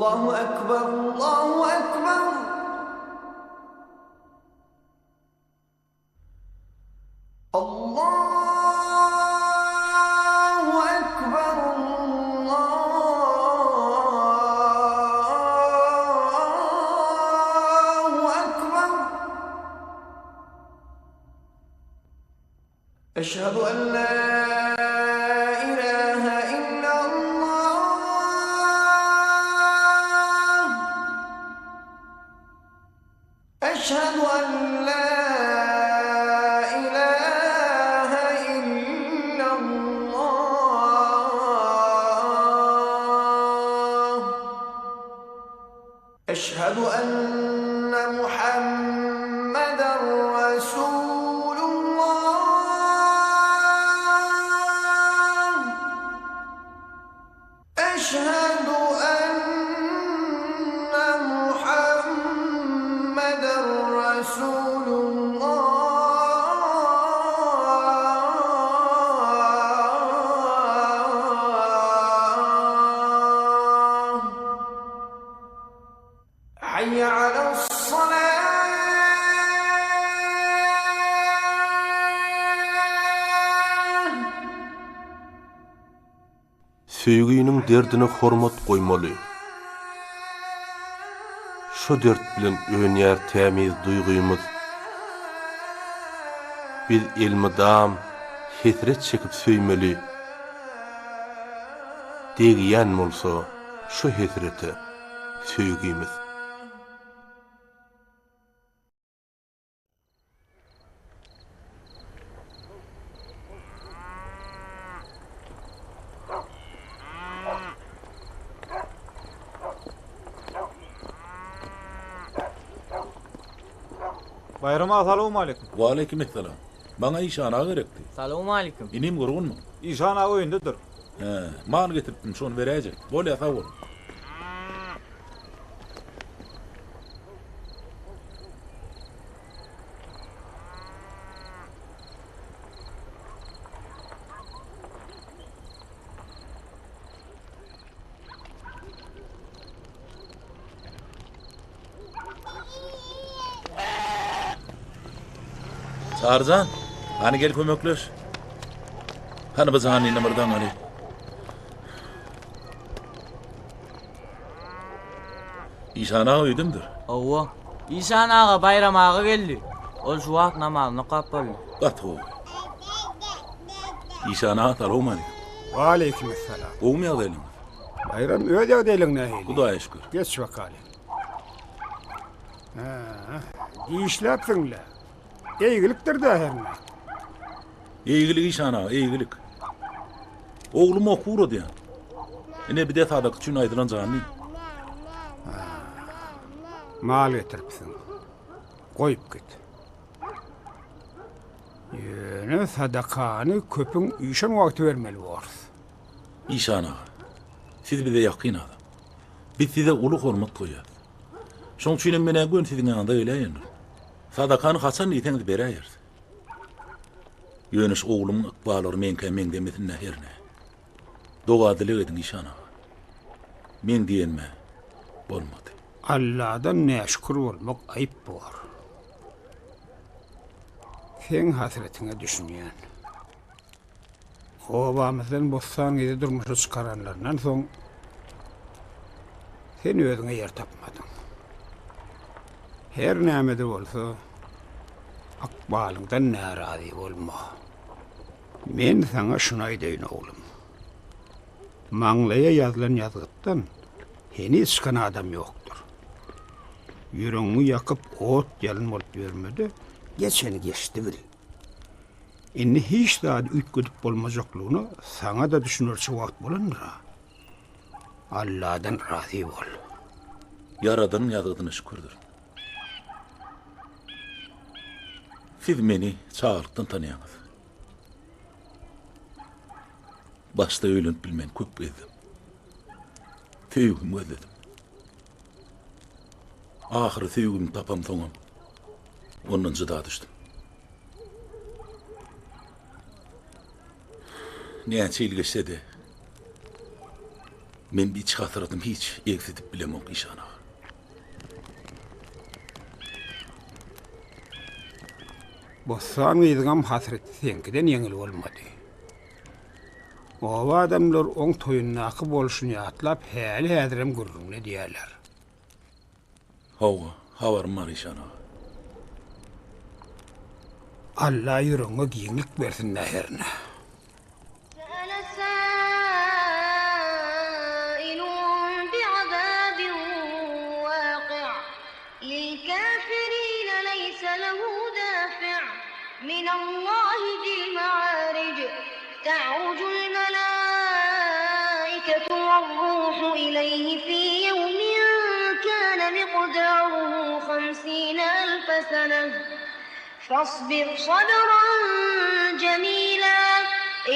Allahu Ekber, Allahu Ekber. Allahu Ekber, Allahu Ekber. Eşhedü en la ilahe illallah. Eşhedü en la أشهد أن محمدًا رسول الله. أشهد أن محمدًا رسول الله. حي على الصلاة. Söýgüýüniň derdine hormat goýmaly. Şo dert bilen öňär tämiz duýgymyz. Biz elmidam hesret çekip söýmeli. Degiýän bolsa şo hesreti söýgüýmiz. Bayram ağa, salamu aleyküm. Wa aleykümselam. Bana iş ana gerekti. Salamu aleyküm. İnim gurgun mu? İşan ağa oyundadır. Man getirdim şonu verecek. Bol yasa bol. Tarzan, hani gel kömöklöş. Hani biz hani numaradan hani. İşana uydumdur. Ova. İşan ağa bayram ağa geldi. Ol şu vakt namazını kapalı. Gatı. İşana salamu aleyküm. Ve aleykümselam. Oğum ya değilim. Bayram öyle değilim nehili. Kudaya şükür. Geç bakalım. İşlepsin la. İyiliktir de her ne. İyilik işana, iyilik. Oğlum okur diye. Ne bir de sadak için aydıran canlı. Mal getiripsin. Koyup git. Yine sadakanı köpün işin vakti vermeli varız. İşana. Siz bir de yakın adam. Biz size uluk hormat koyar. Şoň üçin mene gün sizin ýanynda öýleýän. Sadakanı haçan ýeteňiz berýär. Ýönes oğlum ykbalar men demesin näherne. Dogadylyk edin işana. Men diýenme bolmady. Allah'dan näşkür bolmak ayıp bor. Sen hasretine düşünýän. Obamyzdan bossan ýerde durmuşy çykaranlardan soň sen özüňe ýer tapmadyň. Her näme de bolsa akbalyňdan narazy bolma. Men sana şuna aýdýyn oğlum. Maňlaya ýazylan ýazgypdan heni çykan adam ýokdur. Ýüregiňi ýakyp ot ýalyn bolup ýörmedi, geçeni geçdi bil. Inni hiç daha ütgüdüp bolmajaklygyny sana da düşünürçi wagt bolandyr. Allah'dan razı bol. Yaradanın ýazgydyna şükürdir. Siz meni çağırykdan tanıyaňyz. Başta öýlenip bilmen köp gezdim. Söýgüm özledim. Ahyrı söýgüm tapam soňam. Ondan jyda düşdüm. Näçe ýyl geçse de Men bir çıkartırdım hiç eksitip bilemok İşan ağa. Bossan ýyzgam hasreti senkiden ýeňil bolmady. O adamlar oň toýunnaky bolşuny atlap häli häzirem gurrunly diýerler. Hava, havarım var İşan ağa. Allah ýüregiňe giňlik bersin näherine. سأل سائل بعذاب واقع للكافرين ليس له دافع من الله ذي المعارج تعرج الملائكة والروح إليه في يوم كان مقداره 50,000 سنة فاصبر صبرا جميلا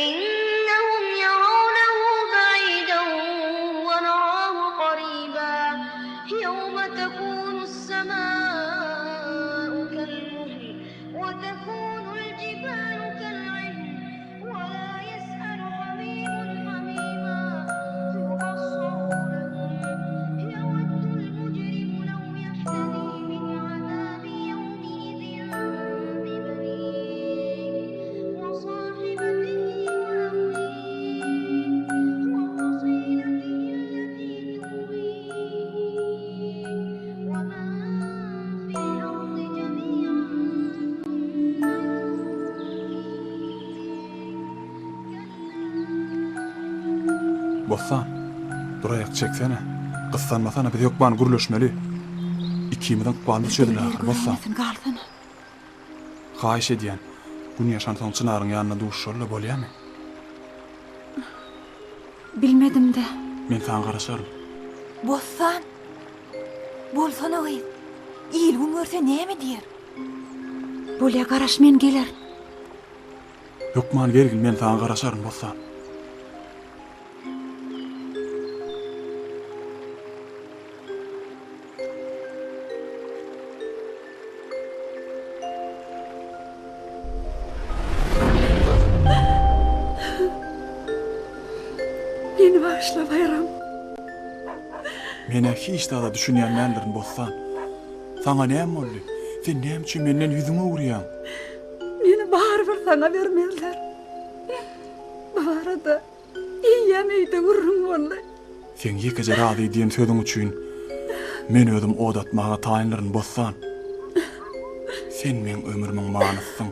إنهم يرونه بعيدا ونراه قريبا يوم تكون السماء كالمهل وتكون الجبال كالعهن ولا يسأل حميم حميما يبصرونهم يود المجرم لو يفتدي من عذاب يومئذ ببنيه وصاحبته وأخيه وفصيلته التي تؤويه ومن في الأرض جميعا Bossan, durayak çeksene. Kıssanmasana biz yokban guruluşmeli. İkimizden kıpalını çödün ahir, Bossan. Haýyş edýän, gün ýaşantyň çınaryň ýanyna duşşarla bolýarmy? Bilmedim de. Men sana garaşarym. Bossan. Bolsana oýy. İlgin görse näme diýer? Bolýa garaş men geler. Yokman gelgin, men sana garaşarym, Bossan. Beni bağışla bayram. Mene hiç daha düşünýän nälerin, Bossan. Sana näme boldy? Sen näme üçin menden ýüzüňe urýan? Beni baribir sana vermezler. Bu arada iýem öýde gurrun bolla. Sen ýekece razy diýen sözüň üçin men özüm odatmaga taýynlaryn, Bossan. Sen men ömrümiň manysyň.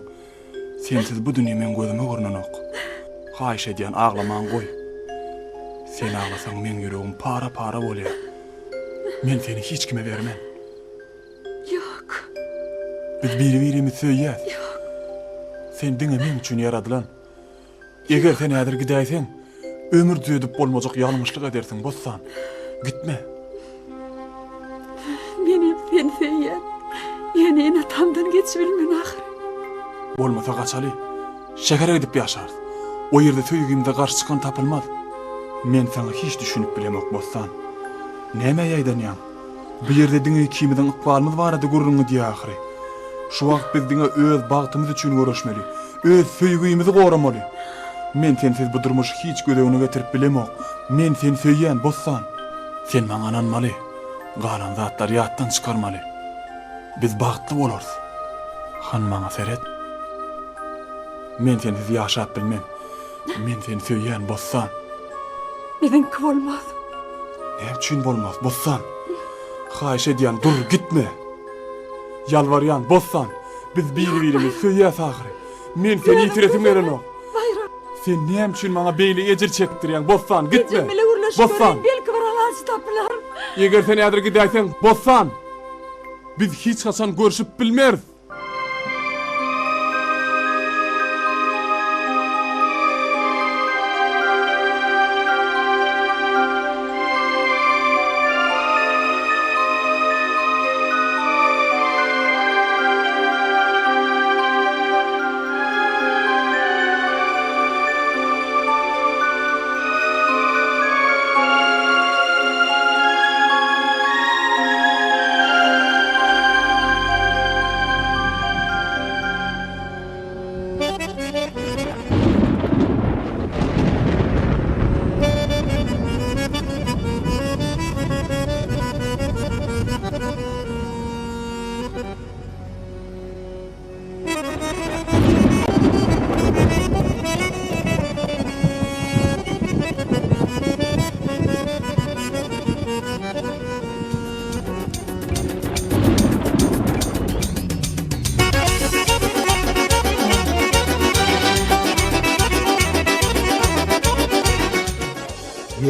Sensiz bu dünýä men gözüme görnenok. Haýyş edýän aglaman goý. Sen ağlasaň men ýüregim para bolýar. Men seni hiç kime bermem. Yok. Biz biri-birimiz söýýäs. Yok. Sen diňe men üçin ýaradylan. Eger sen häzir gidäýsen, ömür düýdüp bolmajak ýalňyşlyk edersiň, Bossan. Gitme. Meni sen söýýän. Ýene atamdan geçibilmen ahir. Bolmasa gaçaly. Şeker edip ýaşar. O ýerde söýgümde garşy çykan tapylmaz. Men sana hiç düşünüp bilemok, Bossan. Näme ýaýdanýan? Bu ýerde diňe ikimizden ykbalymyz barady gurrunly diýär ahire. Şu wagt biz diňe öz bagtymyz üçin görüşmeli, öz söýgüýimizi goramaly. Men sensiz bu durmuşy hiç gödegine getirip bilemok. Men seni söýýän, Bossan. Sen maňa ananmaly. Galan zatlar ýatdan çykarmaly. Biz bagtly bolarys. Han maňa seret. Men sensiz ýaşap bilmem. Men seni söýýän, Bossan. Bizimki bolmaz. Ne üçin bolmaz, Bossan? Haýyş edýän, dur, gitme. Yalvarýan, Bossan. Biz biri-birimiz söýýäs ahyry. Men seni ýitiresim gelenok. Bayram. Sen näme üçin maňa beýle ejir çekdirýän, Bossan, gitme. Cemile urlaşıp Bossan. belki bir alaçı tapılar. Eger sen ýadyr gidäýsen, Bossan. Biz hiç haçan görüşüp bilmeriz.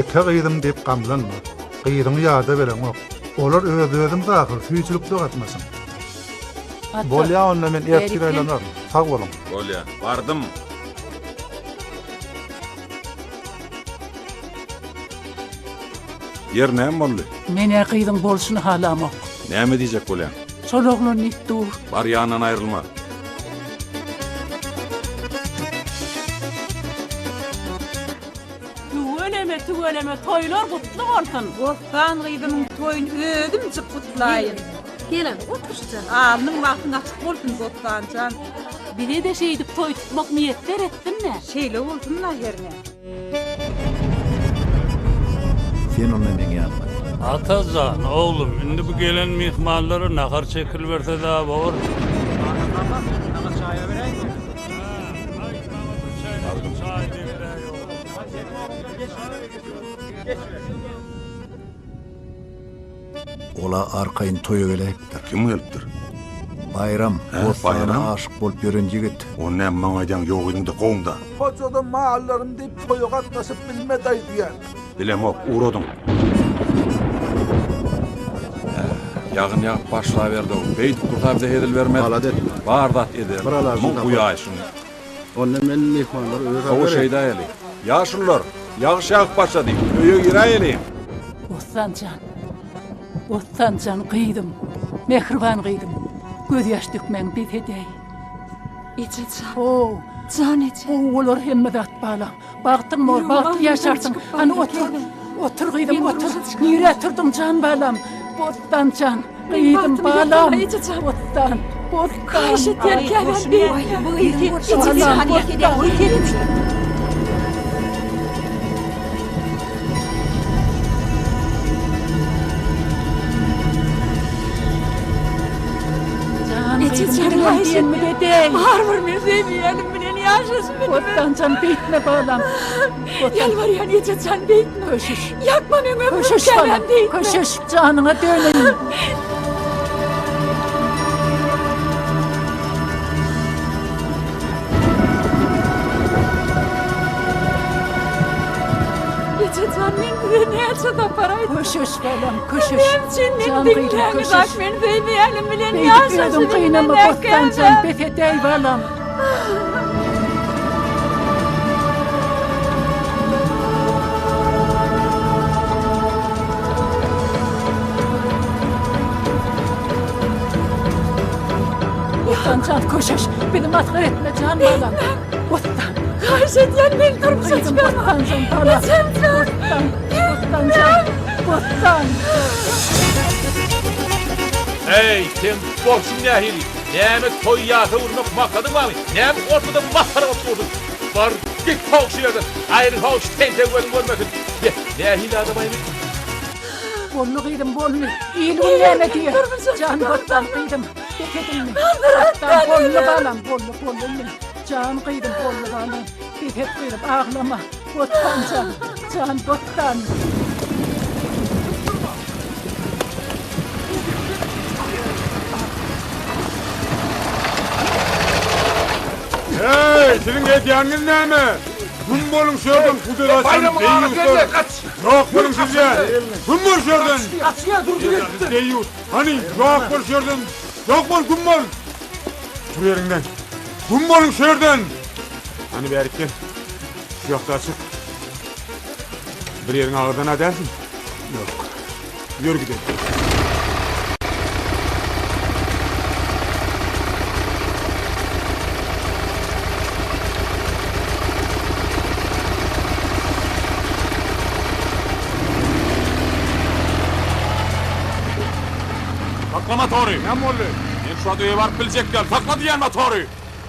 ülke kıydım deyip gamlanma. Kıyırını yada veren ok. Olar özüm dahil suyçulukta katmasın. Bol ya onunla men erkir aylanarım. Sağ olun. Bolya, vardım. Yer näme boldy? Mene kıydım bolşunu halamak. Näme diýjek bolýan? Sol oğlun nittur. Bar ýanyndan aýrylma. Tügeleme toylar kutlu olsun. Bostan kıydımın toyun ödümcük kutlayın. Gelin otursun. Alnın vaktın açık olsun bostancan. Biri de şeydik toy tutmak niyetler ettin mi? Şeyle olsunlar yerine. Sen onunla men ýanma. Atazan oğlum, indi bu gelen mihmanları nakar çekilverse daha bağır. Ola arkayın toya gelektir. Kim gelipdir? Bayram, Bayram? Bayram aşık bolup ýören jigit. O näme maňa aýdan ýok edinde goňda. Koçoda maallarım deyip toya katmasıp bilme daydıyan. Bilemok, uğradyň. Yağın yağıp başla verdi o. Beýdip durta bize hedil bermedi. Alat et. Bardat eder. Buralarını Muň tapar. guýaşyň. Ondan men mehmanlar öýe O şeyde eli. Yaşlılar, yağış yağıp başladı. Öýe girayeliyim. Bostancan kıydım. Mehriban kıydım. Göz yaş dökmen bir hedey. İçeceğim. Oo, Can içeceğim. olur hemme dat bağlam. Baktın mı, baktın yaşarsın. Hani otur kıydım, otur. Nire oturdum can bağlam. Bostan can, kıydım bağlam. Bostan. Karşı terken bir. Bu Bağlam, bostan. İçeceğim Ayşe. Var bir demeyelim bilen yaşasın benim. Bostancan beytme bağlam. Yalvarıyan içeceğim beytme. Koşuş. Yakma benim ömrüm Koşuş kemem bağlam. beytme. Koşuş canına döneyim. İçeceğim ben ne açıda paraydı. Koşuş bağlam, koşuş. Benim için Can min kıydım, dinlerini koşuş. bak beni demeyelim bilen Beydik yaşasın ödüm kıynama bilen bostancan befetey bağlam. Bostancan koşuş. Beni matkar etme can bağlam. Bostan. Karşıdan beni durmuş Kıydım bostancan bağlam. Bostan. Bostancan. Bostan. Hey, sen borçun nähili? Näme toy ýaty urmak maksadyn barmy? Näme ortada masara oturdun? Bar git hawşylardan. Aýry hawş tente görmesin. Nähili adam aýry? Bollu kıydım bollu. İyil ulleme diye. Can bostan kıydım. Befedim mi? Bostan bollu bağlam. Bollu. Can kıydım bollu bağlam. Befet kıydım ağlama. Bostan can bostan. Hey, senin hediyenin näme? Gün bolun şördün, kudur Bayramı ağa geldi, kaç! Yok bolun sizce. Gün bol şördün. Kaçya durdu gitti. Deyut. Hani yok bol şördün. Yok bol gün bol. Şu yerinden. Gün bolun şördün. Hani berikten. Şu yokta açık. Bir yerin ağırdan edersin. Yok. Yürü gidelim. Taklama Tori. Ne oldu? Men şu adyya barıp biljekler. Takla diýen Tori.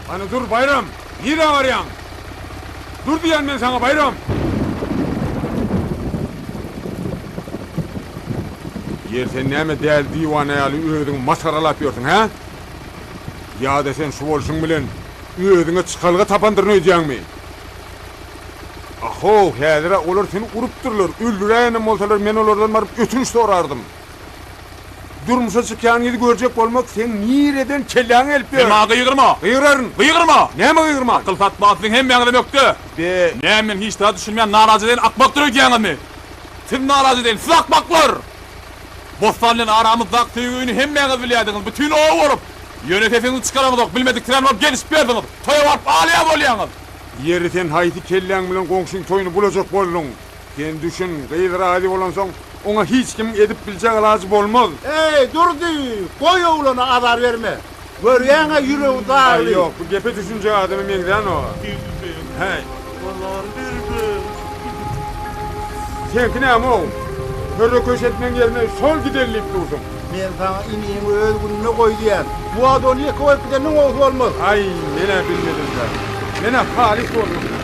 Hani dur Bayram. Nire varyan? Dur diyen ben sana Bayram. Yer sen näme däl diýwany ýaly öýüň masaralap ýörsiň, ha? Ya da sen şu bolşuň bilen öýüňe çykalga tapandyryn öýdýäňmi? Aho, häzir olar seni urupdyrlar. Öldüränem bolsalar men olardan baryp ötünç sorardım. Durmuşa çıkan yedi görecek olmak sen nireden kelleğini elip yer. Sen gıyırma. Gıyırarın. Gıyırma. Näme gıyırma? Akıl fatmasın hem ýaňyda mökdü. Be. Näme men hiç daha düşünmeýän narazydan akmakdyr öýdýäňmi? Siz narazı deyin, siz akmaklar! Bostanlığın aramızdaki tüyüğünü hemmeniz biliyordunuz, bütün oğu olup. Yönetesinizi çıkaramızdık, bilmediklerini olup gelip verdiniz. Toya varıp ağlayan oluyorsunuz. Yeri sen hayti kellen bilen komşun toyunu bulacak boldun. Sen düşün, gıydır adi olan son, ona hiç kim edip bilecek lazım olmaz. Ey durdu, koy oğluna azar verme. Görüyene yüreği dağılıyor. Ay yok, bu gepe düşünce adamı mengden o. Hey. Sen ne ama o? Körü köşetmen yerine sol giderleyip dursun. Ben sana iniğimi özgününe koy diyen. Bu adı niye koyup gidenin oğlu olmaz. Ay, mene bilmedim ben. Mene halis olmaz.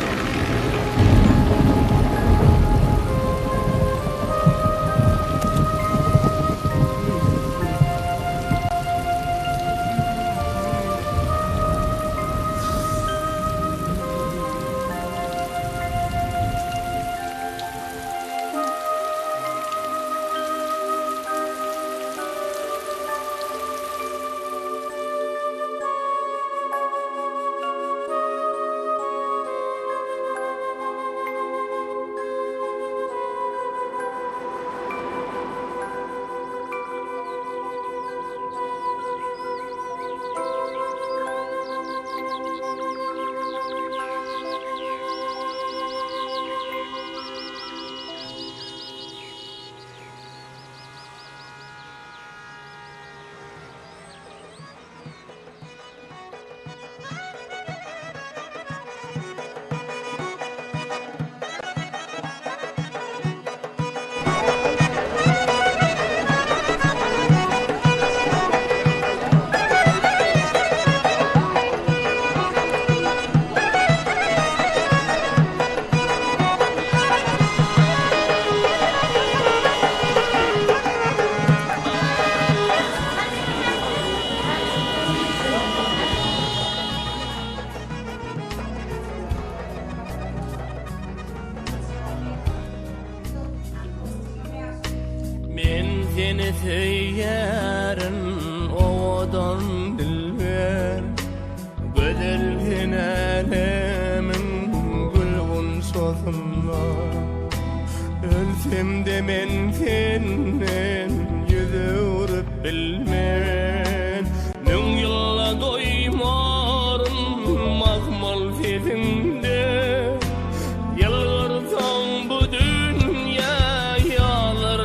Seni teyyerin oğudan dilber Gödelgin alemin gülgün sozunda Ölsem de men senden yüzü vurup bilmen Nün yılla doymarım mahmal sesinde Yalvarsan bu dünya yağlar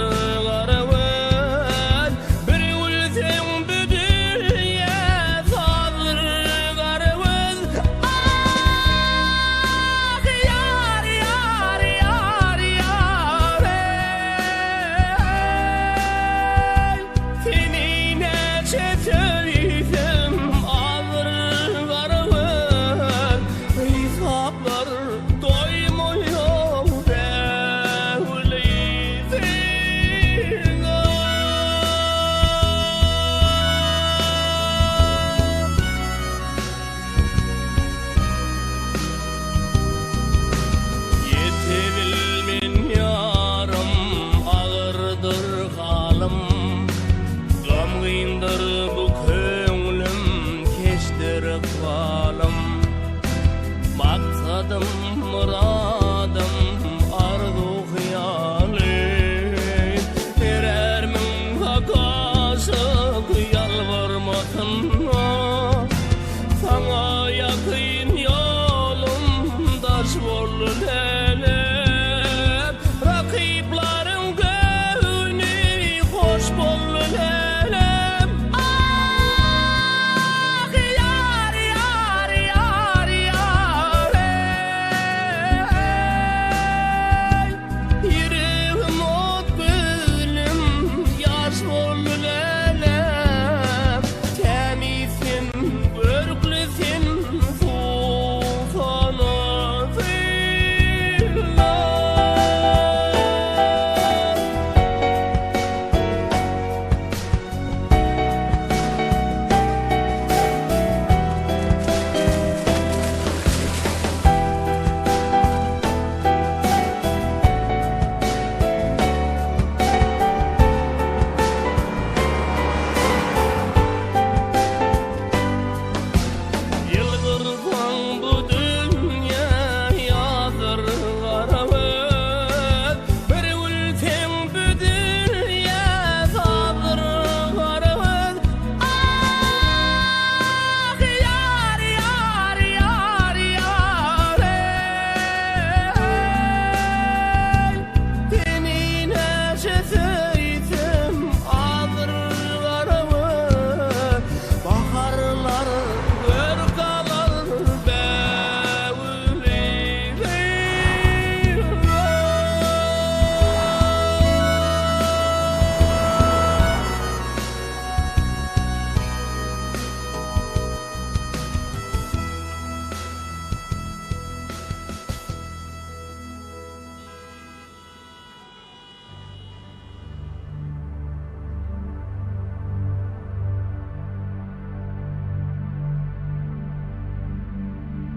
Rakiplerim gönlü hoş bol lelem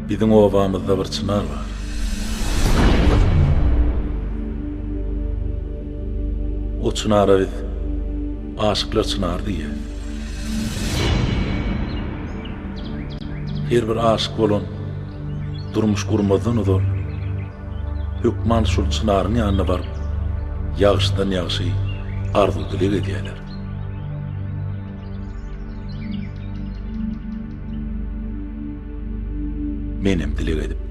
Bizim ovamızda bir çınar var. O çınara biz aşıklar çınar diye. Her bir aşık bolan durmuş kurmadan odur. Hükman şul çınarın yanına barıp yağıştan yağışı arzu dilek ediyorlar. Menem dilek edipdim.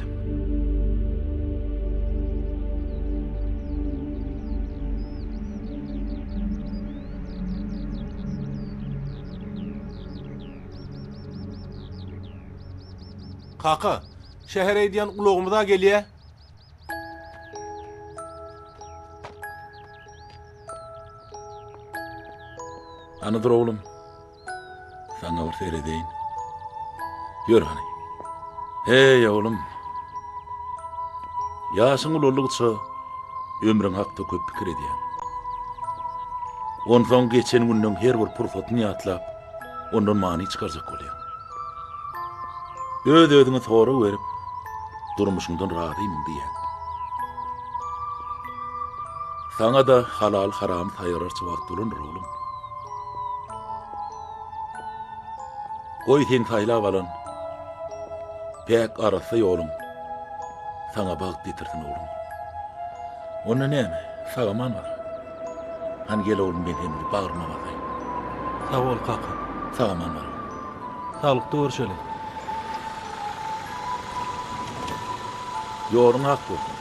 Kaka, şehre ediyen ulağımıza geliye. Anıdır oğlum. Sana bir seyredeyim. Yürü hani. Hey oğlum. Yaşın ululukça ömrün hakta köp pikir ediyen. Ondan geçen günden her bir purfatını yatlap, ondan mani çıkaracak oluyor. Ödüğünü doğru verip, durmuşundan razıyım diye. Sana da halal haram sayararçı vakt olunur oğlum. Koy sen sayla balan, pek arası yolun, sana bağıt getirsin oğlum. Onun ne mi? Sağaman var. Hani gel oğlum ben hem bağırma bakayım. Sağ ol kaka. Sağaman var. Sağlıkta görüşelim. Yorun hak olsun.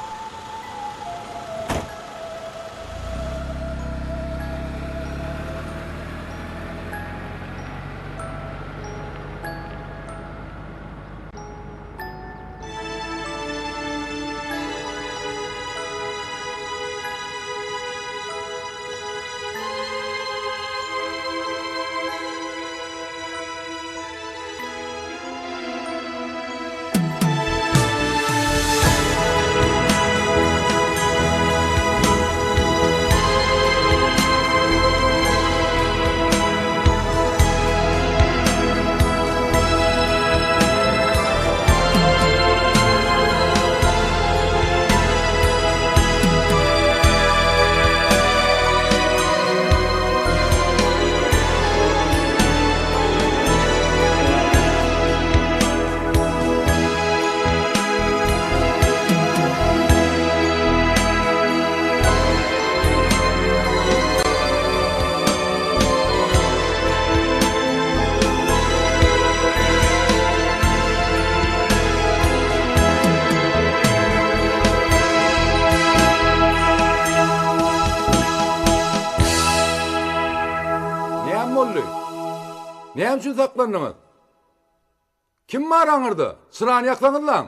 Ne için saklandınız? Kim var anırdı? Sırağını yaklanın lan.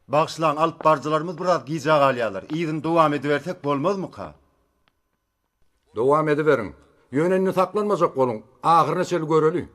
Bağışlan alıp barcılarımız biraz giyecek alyalar. İyidin devam ediversek olmaz mı ka? Devam ediverin. Yönenini saklanmayacak olun. Ahırına sel göreli.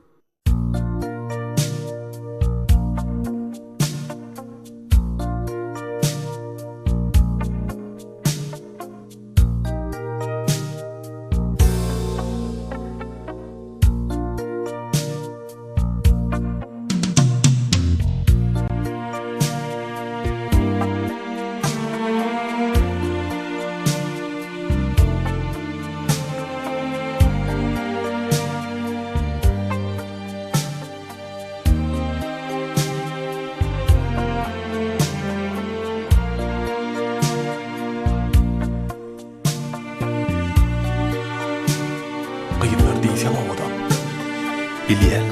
Kıyımlar değilsen oğudan. Biliyen.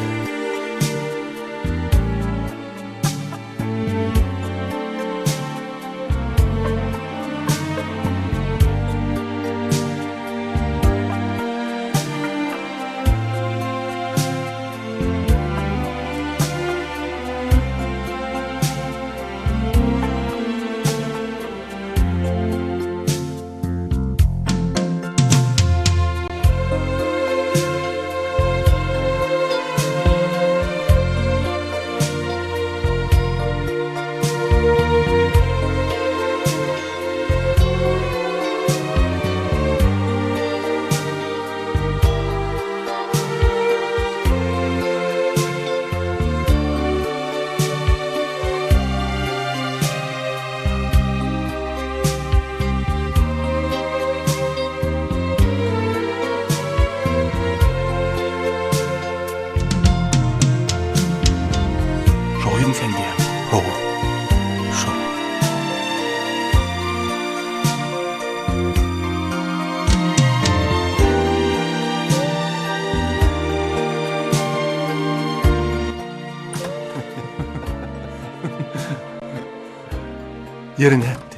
Yerin hepdi.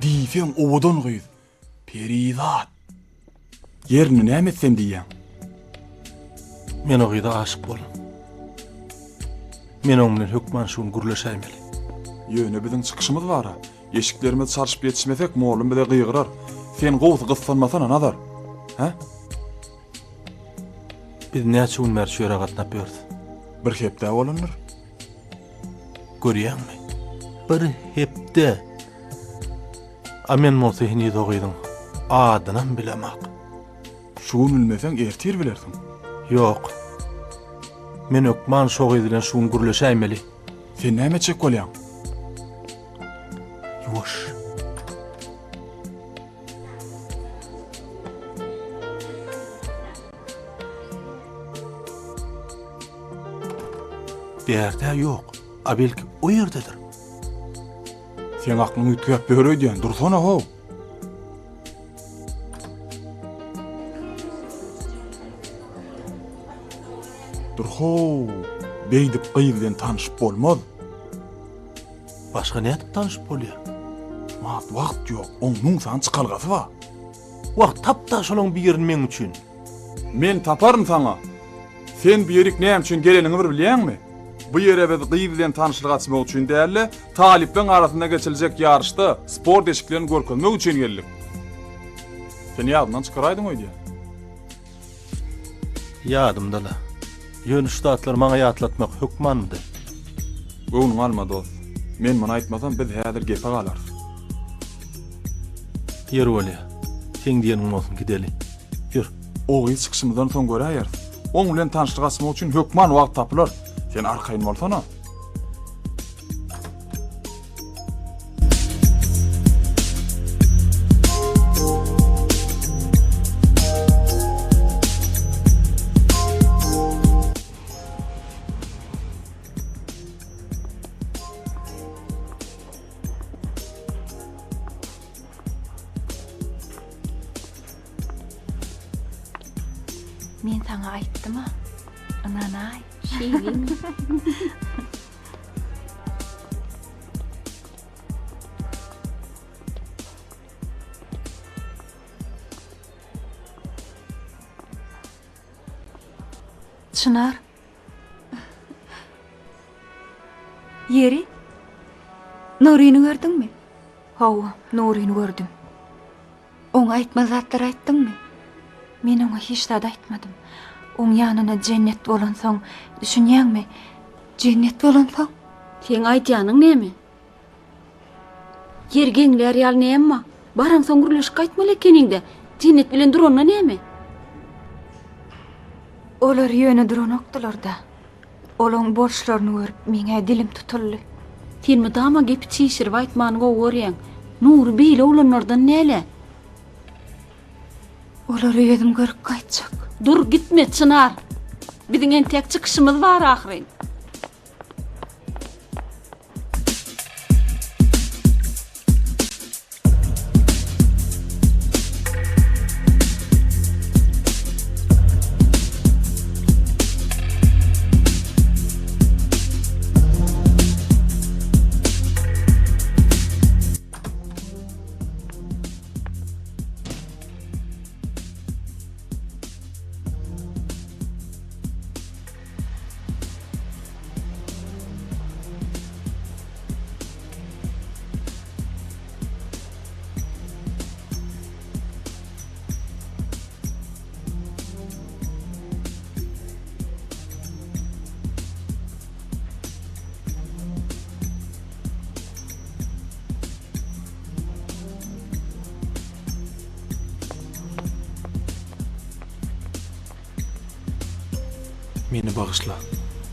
Diýfen owadan gyýd. Perizat. Yerini näme etsem diýýäň? Men o gyýda aşyk bolum. Men oňdan hökman şuň gürleşäýmeli. Ýöne biziň çykyşymyz bar. Eşiklerimiz çarşyp ýetişmesek, moğlum bile gıýgyrar. Sen gowsy gyssanmasana nazar. Ha? Biz näçe gün merçöre gatnap berdi. Bir hepde bolanlar. Görýärmi? Bir hepde. Amen mosyhini dogydyň. Adyny bilemek. Şuny bilmeseň ertir bilersiň. Yok. Men ökman şogy edilen şuň gürleşäýmeli. Sen näme çek bolýaň? Yuwaş. Berde yok. A belki o yerdedir. Sen aklyny ütgäp berýän, dursana ho. Durho, beýdip gyýylan tanyşyp bolmaz. Başga näde tanyşyp bolýar? Mat wagt ýok, oňnyň san çykalgasy bar. Wagt tapda şolaň bir ýerini men üçin. Men taparym sana. Sen bir ýerik näme üçin geleniňi bir bilýärmi? Bu ýere biz gyýylan tanyşlyk açmak üçin dälle, talipleň arasynda geçiljek ýarışda sport eşiklerini görkezmek üçin geldik. Sen ýadyndan çykaraýdyň oýdy. Ýadymdala. Ýönüşde atlar maňa ýatlatmak hökmanmydy? Göwnüň alma dost. Men muny aýtmasam biz häzir gepe galarys. Ýer bolýa. Sen diýeniň bolsun gideli. Ýür. Ogy çykşymyzdan soň göräýäris. Oň bilen tanyşlyk açmak üçin hökman wagt tapylar. Sen arkaýyn bolsana. Men sana aýtdyma? Ananay, şeýlemi? Çınar. Yeri? Nuryny gördüňmi? Hawa, Nuryny gördüm. Oňa aýtma zatlar aýtdyňmy? Men oňa hiç zat aýtmadym. Oň ýanyna cennet bolan soň, düşünýärmi? Cennet bolan soň? Sen aýtýanyň näme? Yergeňler ýaly näme? Baraň soň gürleşik aýtmaly ekeningde. Cennet bilen duronna näme? Olar ýöne duranokdylar da. Olaň bolşlaryny görüp meňe dilim tutuldy. Sen mi dama gepi çişirip aýtmany gowurýaň? Nur beýle olanlardan näle? Olar ýedim görüp gaýtjak. Dur gitme Çınar. Biziň en tek çykyşymyz bar ahyryn. Meni bağışla.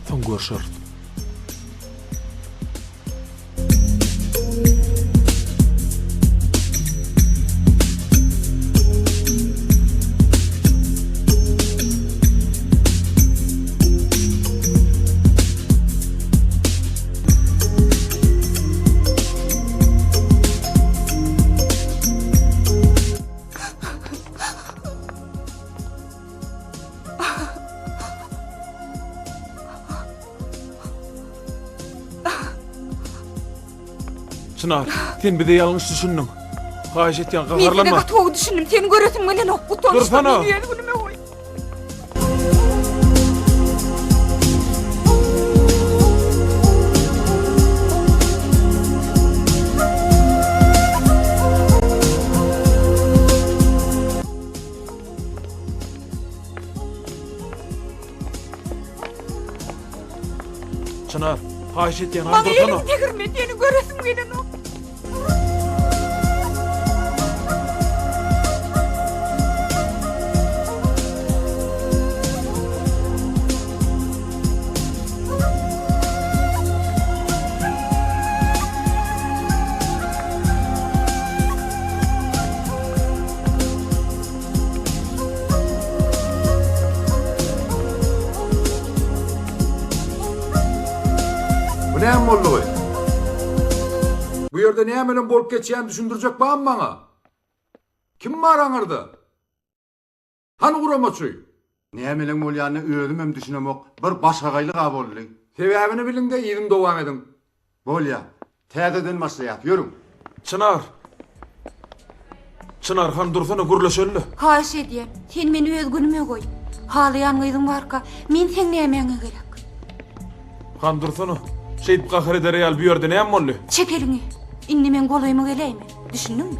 Son görüşürüz. Çınar, sen bize yanlış düşündün. Haýyş etýän Men seni gagarlanma. gatowy düşündim. Seni göresim gelen ok. Bu tonuşda Dursana. meni ýelgünime goý. Çınar, haýyş etýän Bana dursana. elini tegirme. Seni göresim gelen ok. Bu näme boldy? Bu ýerde näme bolup geçýän düşündirjek bam maňa? Kim maraňyrdy? Hany guramaçy? Nämeleň bolýany özüm hem düşünemek bir başga gaýly gabolly. Sebäbini bilin de ýerim dowam edin. Bolýa. Täzeden maslahat, ýörüň. Çınar. Çınar, han dursana gurlaşöllü. Haýyş edýän. Sen meni öz günüme goý. Halayan gyzyň barka. Men sen nämeňe gerek? Han dursana. Şeýip gahar eder ýaly bu ýerde näme boldy? Çek elini. Indi men golaymy geleymi? Düşündüňmi?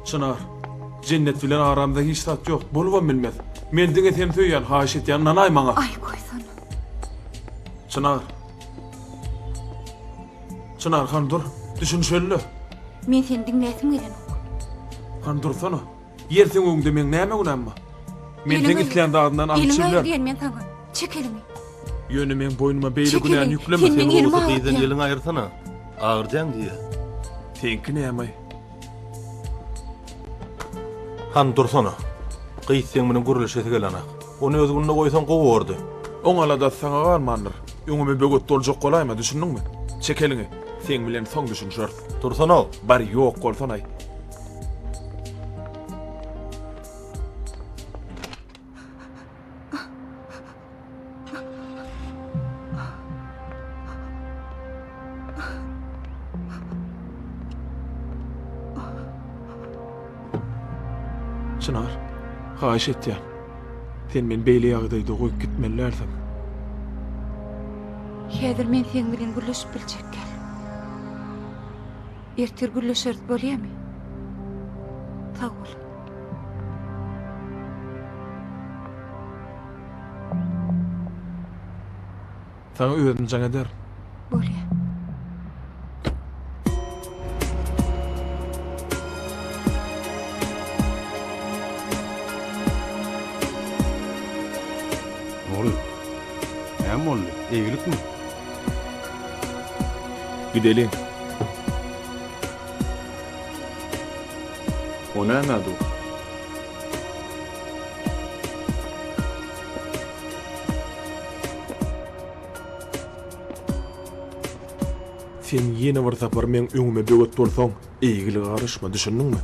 Çınar, cennet bilen aramda hiç tat yok. Bolubam bilmez. Men diňe sen söýýän haýyş etýän nanaý maňa. Ay goýsana. Çınar. Çınar, han dur. Düşünşöllü. Men seni dinläsim gelen ok. Han dursana. Yersen öňde men näme günämma? Men sen isleýän dagyndan alçylýar. Elini men taňa. Çek elini. Ýöne men boynuma beýle Çekilin. günän ýükleme. Sen men elime Oğuzda al kıydan ya. elini ayırsana. Ağırcan diye. Senki näme? Han dursana. Kıysan menen guruluşa gelenak. Onu öz gününe koysan gowordy. Oňala da saňa garmandyr. Öňüme böget doljak golaýma, düşündiňmi? Çek elini. Sen bilen soň düşünşär. Dursana. Bar ýok bolsanaý. Çınar, haýyş etýän. Sen men beýle ýagdaýda goýup gitmelilerdim. Häzir men sen bilen gürleşip biljek gel. Ertir gürleşeriz bolýarmy? Sag bol. Saňa özüm jaň eder. Bolýar. Oğlum. Näme boldy? Egilikmi? Gidelim. O näme adu? Sen ýene bir sapar men öňüme böget bolsaň, eýgili garaşma, düşündiňmi?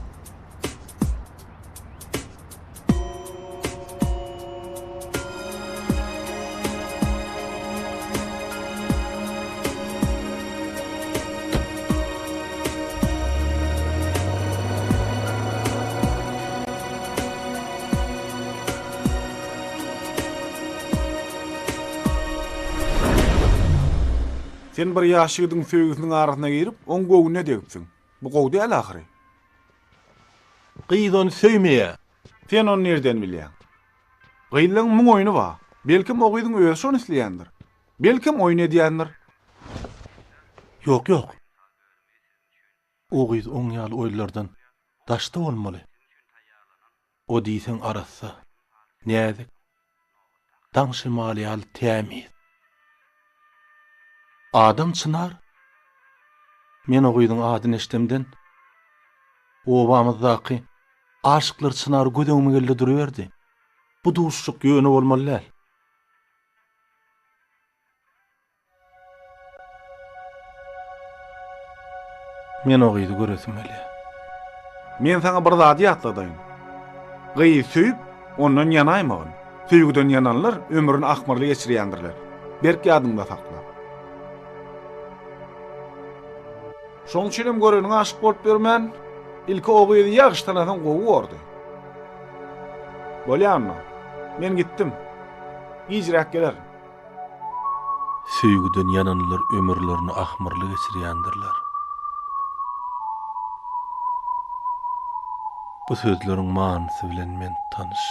Sen bir ýaşygydyň söýgüsiniň arasyna girip, oň göwüne degipsiň. Bu gowy däl ahyry. Kıydan söýmeýä. Sen onu nerden bilýän? Gyýlyň muň oýuny bar. Belkim o gyýdyň öýe şonu isleýändir. Belkim oýun edýändir. Yok yok. O gyýdy oň ýaly oýlardan daşda bolmaly. O diýsen arassa. Näzik. Taň şymaly ýaly tämiz. Adam Çınar. Men o gyýdyň adyny eşdemden obamyzdaky aşyklar Çınar gödüňme gelde duruverdi. Bu duşluk ýöne bolmaly. Men o gyýdy göresim gelýär. Men saňa bir zat ýatladym. Gyýy söýüp, ondan ýanaýmagyn. Söýgüden ýananlar ömrüni akmarly geçirýändirler. Berk ýadymda sakla. Şoň üçinem göreniň aşyk bolup bermän, ilki ogydy ýagşylanatan gowy gordy. Bolýanmy? Men gitdim. Gijrak geler. Süýgüden ýananlar ömürlerini ahmyrly geçirýändirler. Bu sözleriň manysy bilen men tanış.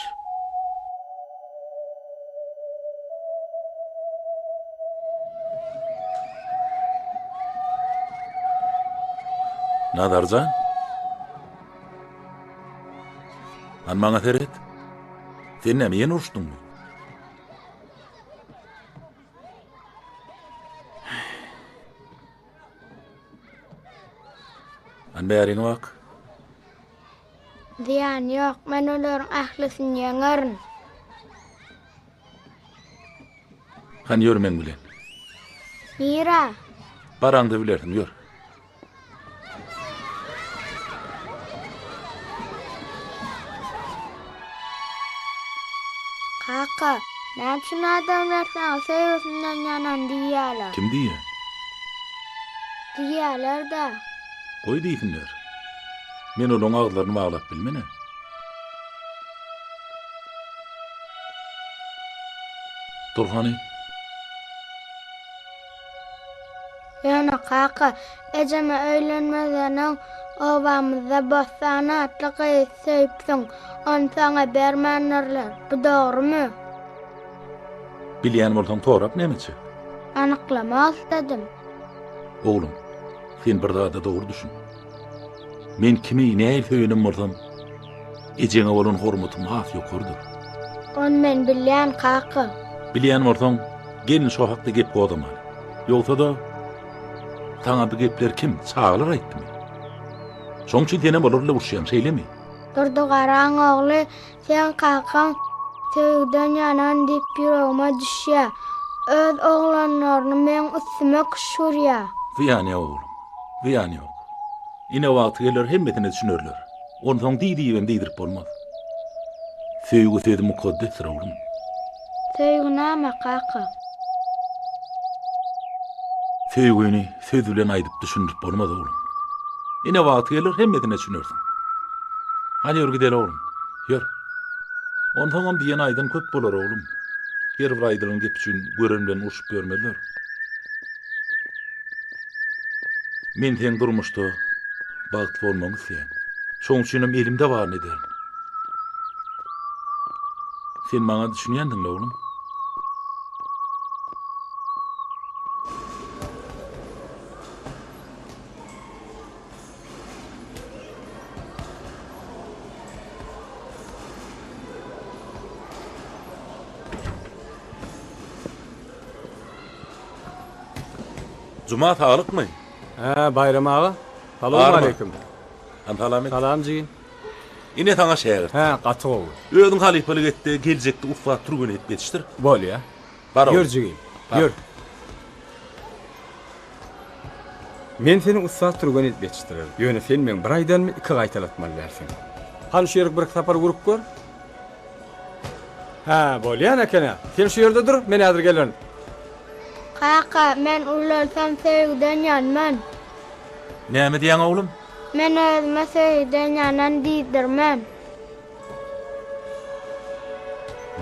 Nadarjan? Han maňa teret. Sen näme ýene uruşdyňmy? Han bäriňe bak. Diýen ýok, men olaryň ahlysyny ýeňerin. Han ýörmeň bilen. Mira, Barаңdy bilerdim, ýör. kaka, näçin adamlar sana sevgisinden ýanan diýýärler? Kim diýär? Diýýärler da. Goý diýsinler. Men olaň aglaryny baglap bilmene. Turhany, Ýöne kaka, ejeme öýlenmezeniň obamyzda bossana atlygy söýpsiň, onu sana bermänlerler. Bu dogrymy? bilýän bolsaň torap nämeçi? Anyklamak istedim. Oğlum, sen bir daha da doğru düşün. Men kimi näil söýenem bolsam, ejeňe bolan hormatyň has ýokurdur. Onu men bilýän kaka. Bilýän bolsaň, gelin şo hakda gep goýdama. Ýogsa da taňa bu gepler kim çağılar aýtdymy? Şoň üçin sene bolarly urşýan şeýlemi? Durdugaran ogly, sen kakan söýgden ýanan diýip ýüregime düşýär. Öz oglanlaryny men üstüme kuşurýar. Ziýan ýok oğlum, ziýan ýok. Ine wagt geler hemmetine düşünürler. Ondan diýdiýen diýdirip bolmaz. Söýgü söýdi mukaddesdir oğlum. Söýgü näme kaka? Söýgüni söz bilen aýdyp düşündirip bolmaz oğlum. Ine wagt geler hemmetine düşünürsin. Hadi ýör gidelim oğlum, ýör. Ondan diýen aýdan köp bolar oğlum. Her bir aýdylyň gep üçin gören bilen urşup görmeliler. Men sen durmuşda bagty bolmagy isleýän. Şoň üçinem elimde bar eder. Sen maňa düşünýändiňmi oğlum? Cuma sağlıkmy? Bayram ağa. Salamu aleykum. Antalamet. Salam jigen. Ine taňa şäher. Gaty gowy. Özüň halipalyk etdi, geljekde ufak turgun et betişdir. Bolýa. Bar. Ýör jigen. Ýör. Men seni ufak turgun et betişdirer. Ýöne sen men bir aýdan iki gaýtalatmaly bersiň. Han şu ýerge bir tapar gurup gör. Bolýan ekene. Sen şu ýerde dur, men häzir gelerim. Kaka, men ulalsam söýgden ýanman. Näme diýen oğlum? Men özüme söýgden ýanan diýdirmem.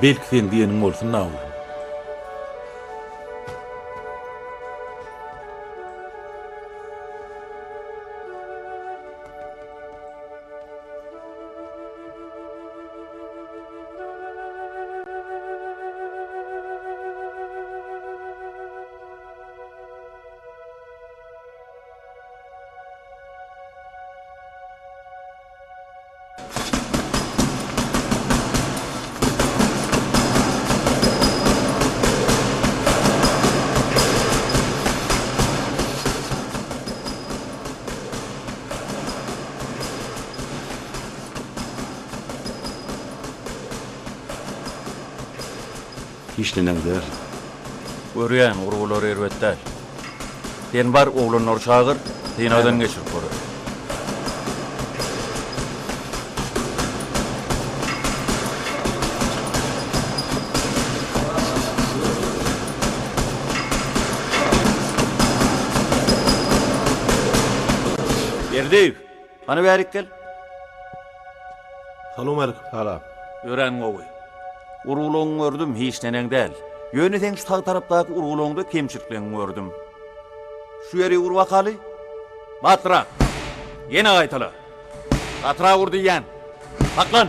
Belki sen diýeniň bolsun na oğlum. Hiçlenengler. Görýän urgular erbetler. Sen bar oğlanlar çağır, sen aýdan geçirip gör. Berdiýew. Ana bärik gel. Salam aleyküm. Salam. Ören gowy. Uruluň gördüm hiç neneň däl. Ýöne sen şu tag tarapdaky uruluňda kemçiliklerini gördüm. Şu ýeri urbakaly. Batra. Ýene gaýtala. Batra urdy ýan. Haklan.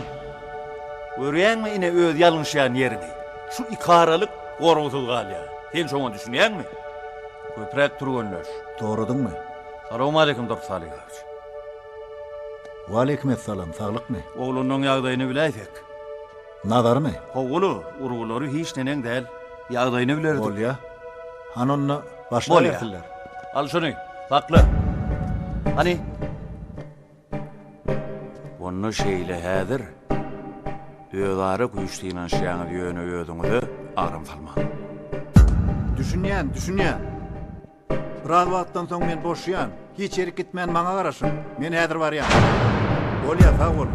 Görýänmi ine öz ýalňyşýan ýerini? Şu ikaralyk gorgusuz galýa. Sen şoňa düşünýänmi? Köprek turganlar. Doğradın mı? Salam aleyküm Dr. Salih abi. Wa aleykümselam, saglyk mı? Oğlunun ýagdaýyny biläýsek. Nadar mı? Howulu, urgulary hiç neneň däl. Ýagdaýyny bilerdik. Bolýa. Hanonny başla Bolýa. ýetdiler. Al şunu, sakla. Hani? Onu şeyle häzir. Öýdary güýçliýinden şeňi ýöne ýödüňizi agram salma. Düşünýän. Biraz wagtdan soň men boşýan. Hiç erik gitmän maňa garaşyň. Men häzir barýan. Bolýa, sag bol.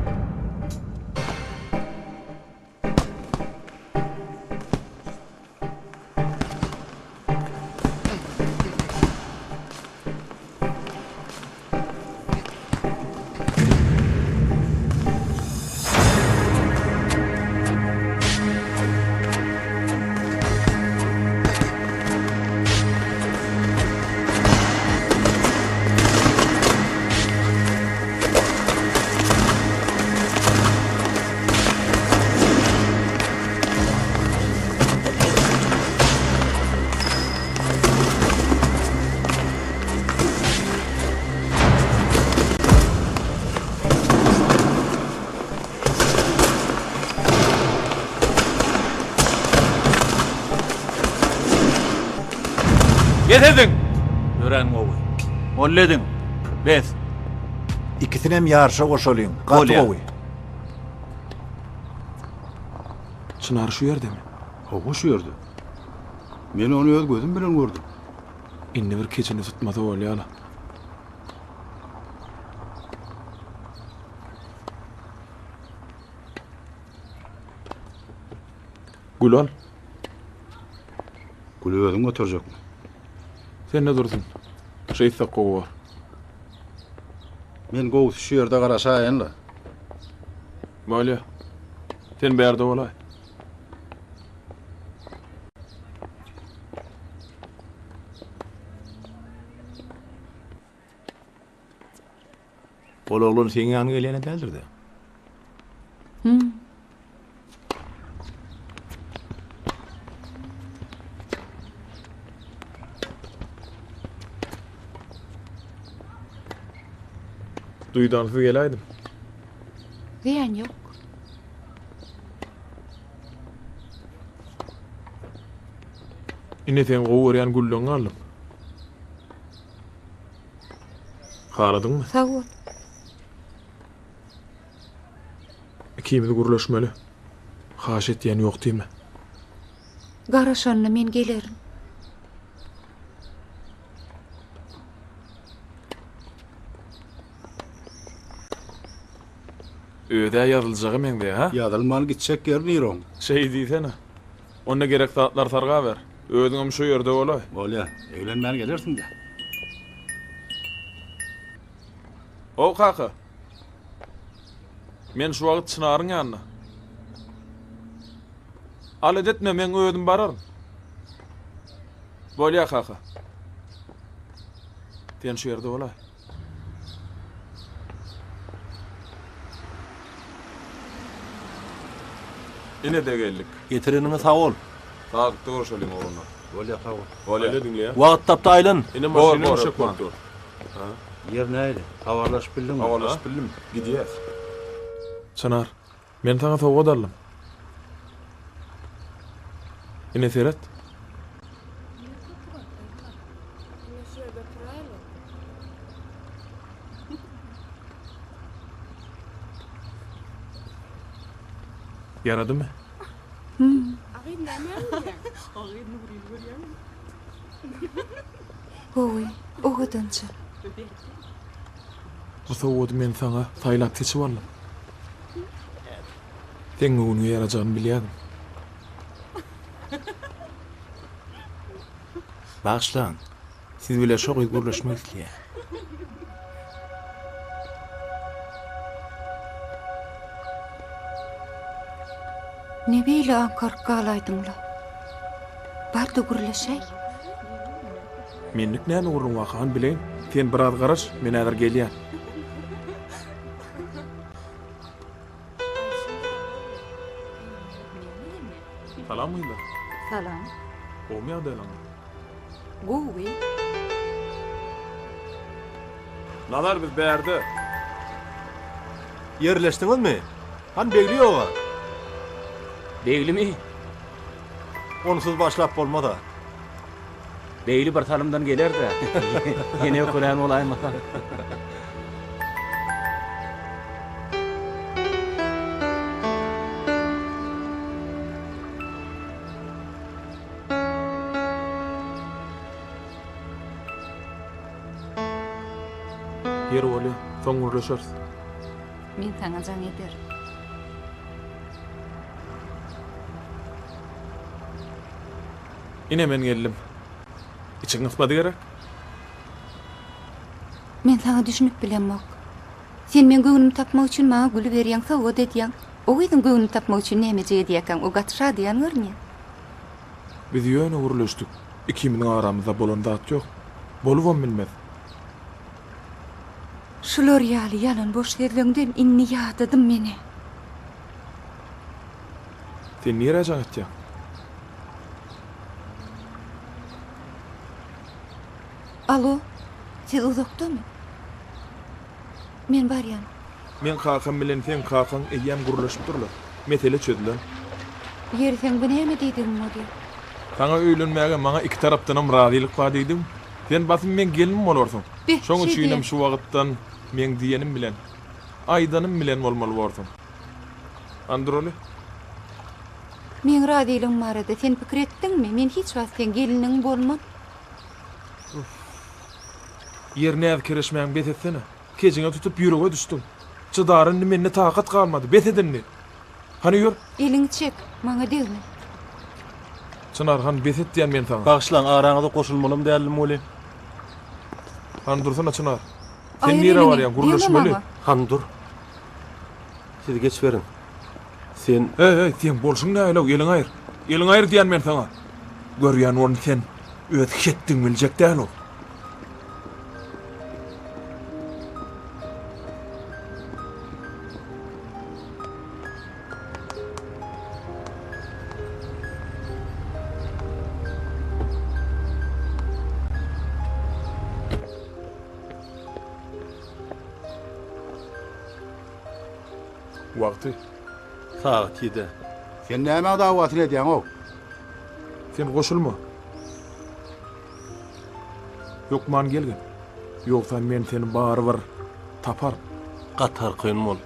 Getirdin. Ören gowy. Molledin. Bes. İkisinem ýarşa goşalyň. Gaty Bolýa. gowy. Çınar şu ýerdemi? Hawa şu ýerde. Men onu öz gözüm bilen gördüm. Inni bir keçini tutmady bolýala. Gül al. Gülü özüň götürjekmi? Sen ne dursun? Şeýsa gowy bar. Men gowy şu ýerde garaşaýanla. Bolýa. Sen berde bolay. Bol oğlun senin yanına gelene deldir de. Duydansız gelaydım. Diýen ýok. Ine sen gowy ýan güllüňi aldım. Haradyňmy? Sag bol. Ikimiz gurlaşmaly. Haşet ýan ýok diýme. Garaşanyna men gelerim. Öde ýazyljagy meňde ha? Ýazylmaly gitjek ýer niýroň. Şey diýsene. Onda gerek saatlar sarga ber. Özüňem şu ýerde bolay. Bolýa, öýlenmän gelersiň de. O kaka. Men şu wagt Çınaryň ýanyna. Alet etme, men öýdüm bararym. Bolýa kaka. Sen şu ýerde bolay. Ine de geldik. Getirenine sağ ol. Sağlıkta görüşelim oğlunla. Bolýa, sag bol. Bolýa. Öyle dinle ya. Wagt tapda aýlan. Ine maşyna şekman. Yer näýdi? Hawarlaşyp bildimmi? Hawarlaşyp bildim. Gidýär. Çınar, men taňa sowga darlym. Ine seret. Yaradı mı? Gowy, o gadança. Bu sowgady men saňa saýlap keçip aldım. Sen onu yarajağını bilýärdim. Bağışlan. Siz bile çok gurlaşmak istiyor. Ne beýle ankar galaýdyňla? Barda gürleşeý. Menlik näme urun wakagyny bilen, sen biraz garaş, men häzir gelýär. Salam mıyla? Salam. O mu ýagdaýlaň? Gowy. Nazar biz bärde. Yerleşdiňizmi? Han begli ýoga. Beglimi? Onsuz başlap bolmada. Begli bir talymdan geler-de. Ene okulan olaýma. Yer oly, soňurlaşar. Men taňa jaň eder. Ine men geldim. İçin ıspadı gerek. Men taňa düşünüp bilenmek. Sen men göwnüm tapmak üçin maňa gül berýäň, sowgat edýäň. O gyzyň göwnüm tapmak üçin näme edýäň, o gatşa diýen görnýär. Biz ýöne uruluşdyk. İkimiň aramyzda bolan zat ýok. Bolubam bilmez. Şular ýaly ýalan boş ýerlerden inni ýadadym meni. Sen nire jaň etýäň? Alo, siz uzakdamy? Men barýan. Men kakam bilen sen kakam eýem guruluşyp durlar. Mesele çödüler. Ýeri sen bu näme diýdiň modi? Sana öýlenmäge maňa iki tarapdanam razylyk bar diýdim. Sen basym men gelinim bolarsyň. Şoň üçin şu wagtdan men diýenim bilen Aydanym bilen bolmaly bolsam. Androli? Men razylygyň barada sen pikir etdiňmi? Men hiç wagt sen geliniň bolmam. Ýerine kirişmäň betetsene. Kejiňe tutup ýürege düşdüm. Çıdaryn menne takat kalmady. Betedinni. Hani ýür? Eliň çek, maňa degme. Çınarhan betet diýen men taňa. Bagşlaň araňyza goşulmalym dälim moly. Han dursana Çınar. Sen nire barýan guruluşmaly? Han dur. Siz geç berin. Sen Hey, sen bolşuň näle? Eliň aýyr. Eliň aýyr diýen men taňa. Görýän onu sen öt ketdiň biljek däl ol. Wagty. Saat 7. Sen näme dawatyny edýäň o? Sen goşulma. Yok man gelgen. Yoksa men seni barbar tapar. Gatar koyun bol.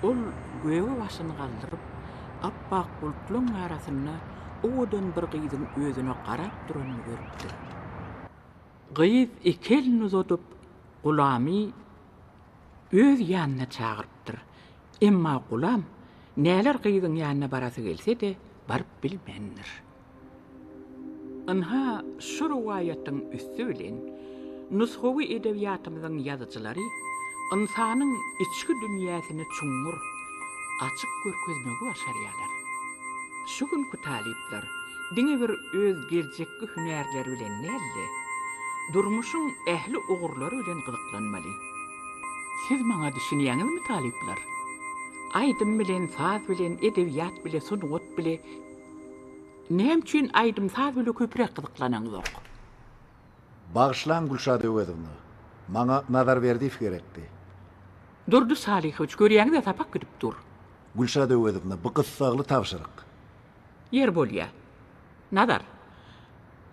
Ol göwe başyny galdyryp, appak bulutlaryň arasyna odan bir gyzyň özüne garap duranyny görüpdi. Gyz ekelini uzatyp, gulamy öz ýanyna çagyrypdyr. Emma gulam näler gyzyň ýanyna barasy gelse-de, baryp bilmendir. Anha şu riwayatyň üstü bilen nushawy edebiýatymyzyň ýazyjylary insanyň içki dünýäsini çuňur, açyk görkezmegi başarýarlar. Şu günkü talipler diňe bir öz geljekki hünärleri bilen näle, durmuşyň ähli ogurlary bilen gyzyklanmaly. Siz maňa düşünýäňizmi talipler? Aýdym bilen, saz bilen, edebiýat bilen, sunugat bilen näme üçin aýdym saz bilen köprek gyzyklanaňyz ok? Bagşlan Gülşah Döwedowna. Maňa nazar berdi fikir etdi. Durdu Salih hoç görýäňde tapak gidip dur. Gülşah Döwedowna bu gyssagly tapşyryk. Yer bolýa. Nadar.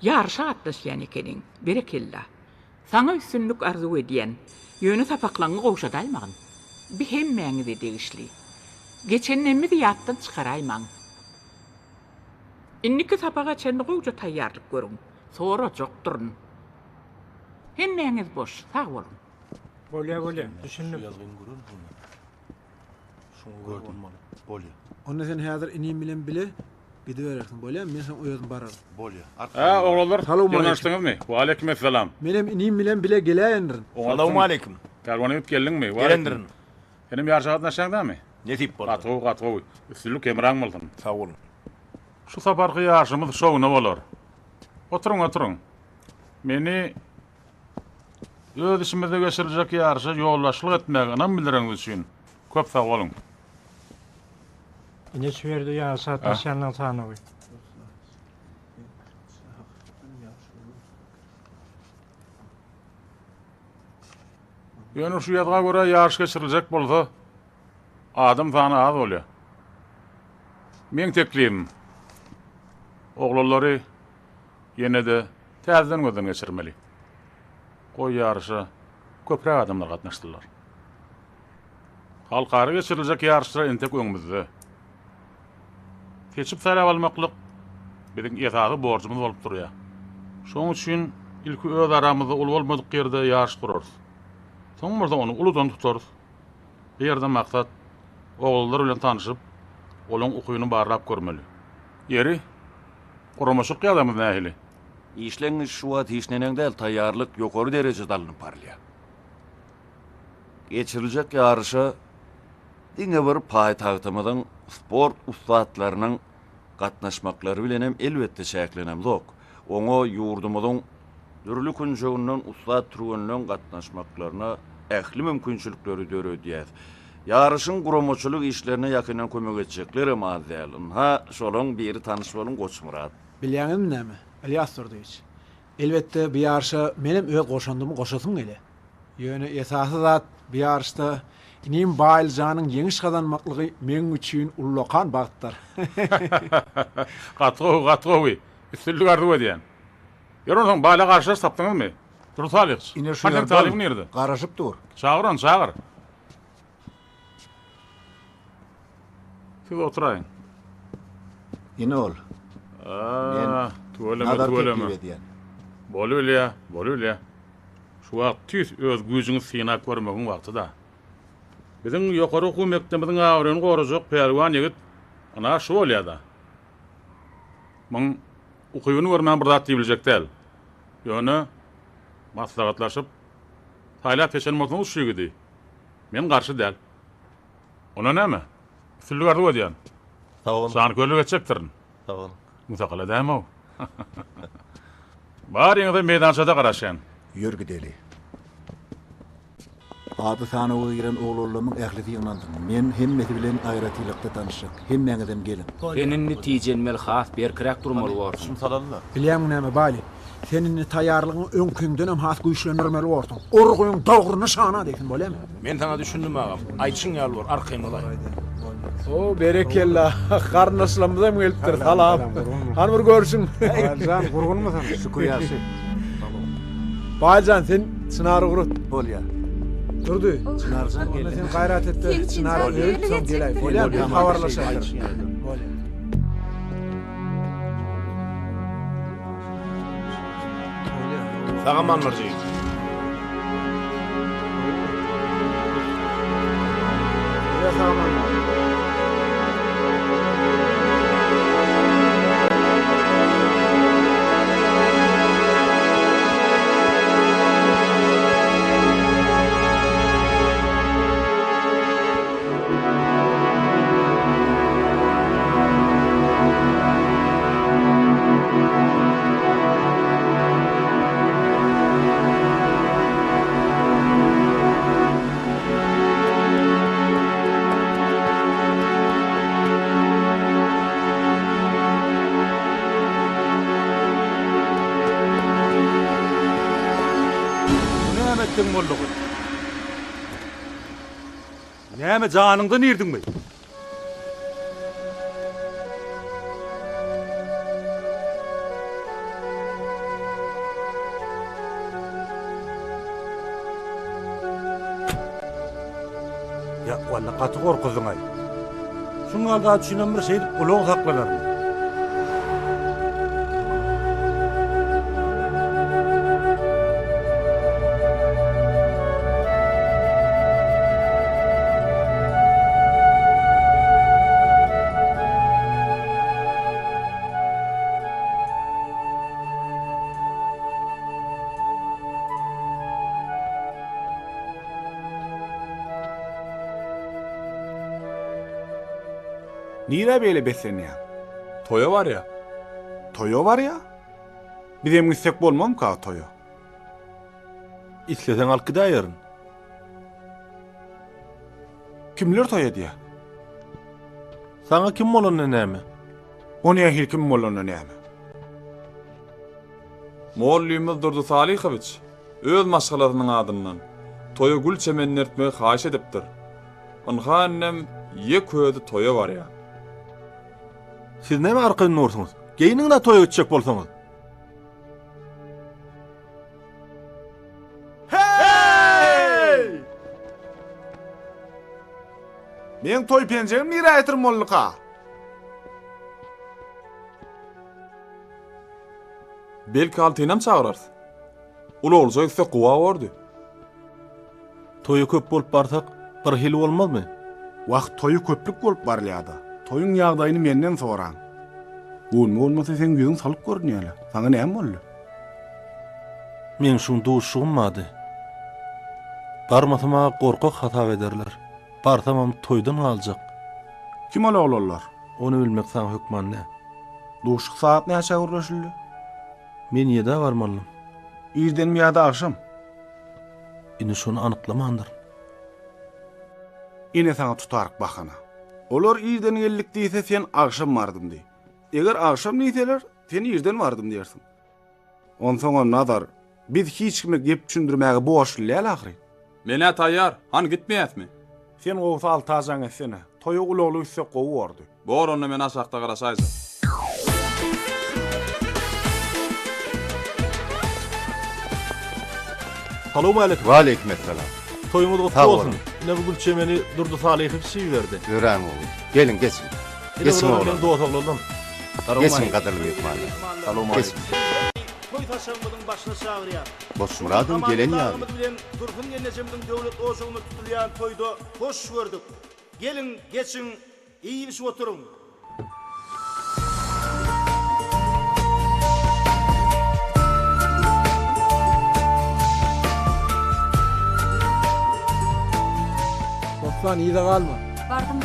Ýarşa atlaşýan ekeniň. Berekella. Saňa üstünlük arzu edýän, ýöne tapaklaňy gowşadalmagyn. Bir hemmäňizi degişli. Geçen emmi ýatdan çykaraýmaň. İnniki sapaga çendiğuca tayyarlık görün. Sonra jokturun. Hemmeňiz boş, sağ bolun. Bolya, düşündüm. Bolya. Onda sen häzir inim bilen bile gidiverersin, bolya. Men sen oýazym bararım. Bolya. Ha, oğullar, Salamu yanaştınız mı? Wa aleyküm esselam. Menem inim bilen bile geleýändirin. Salamu aleyküm. Telefonu öp geldin mi? Gelendirin. Benim yarşagat naşaňda mı? Netip boldy. Gatgo. Üstünlük kemraň bolsun. Sağ olun. Şu saparky ýaşymyz şowna bolar. Oturun. Meni öz işimizde geçirecek ýarşy ýollaşlyk etmeginem biliriňiz üçin. Köp sağ olun. Ne şüwerde ya saat nişanlan sanawy. Ýöne şu ýazga görä ýarş geçiriljek bolsa, adam sany az bolýar. Men teklifim, oglary ýene-de täzeden gözden geçirmeli. Goý ýarşy köpräk adamlar gatnaşdylar. Halkara geçiriljek ýarşlar entek öňümizde. Keçip salap almaklyk biziň ýetagy borjumyz bolup durýar. Şoň üçin ilki öz aramyzda ul bolmadyk ýerde ýarş gurarys. Soňmurda onu uludan tutarys. Ýerde maksat oğullar bilen tanışyp, olaň ukyny barlap görmeli. Ýeri guramaşyk ýadamyz nähili. İşleňiz şu wagt işlenende taýýarlyk ýokary derejede alınıp barlýar. Geçiriljek ýarşa diňe bir paýtagtymyň sport ustatlarynyň gatnaşmaklary bilen hem elbetde şäklenemzok. Oňa ýurdumyzyň dürli künjeginiň ustat türüniň gatnaşmaklaryna ähli mümkinçilikleri döredýär. Ýarşyň guramaçylyk işlerine ýakynan kömek etjekler emazalyn. Ha, şolaň biri tanyş bolun Goçmurat. Bilýäňim näme? Elias Turdyç. Elbetde bu ýarşa menem öz goşandymy goşasym gele. Ýöne esasy zat bu ýarşda inim Baýlyjanyň ýeňiş kazanmaklygy meň üçin ullokan bagtlar. Gatgo. Üstünlük arzu edýän. Ýöne baýla garşy sapdyňyzmy? Dursalyk. Ine şu Handan talygyny ýerde? Garaşyp dur. Çağır. Siz oturaýın. Ine ol. Tuvalema. Bolýar. Şu wagt tüs öz güýjüňiz synak görmegiň wagtyda. Biziň ýokary okuw mektebimiň awryny gorajak perwan ýigit ana şu bolýar-da. Maň okuwyny görmän bir zat diýiljek däl. Ýöne maslahatlaşyp taýlap geçenmekden uşýgidi. Men garşy däl. Ona näme? Üstünlük arzu edýän. Sağ olun. Sany köllük etjekdirin. Sağ olun. Mutakala däme o. Bar ýene-de meydançada garaşan. Ýör gideli. Ady sanawy giren oğullarymyň ählisi ýynandy. Men hemmeti bilen aýratylykda tanışyk. Hemmeňizem gelin. Senin netijenmel has berkirak durmaly bolsun. Salalar. Bilýäňmi näme Baýly? Senin taýýarlygyň öňküňden hem has güýçlendirmeli bolsun. Orguýuň dogruny şana diýsin bolýarmy? Men sana düşündüm ağam. Ayçyň ýaly bar, arkaýma olay. O berekella. Garnaşlamyzam gelipdir. Salam. Han bir görüşün. Baýlyjan gurgunmy sen? Şükür ýaşy. Baýlyjan sen sınary gurut. Bolýar. Durdy. Çınarjan geldi. Sen gaýrat etdi. Çınary gelip soň gelay. Bolýar. Habarlaşaýar. Bolýar. Sağa manlarjy. Ya sağa Nämetdiň boldugy? Näme janyňdan ýerdiňmi? Ya walla gaty gorkuzyň ay. Şuň alda düşünen bir şey ulug saklanarmy? Nire böyle beslenýär? Toya var ya. Toyo var ya. Bizim gitsek bolmam ka toyo. İslesen alıp gidaýaryn. Kimler toya diye? Sana kim bolan näme? Onu ya kim bolany näme? Mollymyz Durdy Salihoviç öz maşgalatynyň adyndan toya gül çemenini ertmegi haýyş edipdir. Onha annem ye köýde toya var ya. Siz näme arkadan ursunuz? Geyinin de toya gitjek bolsaňyz. Hey! Men toy penjegim nire aytyrym bolluka? Belki altynam çağırarsy. Ulu olsa ise guwa bordy. Toyu köp bolup barsak, bir hil bolmazmy? Wagt toyu köplük bolup barýardy. Toyun ýagdaýyny menden soraň. Bolma bolmasa sen gözüň salyp görnýärler. Saňa näme boldy? Men şuň duşugmady. Barmasyma gorkak hatap ederler. Bartamam toydan aljak. Kim olar? Onu bilmek saň hökman ne? Duşuk saat näçe gurlaşyldy? Men ýeda barmalym. İrden mi ýa-da akşam? Ine şonu anyklamandyr. Ine saňa tutaryk bakana. Olar irden gellik diýse sen akşam bardym diýi. Eger akşam diýseler, sen irden bardym diýersiň. Onsoň nazar, biz hiç kime gep düşündirmäge boş lel ahry. Mene taýýar, han gitmeýäsmi? Sen gowsa altajaň etsene. Toyu ulagly üsse gowy bordy. Bor onu men aşakta garaşaýsy. Salamu aleykum. Wa aleykumussalam. Toyumuz otlu Sağ olsun. olun. Ne bu gül çemeni Durdy Salihoviç şey verdi. Görän oğlum. Gelin geçin. Geçin oğlum. Ben doğa oğlum. Geçin kadırlı mehmanlar. Salamu Geçin. Toy taşanmydyň başyna çagyrýar. Boşmuradym gelen ýaly. bilen Turgun Genejemdiň döwlet oşugyny tutulýan toyda hoş gördük. Gelin geçin, iyi bir oturun. Osman iyi de kalma. Bardım.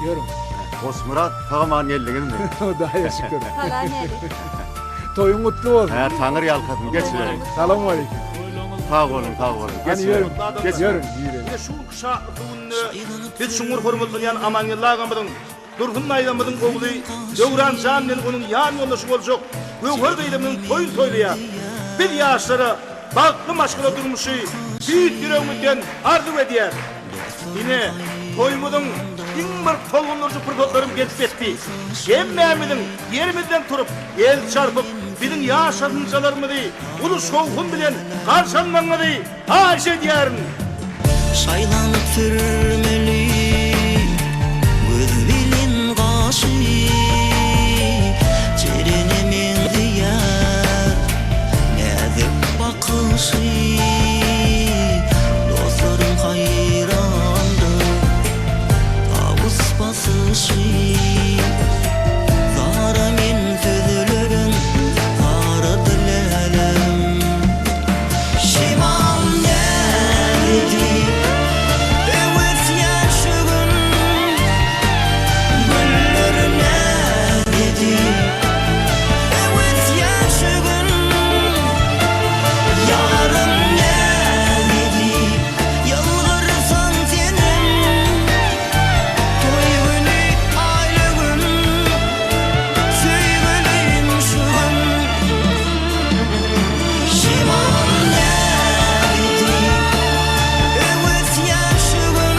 Yorum. Boşmurat taman yerligin mi? Daha şükür. Hala neri? Toyun kutlu olsun. Ha tanır yalkatım geçirelim. Selamun aleyküm. Sağ olun. Hani yürüm. Yürüm. Ve şu kuşa ünlü hiç şungur hormat kılyan Amanyalla ağamydın, Durgun Aýdamydyň ogly Döwran Jan bilen onuň ýan ýoldaşy boljak. Göwher beýlemiň toyun toýlaýar. Bir ýaşlara bagly maşgala durmuşy büýük ýüregimden arzu edýär. Ine toýumydyň iň bir tolgunlurjy pırpatlarym gelip etdi. Hemmämiziň yerimizden turup el çarpıp bizim ýaşarynjalarymyzy ulu şowhun bilen garşanmaňyzy haýyş edýärin. Şaylanyp sürmeli göz bilin gaşy çerenemin diyar näzik bakışı dostlarım hayrandır tavus basışı zara min sözlerin zara dilerim şimam nerede evet yaşıgın güller nerede evet yaşıgın yarın nerede yalvarırsan senin toy günü aile gün sevgiliyim şu gün şimam nerede evet yaşıgın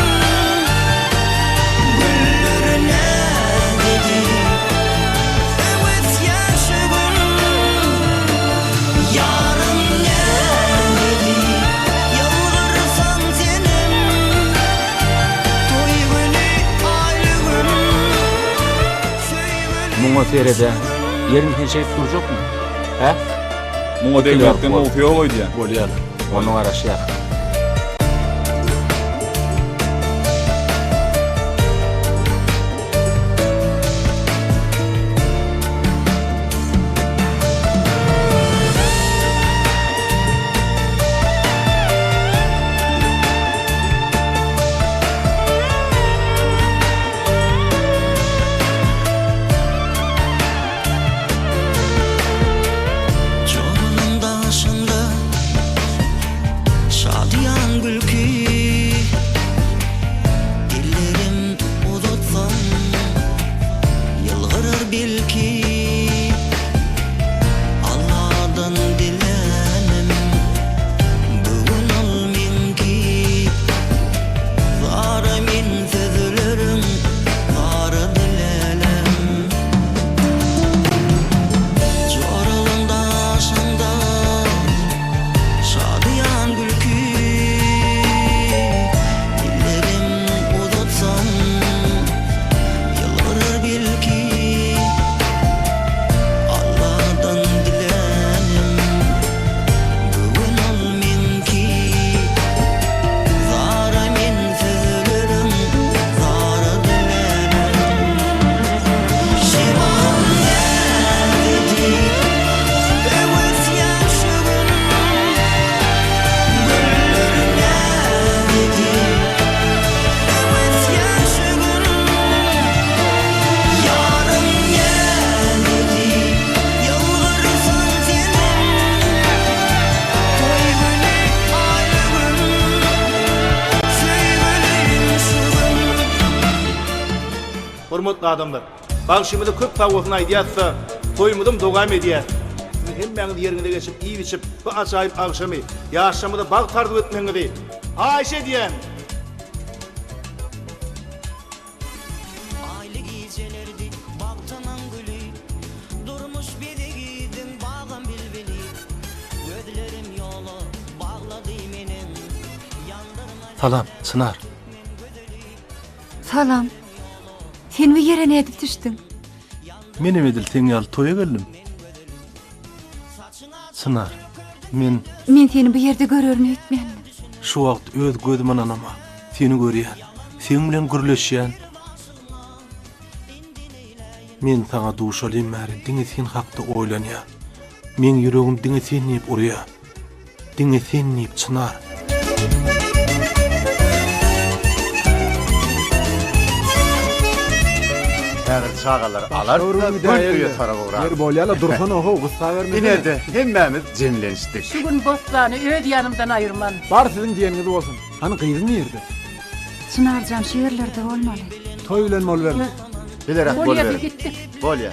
güller nerede evet yaşıgın yarın nerede yalvarırsan senin toy günü aile gün Muňa serede yerin heşek durjak mı? He? Muňa deglerden okuýa goýdy. Bolýar. Onu araşýar. bil ki Allah'dan dilenim bugün olmayın ki var min sözlerim var dilenim Çoralında aşında şadiyan gülkü dillerim uzatsam yıllarır bil ki Allah'tan dilenim bugün olmayın ki zara min sözlerim zara dilenim Şivan dedi evet yaşırım güllerim dedi evet yaşırım yarım dedi yıllarsan senin toy günü ayrı gün sevgilim şugum Hormatly adamlar, bagşymyzy köp tawasyn aýdýatsa, toýmudym dogam edýär. Hemmäňiz ýerinde geçip, iýip içip, bu ajaýyp agşamy ýaşamyda bag tardyp etmeňizi Aýşe diýen. Aylı gecelerdi baktanan gülü durmuş bedegidin bağan bilbili gözlerim yolu bağladı menin Salam, Sınar. Salam. Sen bir yere ne edip düşdün? Menem edil sen ýaly toýa geldim. Sınar, men Men seni bu yerde görörünü etmeýändim. şu wagt öz gözüm anama seni görýän, sen bilen gürleşýän. Men sana duşalym märi diňe sen hakda oýlanýar. Men ýüregim diňe sen diýip urýar. Diňe sen diýip çınar. Häzir çağalar alar da göýe tarap ograr. Yer bolýala dursun oho, gıssa vermedi. Inerde hemmämiz jemlenişdik. Şu gün bostanı öd yanımdan ayırman. Bar sizin diýeniňiz bolsun. Hani gyýdym ýerde? Çınarjam şeýerlerde bolmaly. Toy bilen bol berdi. Bilerek bol Bolýa ber. gittik. Bolýa.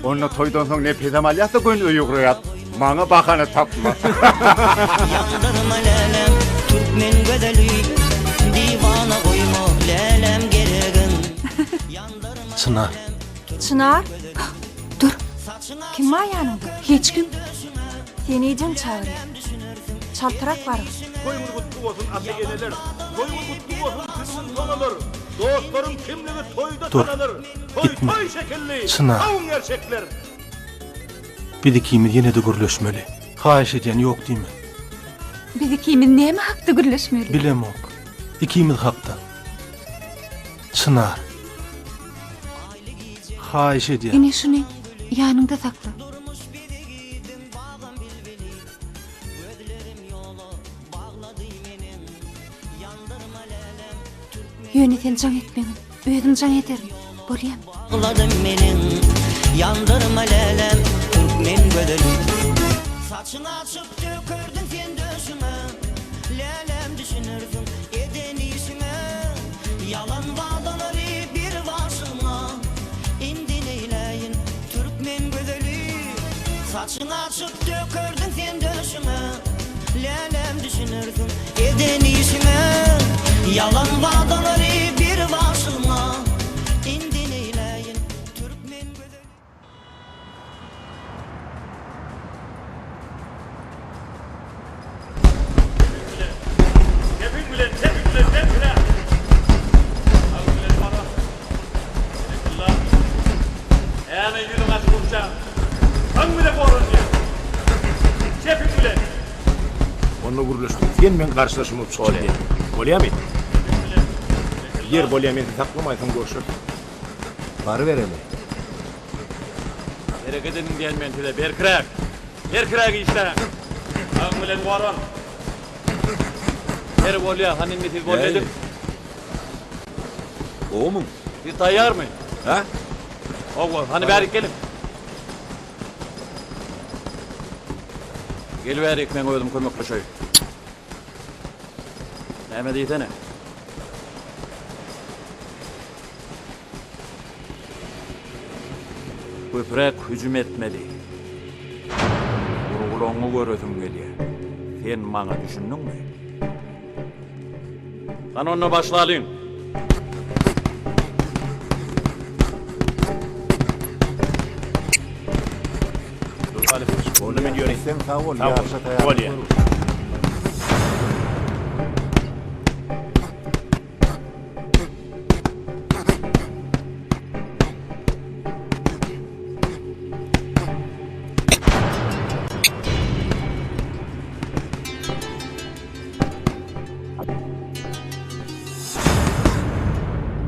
Onu toýdan soň ne pedam alýatsa göň öýügrýat. Maňa bakany tapma. yandırma lelem Türkmen gödeli divana koyma lelem geregin Sınar. Çınar. Dur. Kim var yanında? Hiç kim. Seni icin çağırıyor. Çaltırak var. Toýumuz gutly bolsun ata geneler. Toýumuz gutly bolsun kızın tonalar. Dostlarım kimligi toýda Dur, tananır. gitme. Toy şekilli. Çınar. Taun gerçekler. Bidikimiz ýene de gürleşmeli. Haýyş edýän ýok diýme. Biz ikimiz näme hakda gürleşmeli? Bilemok. İkimiz hakda. Çınar. Haýyş edýän. Ine şunu yanında sakla. Ýöne sen jaň etmeňin. Özüm jaň ederim. Bolýan. Ağladım menin yandırma lelem Türkmen gödeli saçını açıp dökürdün sen döşüme lelem düşünürdün eden işime yalan vadaları bir başıma indi neyleyin Türkmen gödeli saçını açıp dökürdün sen döşüme lelem düşünürdün eden işime yalan vadaları bir başıma indi neyleyin Türkmen gödeli Tepik bilen, tepik bilen, tepik bilen. Al bilen bana. Teşekkürler. Hemen yürü kaç kurşan. Hangi bile borun ya? Tepik bilen. Onu gürleşdim. Sen men karşılaşmam söyle. Bolýarmy? Yer bolýar men taklamaýsam görüşür. Bary bereli. Bereket edin gelmeyen tide. Berkirak. Berkirak işte. Hangi bilen borun. Her bolýar, hanin netiz bolýadyk. O mu? Siz tayyar mı? Ha? Oğlum, hani berik gelin. Geliverik men koydum kömekleşeý. Näme diýsene? köprek hücum etmeli. Urguloňy görözüm gelýär. Sen maňa düşündiňmi? Ana onu başlalyň. Onu men ýöresem sağ ol, ýaşa taýar. Bolýar.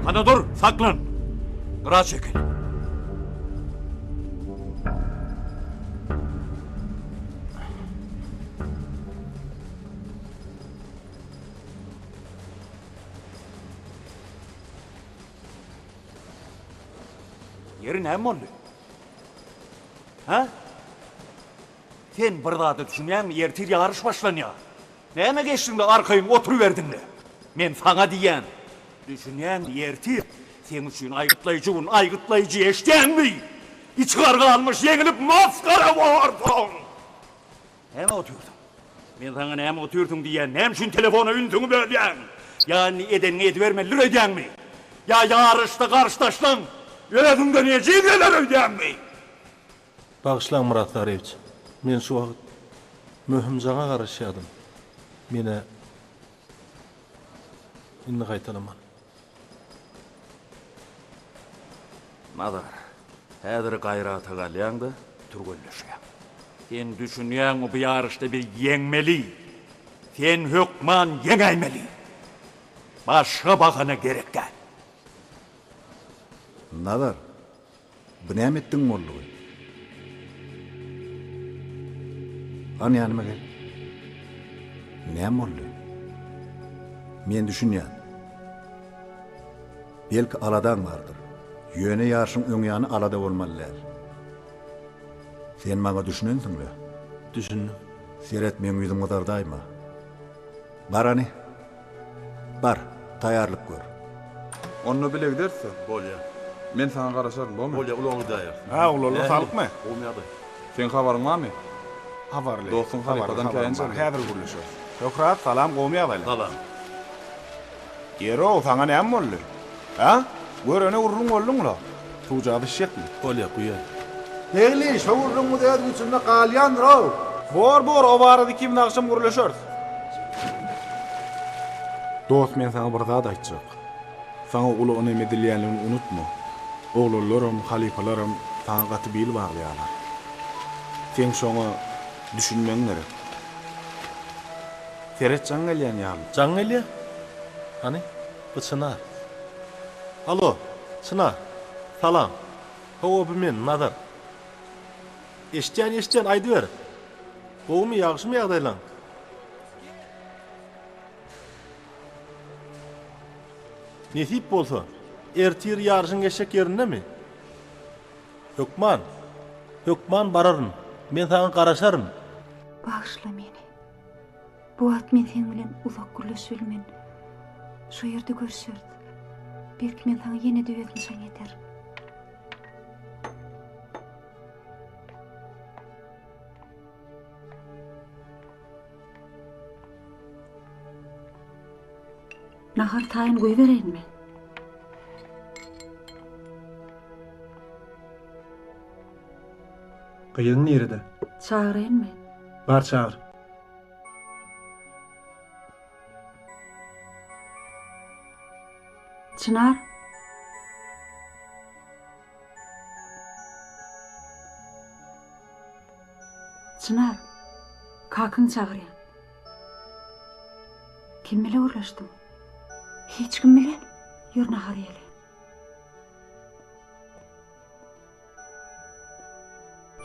Ana dur, saklan. Biraz çekil. Yerin hem oldu? Ha? Sen burada düşünýän ertir yarış başlanýar. Näme geçdiň de arkaýyň oturuwerdin de? Men saňa diýen. Düşünýän ertir sen üçin aýgytlaýjy eşdäňmi? İçgarga almış yeňilip maskara bordun. Näme oturdun? Men saňa näme oturdun diýen, näme üçin telefona ündüňi bölýän? Ýani edenini edibermeli edýänmi? Ya yarışda karşılaştın? Yönetimde niye cilveler ödeyemmi? Bağışlan Murat Arevç. Men şu wagt möhüm jaňa garaşýadym. Mene indi gaýtalaman. Madar, häzir gaýrata galýaňda türgölleşýär. Sen düşünýän bu ýarışda bir yeňmeli. Sen hökman yeňäýmeli. Başga bahana gerekkä. Nadar, bu näme etdiň boldy? Ani ýanyma gel. Näme boldy? Men düşünýän. Belki aladan bardyr. Ýöne ýarşyň öňýany alada bolmalylar. Sen maňa düşünensiňmi? Düşündüm. Seret men ýüzüm gadardayma. Bar ani. Bar, taýarlyk gör. Onu bile giderse. Bolýar. Men sana garaşarım, bolmy? Bolýar, uloňy daýar. Ha, uloluk salykmy? Olmaýady. Sen habaryň barmy? Habarly. Dostun halikadan käýinçe. Häzir gurulýar. Şöhrat, salam gowmaýabaly. Salam. Gero, saňa näme boldy? Ha? Görene urrun bolduňla. Tujaby şetmi? Bolýar, guýar. Hegli, şowurruňmy däýdi üçünde galýan raw. Bor, o barady kim naqşam gurulýar. Dost, men saňa bir zat aýtjak. Saňa uly näme dilýänligini unutma. Oğullarım, halifalaram saňa gaty bil baglaýarlar. Sen şoňa düşünmeň gerek. Seret jaň gelýän ýaly. Jaň gelýär? Hani? Bu Çınar. Alo, Çınar. Salam. Hawa bu men, Nadar. Eşdän aýdy ber. Gowmy ýagşymy ýagdaýlaň? Nesip bolsa, ertir yarışın geçecek yerinde mi? Hökman bararın. Men sana garaşarım. Bağışla meni. Bu at men sen bilen uzak gürleşilmen. Şu yerde görüşürüz. Belki men sana yine de ötmüşen yeter. Nahar tayin koy vereyim mi? Kıyılın yeride. Çağırayım mı? Bar çağır. Çınar. Çınar. Kakın çağırayım. Kim bile uğraştın? Hiç kim bilen? Yur nahar yeli.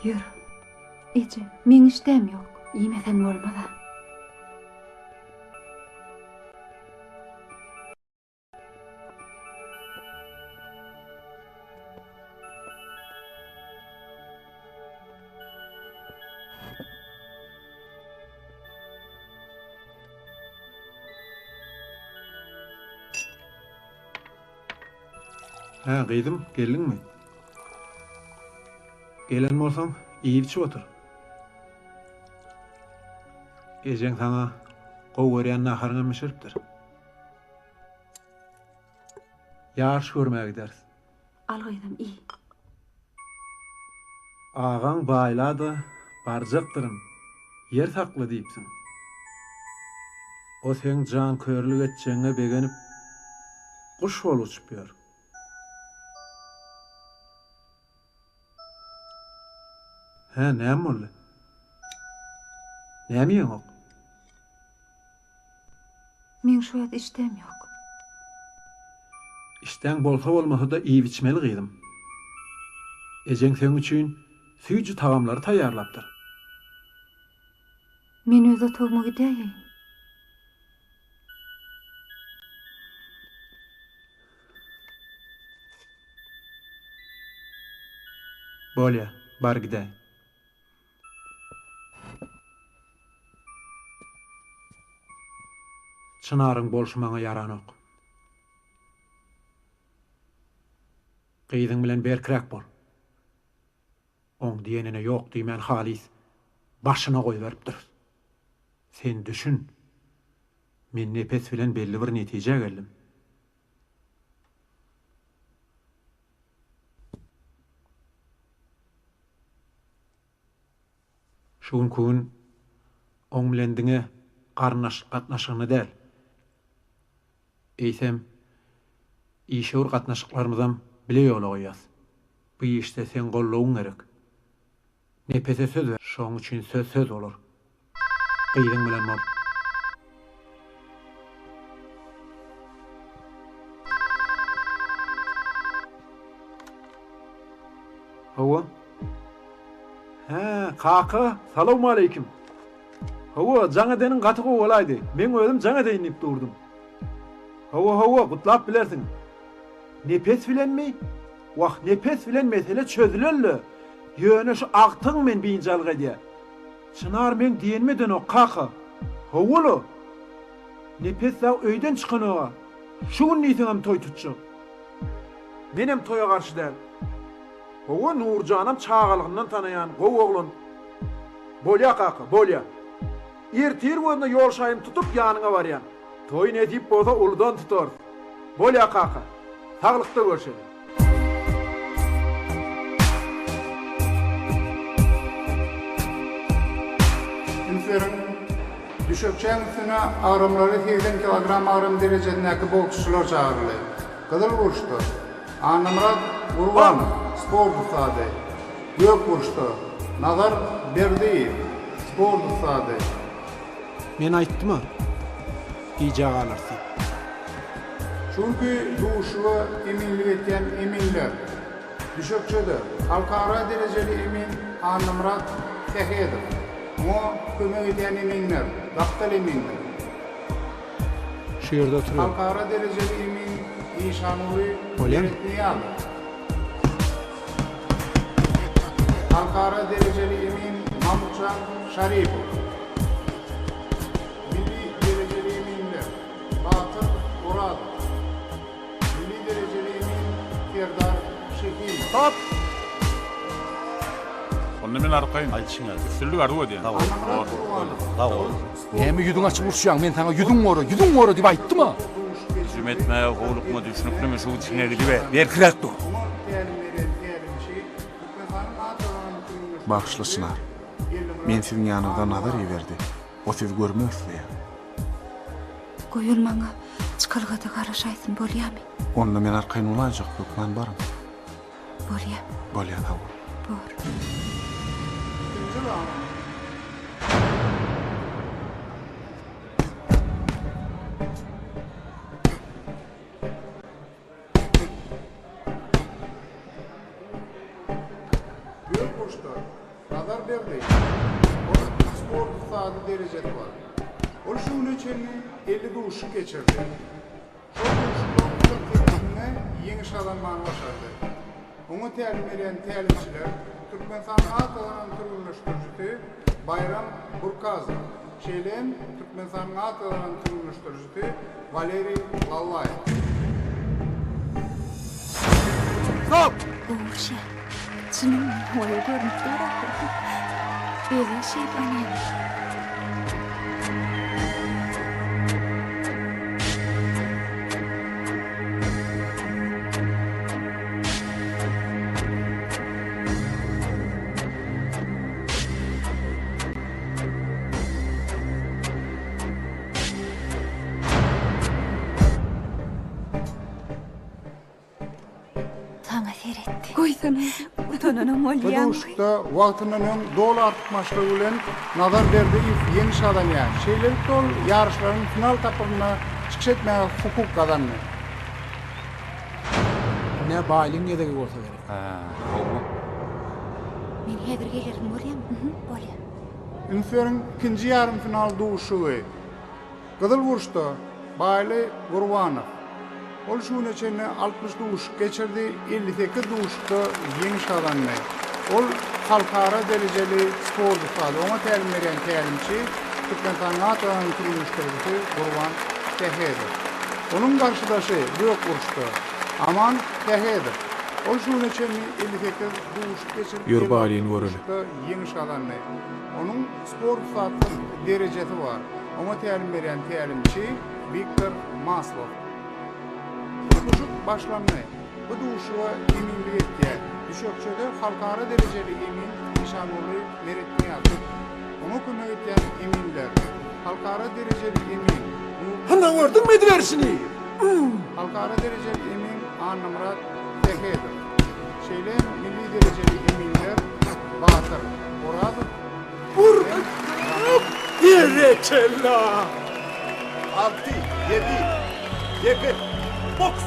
Yur. İçi, men iştem yok. Yemesen olmadan. Ha, gıydım, geldin mi? Gelen bolsaň, iýip içip otur. Ejeň sana gow berýän naharyňa mişiripdir. Ýarş görmäge gideriz. Algyňam iyi. Ağaň baýlady, barjaktyryn. Yer saklı diýipsiň. O sen jan körlük etjeňe begenip kuş bolup uçup ýör. Ha, näme boldy? Näme ýok? Men şu ýerde işdem ýok. İşten bolsa bolmasa da iýip içmeli gyýdym. Ejeň sen üçin süýjü tagamlary taýýarlapdyr. Men öz otoguma gidäýin. Bolýa, bar gidäň. Çınaryň bolşmaňa yaranok. Gyýdyň bilen berkiräk bol. Oň diýenine ýok diýmän halis başyna goýberipdir. Sen düşün. Men nepes bilen belli bir netije geldim. Şuň gün oň bilen diňe gatnaşygyny däl. Eýsem, işe gatnaşyklarymyzdan bile ýola goýas. Bu işte sen gollawyň gerek. Nepese söz ver, şoň üçin söz bolar. Gyýdyň bilen bol. Hawa? Ha, kaka, salamu aleyküm. Hawa, jaňa denin gaty gowy bolaydy. Men özüm jaňa deýin ip durdum. Hawa, gutlap bilersiň. Nepes bilenmi? Wah, nepes bilen mesele çözüleli. Ýöne şu agtyň men biňjalga diýe. Çınar men diýenmeden o kaka. Howulu. Nepes da öýden çykanyga. Şu gün niýetiňem toý tutjak. Menem toýa garşy däl. Hawa Nurjanam çağalygyndan tanayan gow oglun. Bolýa kaka, bolýa. Ertir bolsa ýol şaýym tutup ýanyňa barýan. Toý netip bolsa uldan tutar. Bolýa kaka. Taglykda görşelim. Düşökçen üstüne ağrımları 80 kilogram ağrım derecedindeki boksçular çağırıldı. Kıdıl vuruştu. Anamrat Urban, spor ustadı. Gök vuruştu. Nazar Berdiyev, spor ustadı. Men aýtdyma, iýje agalarsa. Çünkü duşuva eminlik etken eminler. Düşökçede halkara dereceli emin Anamrat Tehedir. Mo kömek eden eminler, daktal eminler. Şu ýerde oturýar. Halkara dereceli emin İşanuri Niyal. Halkara dereceli emin Mahmutcan Şaripov. Milli dereceli eminler Batır Uradov. Milli dereceli emin Ferdar Şekimov. Stop! Onu men arkaýyn. Aýtşyň ýa. Üstünlük ardy diýen. Näme ýüdüň açyp urşýaň? Men sana ýüdüň goro diýip aýtdyma. Hüjüm etmäge gowlukma düşünüpmi şu içine gidip berkiräk dur. Bagşly Çınar. Men siziň ýanyňyzda nazar ýeberdi. O siz görmeksizdi. Goýulmaňa çykylgada garaşaýsyn bolýarmy? Onda men arkaýyn ulanjak kökmen barym. Bolýar. Bolýar da. Bor. Nazar Berdiyev. O spor ustadı derecesi var. O şunun için 50 duşu geçirdi. Şu duşundan yeni şalanman başardı. Onu təlim eden təlimçiler Türkmenistan Halk Alanı'nın kuruluşturucusu Bayram Burkazov. Şeylen Türkmenistan Halk Alanı'nın kuruluşturucusu Valeri Lallayev. Stop! Uğurşa. Çınım oya görünüp dara. Öyle şey bana. Sana seyretti. Koysana. Utananam ol Bu yan. duşta wagtynyň dolu artmaşlygy bilen nazar berdi ýeni şadan ýa. Şeýler dol yarışlaryň final tapyryna çykyş etmäge hukuk kazandy. Ne baýlyň edegi bolsa gerek. Men häzir gelerim bolýam. Bolýar. Ünferin ikinji yarım final duşugy. Gyzyl wurşda Baýly Gurbanov. Ol şuna çene 60 duş geçirdi, 58 duşda ýeňiş kazandy. Ol halkara derejeli sport faly. Ona tälim beren tälimçi Türkmenistanyň turmuşdaky Gurban Teheder. Onun garşydaşy Büyük Wurşda Aman Teheder. Ol şuna çene 58 duş geçirdi. Ýör baýlyny göreli. Ýeňiş kazandy. Onun sport faly derejesi var. Ona tälim beren tälimçi Viktor Maslov. Çocuk başlanma. Bu duşuwa eminlik etdi. Düşökçede halkara derejeli emin nişanly meretini aldy. Onu kömek etýän eminler. Halkara derejeli emin. Hanna gördün mü ediversini? Halkara derejeli emin Anamrat Teheder. Şeýle milli derejeli eminler Batyr Muradov. Yerekella. 6, 7, 7, boks.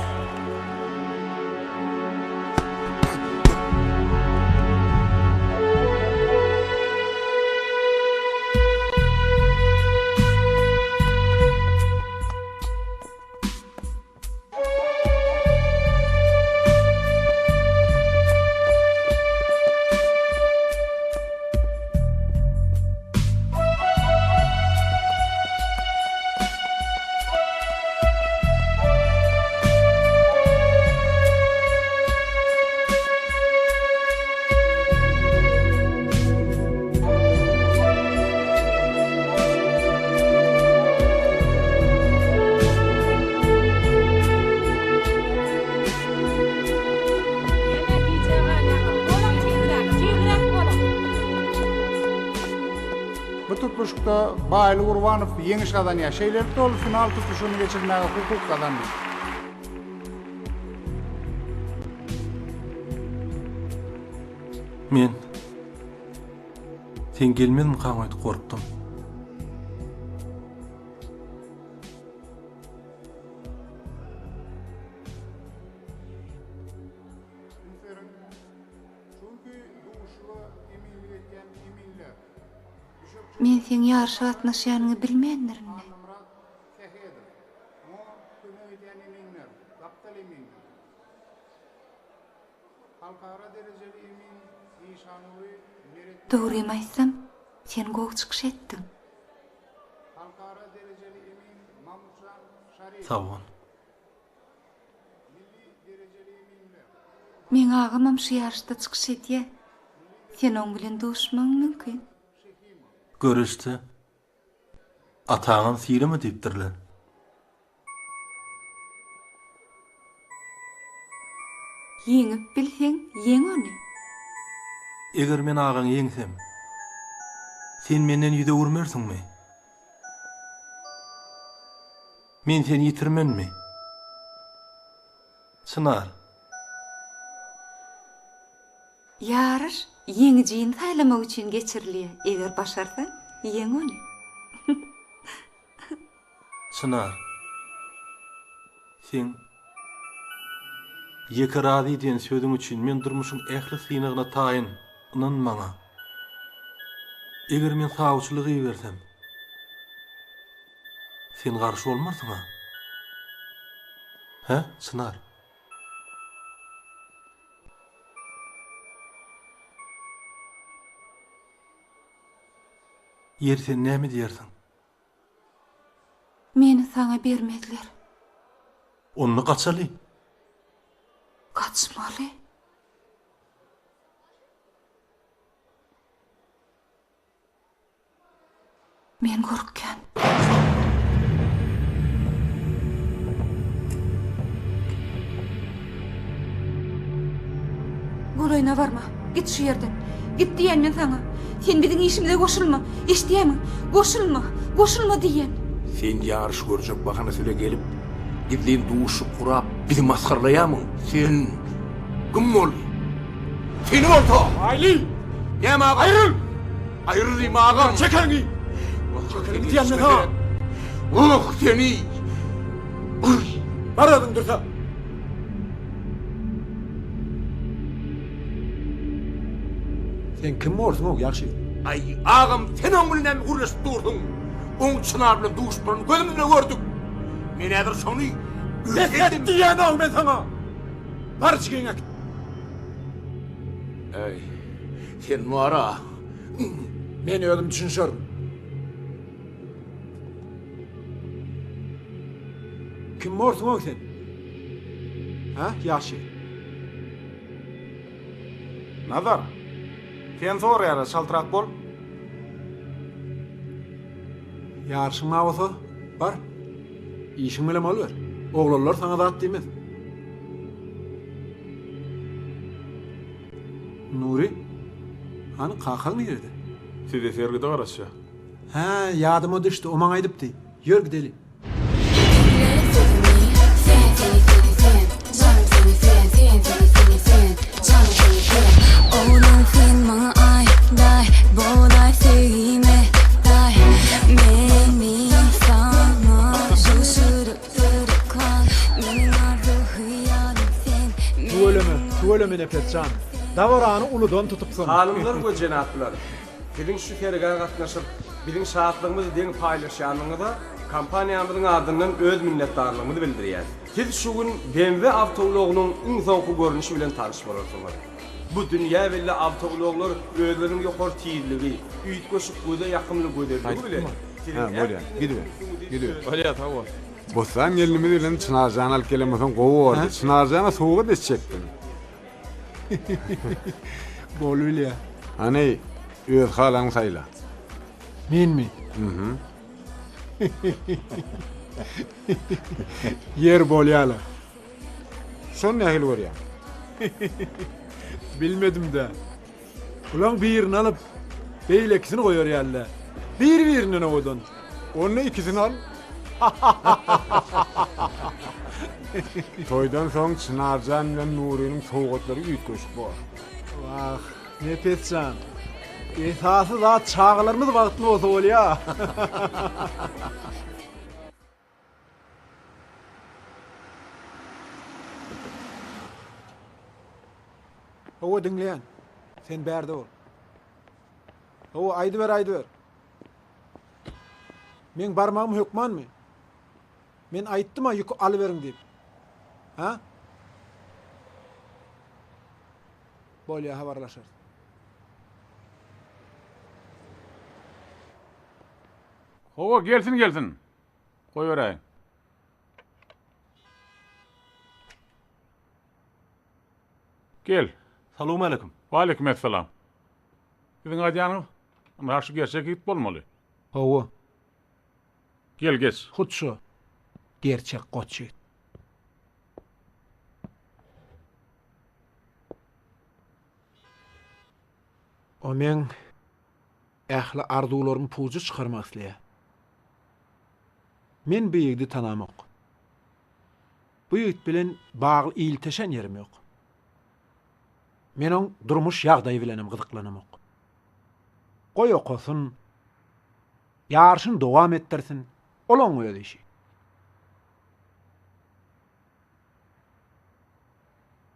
Bu tutuşda Baýly Gurbanov ýeňiş kazanýar. Şeýler dol final tutuşuny geçirmäge hukuk kazandy. Men sen gelmedin kaň aýdyp gorkdum. Men sen ýarşa atnaşýanyňy bilmeýändirin. Dogry aýtsam, sen gowy çykyş etdiň. Sag ol. Men agamam şu ýarşda çykyş etýä. Sen oň bilen duşmaň mümkin. Görüşdi. Ataňyň sirimi diýipdirler. Ýeňip bilseň, ýeň ony. Eger men agaň ýeňsem, sen menden ýüze urmersiňmi? Men seni ýitirmenmi? Çınar. Yarış ýeňijiň saýlamak üçin geçirilýär. Eger başarsaň, ýeň ony. Çınar. Sen ýeke razy diýen sözüň üçin men durmuşyň ähli synygyna taýyn inanmaňa. Eger men sagawçylygy bersem, sen garşy bolmarsyňa. Ha, Çınar? Yer sen näme diýersiň? Meni sana bermediler. Onu kaçaly. Kaçmaly. Men korkkan. Golayna barma. Git şu yerden. Git diyen men sana. Sen bizim işimize koşulma. Eşdiyemi? Koşulma. Koşulma diyen. Sen yarış görecek bakana söyle gelip gidleyim duşup kurap bizi maskarlayamın. Sen kim ol? Seni orta. Ayli. Yema ayrıl. Ayrılayım ağam. Çekeni. Çekeni diyen men ha. Oh seni. Baradın dursa. Sen kim olsun o yaxşı? Ay ağam sen onun bilen uğraşıp durdun. Onun çınar bilen duşup gözümüzle gördük. Men edir şonu Defet diyen ol men sana. Var çıkın ak. Ay sen nuara. Men ölüm düşünşörüm. Kim olsun o sen? Ha, yaxşı. Nazar. Sen soruya şaltırak bol. Yarışın mavası var. İşin bilen olur. Oğlanlar sana da at demez. Nuri, hani kakal mı girdi? Siz de sergide garaşya. Ha, yadıma düştü. O bana aydıp değil. Yürü gidelim. Oğlum sen bana ay day bolay sevme day beni sana şaşırıp durup kal benim arzu hıyalim sen Tuvaleme Nefetcan. Davarağını uludan tutupsun. Hanımlar ve cenaplar. Bizim şu kerega katnaşıp bizim şahatlığımızı den paylaşanlığında kampaniyamızın adından öz minnettarlığımızı bildiriyoruz. Siz şu gün BMW avtoloğunun en soğuk görünüşü bilen tanışmalar olsunlar. Bu dünya belli avtologlar özlerinin yukarı tiyirliği, üyt koşup göze yakınlığı göderdiği bile. Ha, bolya. Gidiver. Gidiver. Bolya tamam. Bostan gelinimiz bilen Çınarcan alıp gelemesen govu vardı. Çınarcan'a soğuğu desecektin. Boluyla ya. Hani öz halan sayla. Min mi? Hı. Yer bolyala. Son ne hil var ya? Bilmedim de. Ulan birini alıp beylekisini koyuyor yerle. Birini koydun. Onun ikisini al. Toydan soň Çınarjan bilen Nuri'nin soğukları üyt koşup var. Vah, ne petcan. Esası da çağlarımız vakitli olsa ol ya. Hova dinleyen. Sen berde ol. Hova aydı ver. Men barmağım hükman mı? Men aytdım ha yükü alıverin deyip. Ha? Bolya haberlaşır. Hova gelsin. Koy vereyim. Gel. Salamu aleyküm. Wa aleykümselam. Sizin adyanı naşı gerçek git bolmalı. Hova. Gel geç. Hutşu. Gerçek koçu. O men ähli arzularymı puğucu çıkarmakslıya. Men bu ýigdi tanamak. Bu ýigit bilen bagly ilteşen yerim ýok. Men oň durmuş ýagdaýy bilenim gyzyklanamak. Goý okusun, ýarşyny dowam etdirsin, olaň öz işi.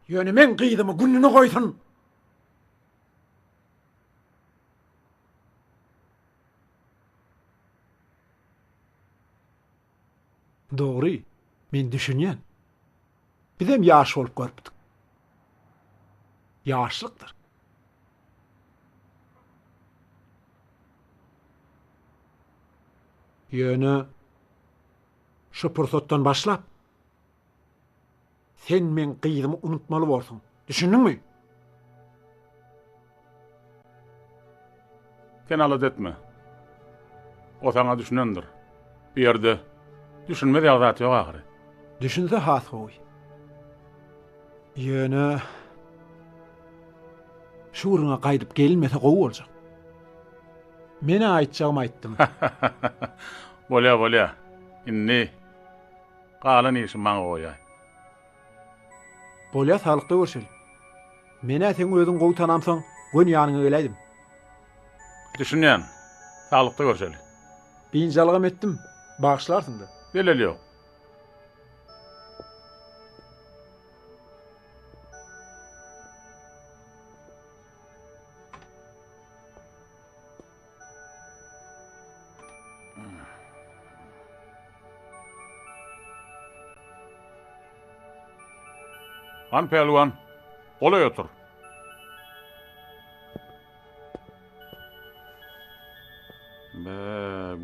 Ýöne men gyýdymy gününi goýsun. Doğru, men düşünýän. Bizem ýaş bolup görpdik. Ýaşlykdyr. Ýöne şu pursatdan başlap sen men gyýdymy unutmaly bolsun. Düşündiňmi? Sen alat etme. O sana düşünendir. Bir yerde düşünmedi ýagdaty ýok ahry. Düşünse has hoy. Ýöne şuuruna gaýdyp gelmese gowy boljak. Mene aýtjagym aýtdym. Bolya. Inni galan işim maňa goýay. Bolya salykda görşel. Mene sen özüň gowy tanamsaň, gön ýanyňa geläýdim. Düşünýän. Salykda görşeli. Bin jalgam etdim. Bagşlarsın da. Beleli ýok. Han pelwan, olay otur.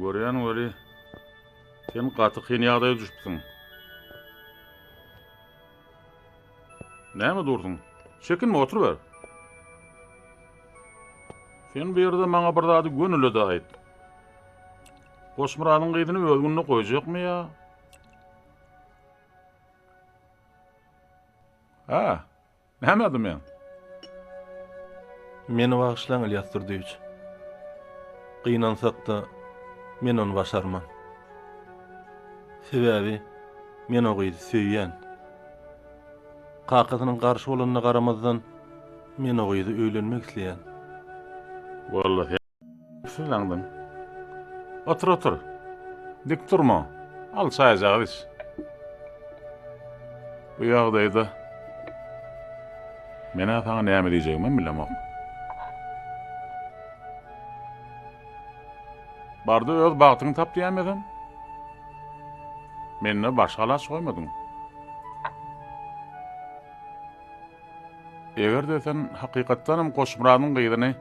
Görýän weli, sen gaty kyn ýagdaýa düşüpsiň. Näme durdun? Çekinme, otur ber. Sen bir ýerde maňa bir zady gönüllü de aýt. Goşmuranyň gydyny özgünne goýjakmy ýa? Ha, näme edem men? Meni bagşlaň Ilyas Turdyýew. Gynansak da men onu başarman. Sebäbi men o gyzy söýýän. Kakatynyň garşy bolanyna garamazdan men o gyzy öýlenmek isleýän. Wallahi, şuňlandyň. Otur. Dik durma. Al çaýjagy iç. Bu ýagdaýda mene sana näme diýjegimi bilemok. Barda öz bagtyny tap diýämedin. Menne başga las goýmadyň. Eger de sen hakykatdanam Goşmuranyň gyzyny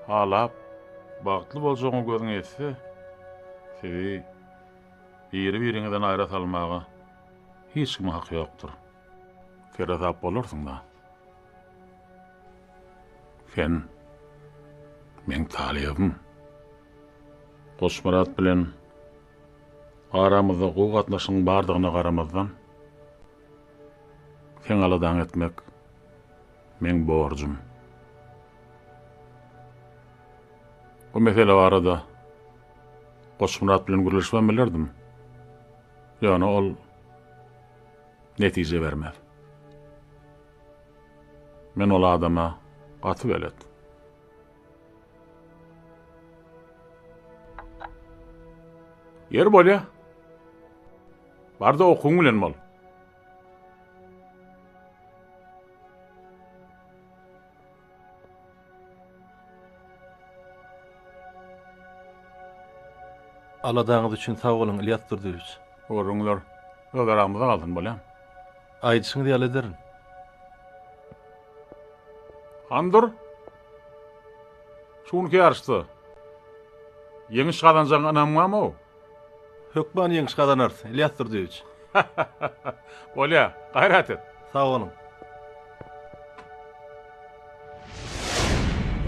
halap bagtly boljagyny gözüň etse, seni biri-biriňizden aýra salmaga hiç kim haky ýokdur. Ferazap bolursun da. Sen men talibim. Goşmurat bilen aramyzda gowy gatnaşyň bardygyna garamazdan sen aladan etmek men borjum. O mesele arada Goşmurat bilen gürleşmem bilerdim. Ýani ol netije bermez. Men ol adama gaty belet. Yer bolya. Barda okuň bilen bol. Aladaňyz üçin sag bolun Ilyas Turdyýew. Oruňlar öz aramyzda galdyn bolam. Aýdyşyňy diýal ederin. Andur. Şunu yarıştı. Yeni şadancan anamma mı? Hökman yeni şadanar. Ilyas Turdyýew. Bolya, gayret et. Sag bolun.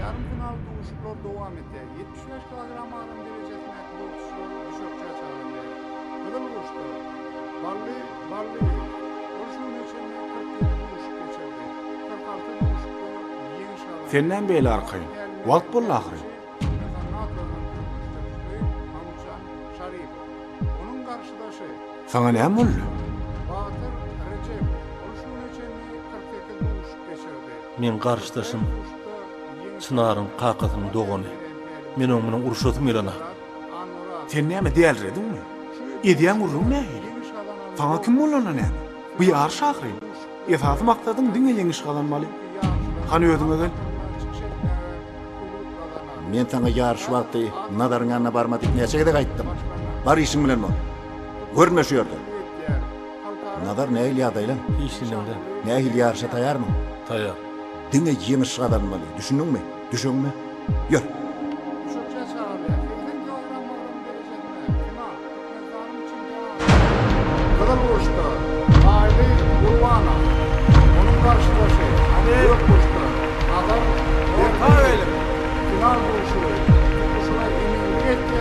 Yarım final duşlar devam eder. 75 kilogram ağırlığın derecesine boksçular düşükçe çağırdı. Ödül vuruştu. Balli. Oluşun içinde 47 vuruş geçirdi. 46 vuruştu. Yeni şadan. Senden beýle arkaýyn. Wagt bol ahry. Onun karşıdaşı Sana näme boldy? Bahadır Recep. Oluşun içinde 42 vuruş geçirdi. Men garşdaşym Çynarın kakatynyň dogany. Men onuň bilen uruşatym gelene. Sen näme diýeldin? Edýän urun nähili? Sana kim bolana näme? Bu ýar şahry. Esasy maksadyň diňe ýeňiş galanmaly. Hany özüňe gel. Men sana yarış wagty Nadaryň ýanyna barmadyk näçe de gaýtdym. Bar işiň bilen bol. Görme şu ýerde. Nadar nähili ýagdaýlar? Hiç dinlemde. Nähili yarışa taýarmy? Taýar. Diňe ýemiş galanmaly. Düşündiňmi? Düşünme. Ýör. Kızıl vuruştu. Aile Urvana. Onun karşıdaşı. Yok vuruştu. Adam orta öyle. Final vuruşu. Vuruşuna yenilgi etti.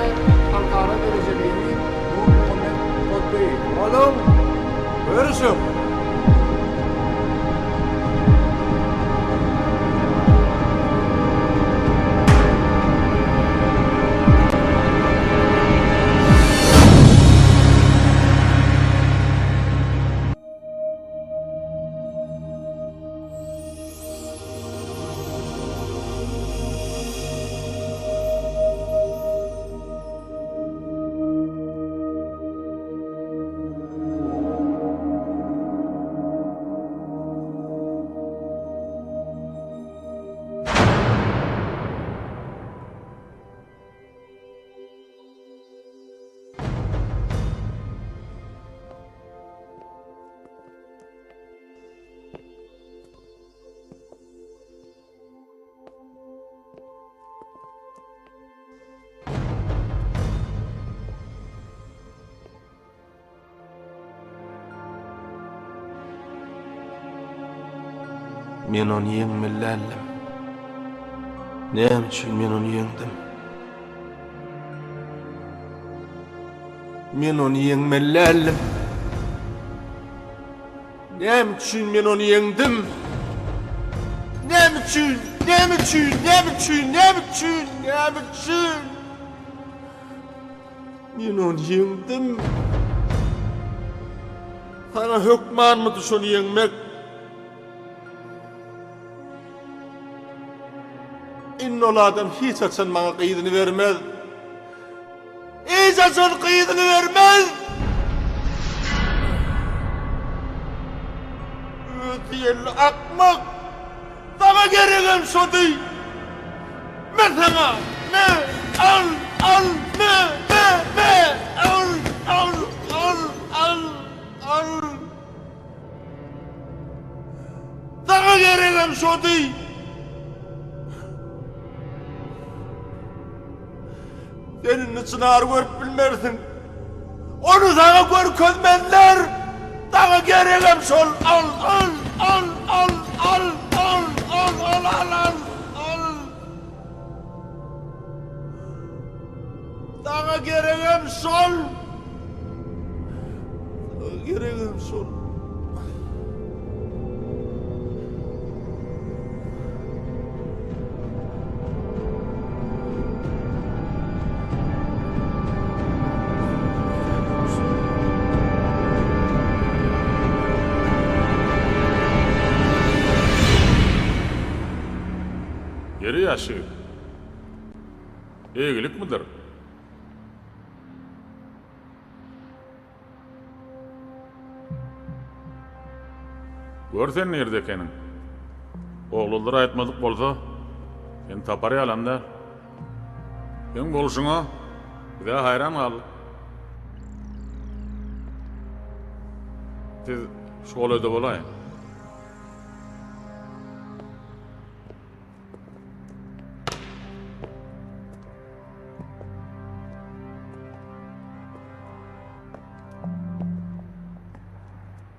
Aşık. Men onu yeňmellälim. Näme üçin men onu yeňdim? Men onu yeňmellälim. Näme üçin men onu yeňdim? Näme üçin? Näme üçin? Näme üçin? Näme üçin? Näme üçin? Men onu yeňdim. Sana hükmanmydy şonu yeňmek? İnnol adam hiç açan bana kıydını vermez. Hiç açan kıydını vermez. Ötiyelli akmak. Sana gereğim şu değil. Ben sana ne? Al, al, ne? Al, al, al, al, al. Sana gereğim şu değil. Senin için ağır görüp bilmersin. Onu sana görkezmenler. Sana gereğim sol. Al, al, al, al, al, al, al, al, al, al, al. Sana gereğim sol. Sana gereğim sol. Yeri yaşı. İyilik midir? Görsen nerede ekenin? Oğulları aytmadık bolsa, sen tapar yalanda. Sen boluşuna bir daha hayran kal. Siz şol öde bolayın.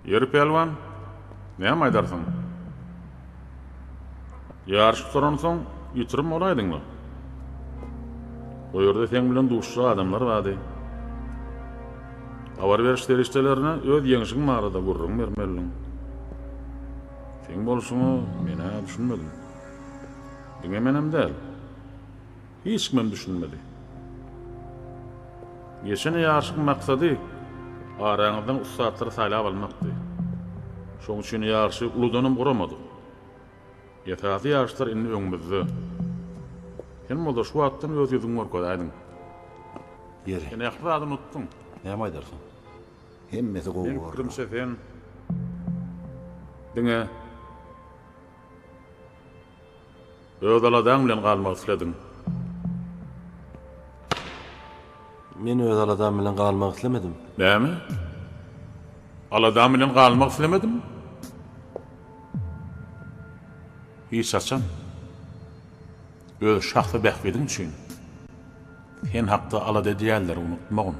Yeri pelvan, näme aydarsın? Yarışıp soransoň, ýitirim olaýdyňmy? O ýerde sen bilen duşsa adamlar bardy. Awar berişleri işlerine öz ýeňişiň marada gurrun bermeliň. Sen bolşuňy mene düşünmedim. Diňe menem däl. Hiç kimem düşünmedi. Geçen yarışyň maksady araňyzdan ustatlary saýlap almakdy. Şoň üçin ýarşy uludanam guramadyk. Ýetaty ýarşlar indi öňümizde. Sen bolda şu wagtdan öz ýüzüň görkezäýdiň. Ýeri. Sen ýakly adam utdyň. Näme aýdarsyň? Hemmesi gowy. Men pikrimçe sen diňe öz aladan bilen galmak isledim. Men öz aladam bilen galmak islemedim. Näme? Aladam bilen galmak islemedim? Hiç açan. Öz şahsy bähbediň üçin. Sen hakda alada diýerler unutmagyn.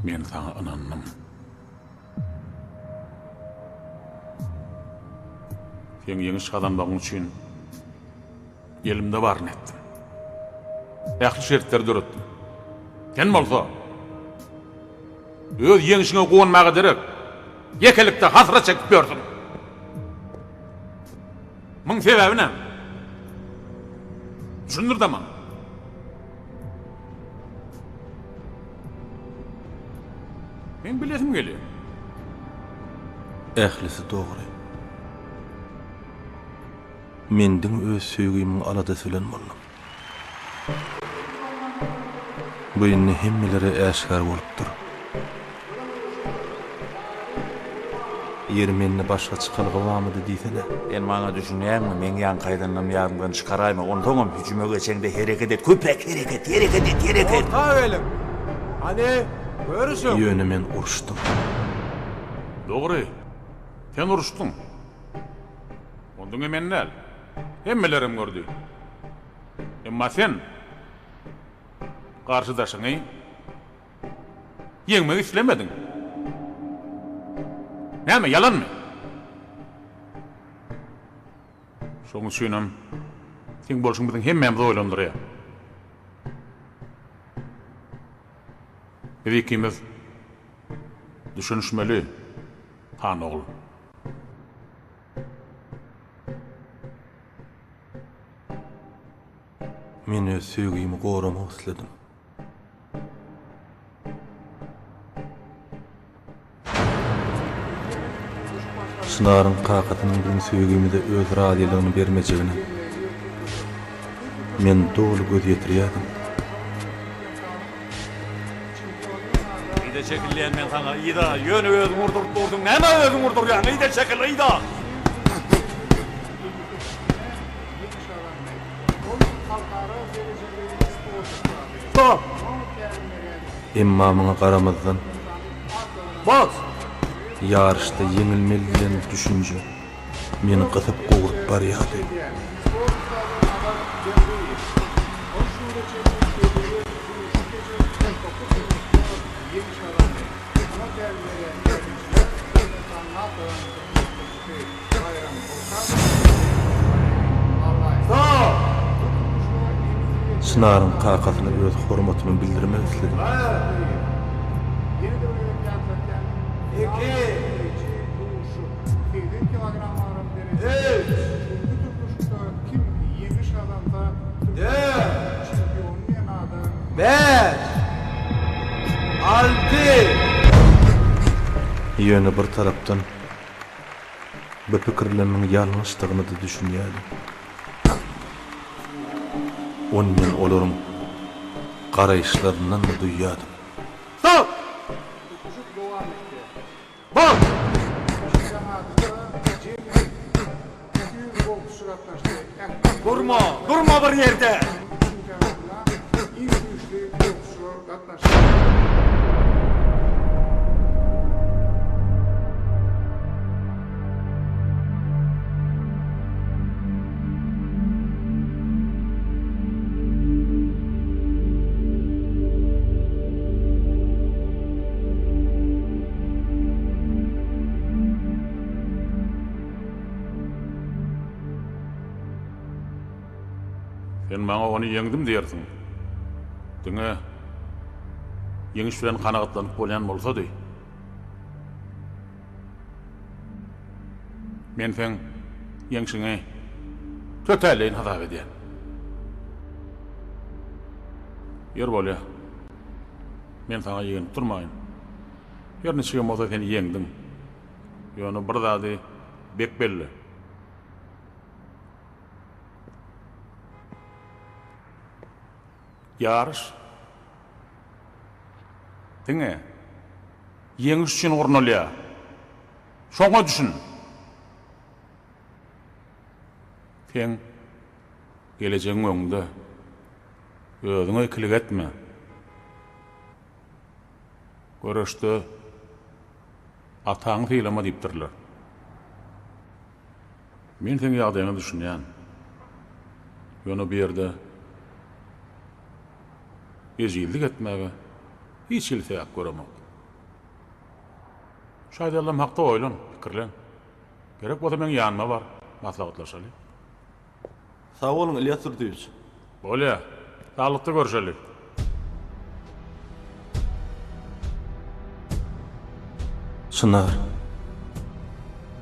Men sana inanmam. Sen ýeňiş adam bagyn üçin elimde baryn etdim. Ähli şertleri döretdim. Sen bolsa öz yeňişiňe gowanmaga derek yekelikde hasra çekip gördüm. Muň sebebi näme? Düşündir de maňa. Men bilesim gelýär. Ählisi dogry. Mendiň öz söýgümiň alada sölen boldum. Bu indi hemmeleri äşkar bolupdyr. Yer meni başga çykalgymamydy diýsene. En maňa düşünýärmi, men ýan gaýdanam ýarymdan çykaraýmy, ondoňam hüjüme geçeňde hereket et, köpek hereket et. Orta öýelim. Hadi, görüşüm. Ýöne men uruşdum. Dogry. Sen uruşdun. Ondan men näl? Hemmelerim gördü. Emma sen karşıdaşyňy ýeňmek islemedin. Näme, yalanmy? Şoň üçinem sen bolşuň biziň hemmemizi oýlandyrýar. Biz ikimiz düşünüşmeli, han oğul. Men öz söýgümi goramak isledim. Şınaryň kakatynyň biň söýgümide öz radylygyny bermejegine men dogry göz ýetirýärdim. Ýa-da çekilýän men sana ýa-da ýöne özüň urdurdyň. Näme özüň urdurýan? Ýa-da çekil ýa-da. Emma maňa garamazdan bas. Yarışda yeňilmeli bilen düşünje meni gysyp gowurup barýardy. Şınaryň kakatyna öz hormatymy bildirmek isledim. Ýöne bir tarapdan bu pikirleriň ýalňyşdygyny da düşünýärdim. Ondan olaryň garaýşlaryndan da duýýardım. Stop! Bak! Durma bir yerde! Sen maňa ony ýeňdim diýersiň. Diňe ýeňiş bilen kanaгатлanyp bolýan bolsa-da. Men sen ýeňşiňe tötäleýin hadap edýän. Ýer bolýa. Men sana ýeňip durmaýyn. Ýer neçe bolsa sen ýeňdim. Ýöne bir zady bek belli. Yarış. Diňe. Ýeňiş üçin gurnalýar. Şoňa düşün. Sen geleceğin öňünde özüňe ikilik etme. Görüşde ataň fiýlama diýipdirler. Men sen ýagdaýyny düşünýän. Ýöne bir ýerde ezildik etmege hiç iltiyak göremok. Şaýda Allah'ım hakda oýlan, pikirlen. Gerek bolsa men ýanyma bar, maslahatlaşaly. Sag bolun İlyas Surdiýewiç. Bolýa. Sağlıkta görüşelim. Çınar,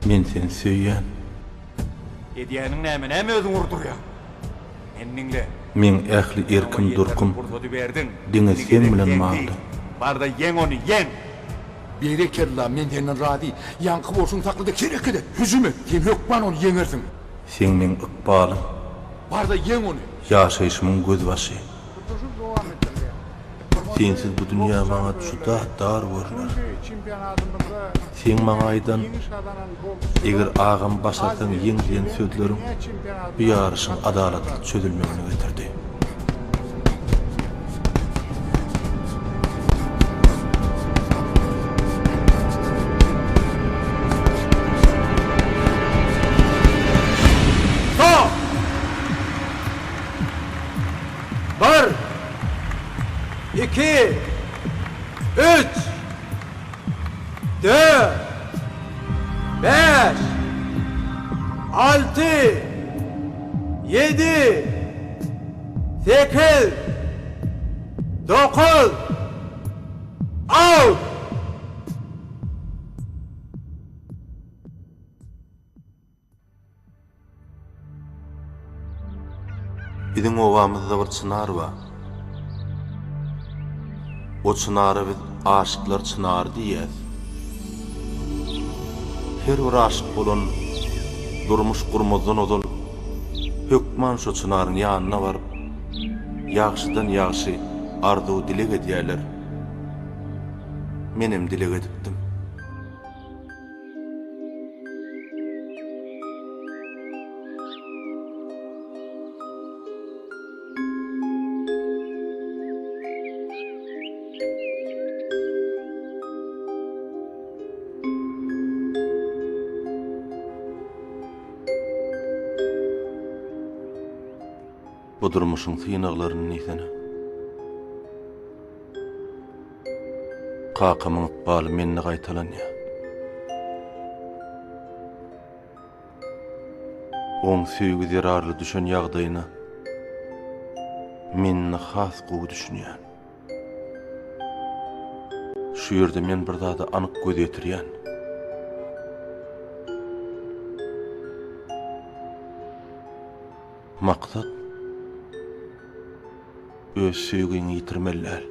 men seni söýýän. Ediyenin näme özüň urduruyor. Enninle. Men ähli erkim durkum. Diňe sen bilen mağdy. Barda yen onu yen. Berekella men senden radi. Yankı bolsun taklada kerek ede. Hüzümü. Sen hökman onu yeňersiň. Sen men ykbalym. Barda yen onu. Ýaşaýşymyň göz başy. Sensiz bu dünýä maňa juda dar görünür. Sen maňa aýdan, eger agam başarsaň ýeňdiň sözleriň bu ýarışyň adalatly çözülmegine getirdi. Bir, iki, üç, dört, beş, altı, yedi, sekiz, dokuz, on. Bizim ovamızda bir çınar var. O çınarı biz aşıklar çınarı diýäs. Her bir aşık bolan durmuş gurmazdan odul hökman şu çınarın ýanyna baryp ýagşydan ýagşy arzuw dilek edýärler. Menem dilek edipdim. Bu durmuşun sığınaklarının neyse. Kakamın ıkbalı menni qaytalan ya. Oň söýgü zerarly düşen ýagdaýyna menni has gowy düşünýän. Şu ýerde men bir zada anyk göz ýetirýän. Maksat öz söýgüni ýitirmeler.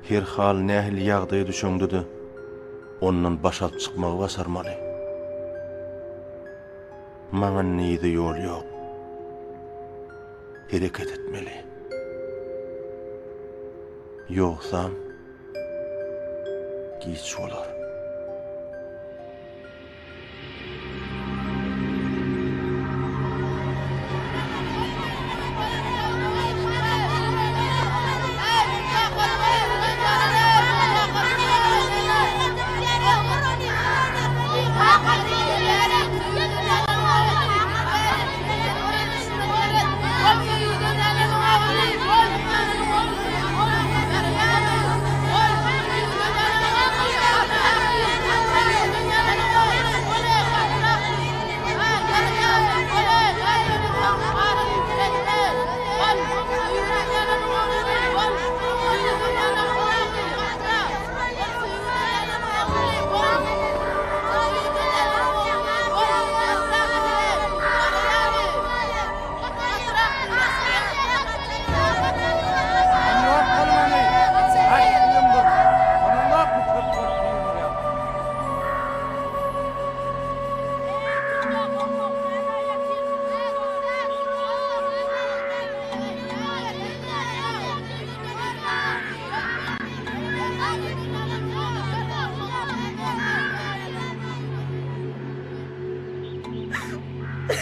Her hal nähil ýagdaýa düşeňdi, ondan başa çykmagy basarmaly. Maňa näde ýol ýok. Hereket etmeli. Ýoksa giç bolar.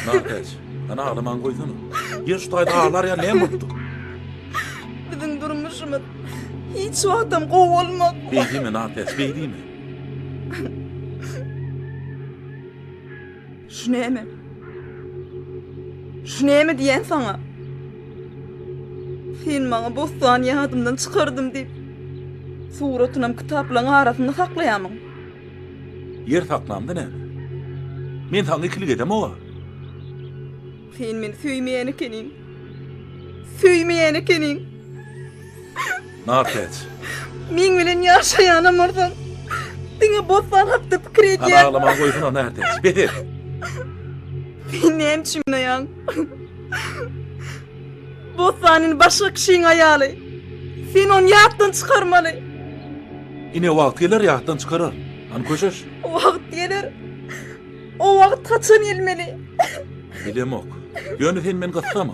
Narkes, ana ağlaman koysana. Yer şu tayda ağlar ya ne mutlu. Bizim durmuşumuz hiç vaktim kov olmadı. Beydi mi Narkes, beydi mi? Şunu mi diyen sana? Sen bana bostan yadımdan çıkardım deyip suratınam kitapların arasında saklayamam. Yer saklamdı ne? Men sana ikilik edem o. Sen meni süýmeýän ekeniň. Süýmeýän ekeniň. Nartet. Min bilen ýaşaýan amardın. Diňe bossan hapdy pikir edýär. Ağlama goýsun o Nartet. Beter. Sen näme düşünýän? Bossanyň başga kişiň aýaly. Sen onu ýatdan çykarmaly. Ine wagt geler ýatdan çykarar. An köşeş. O wagt gelir. O wagt kaçan gelmeli. Bilemok. Ýöne sen men gatsama.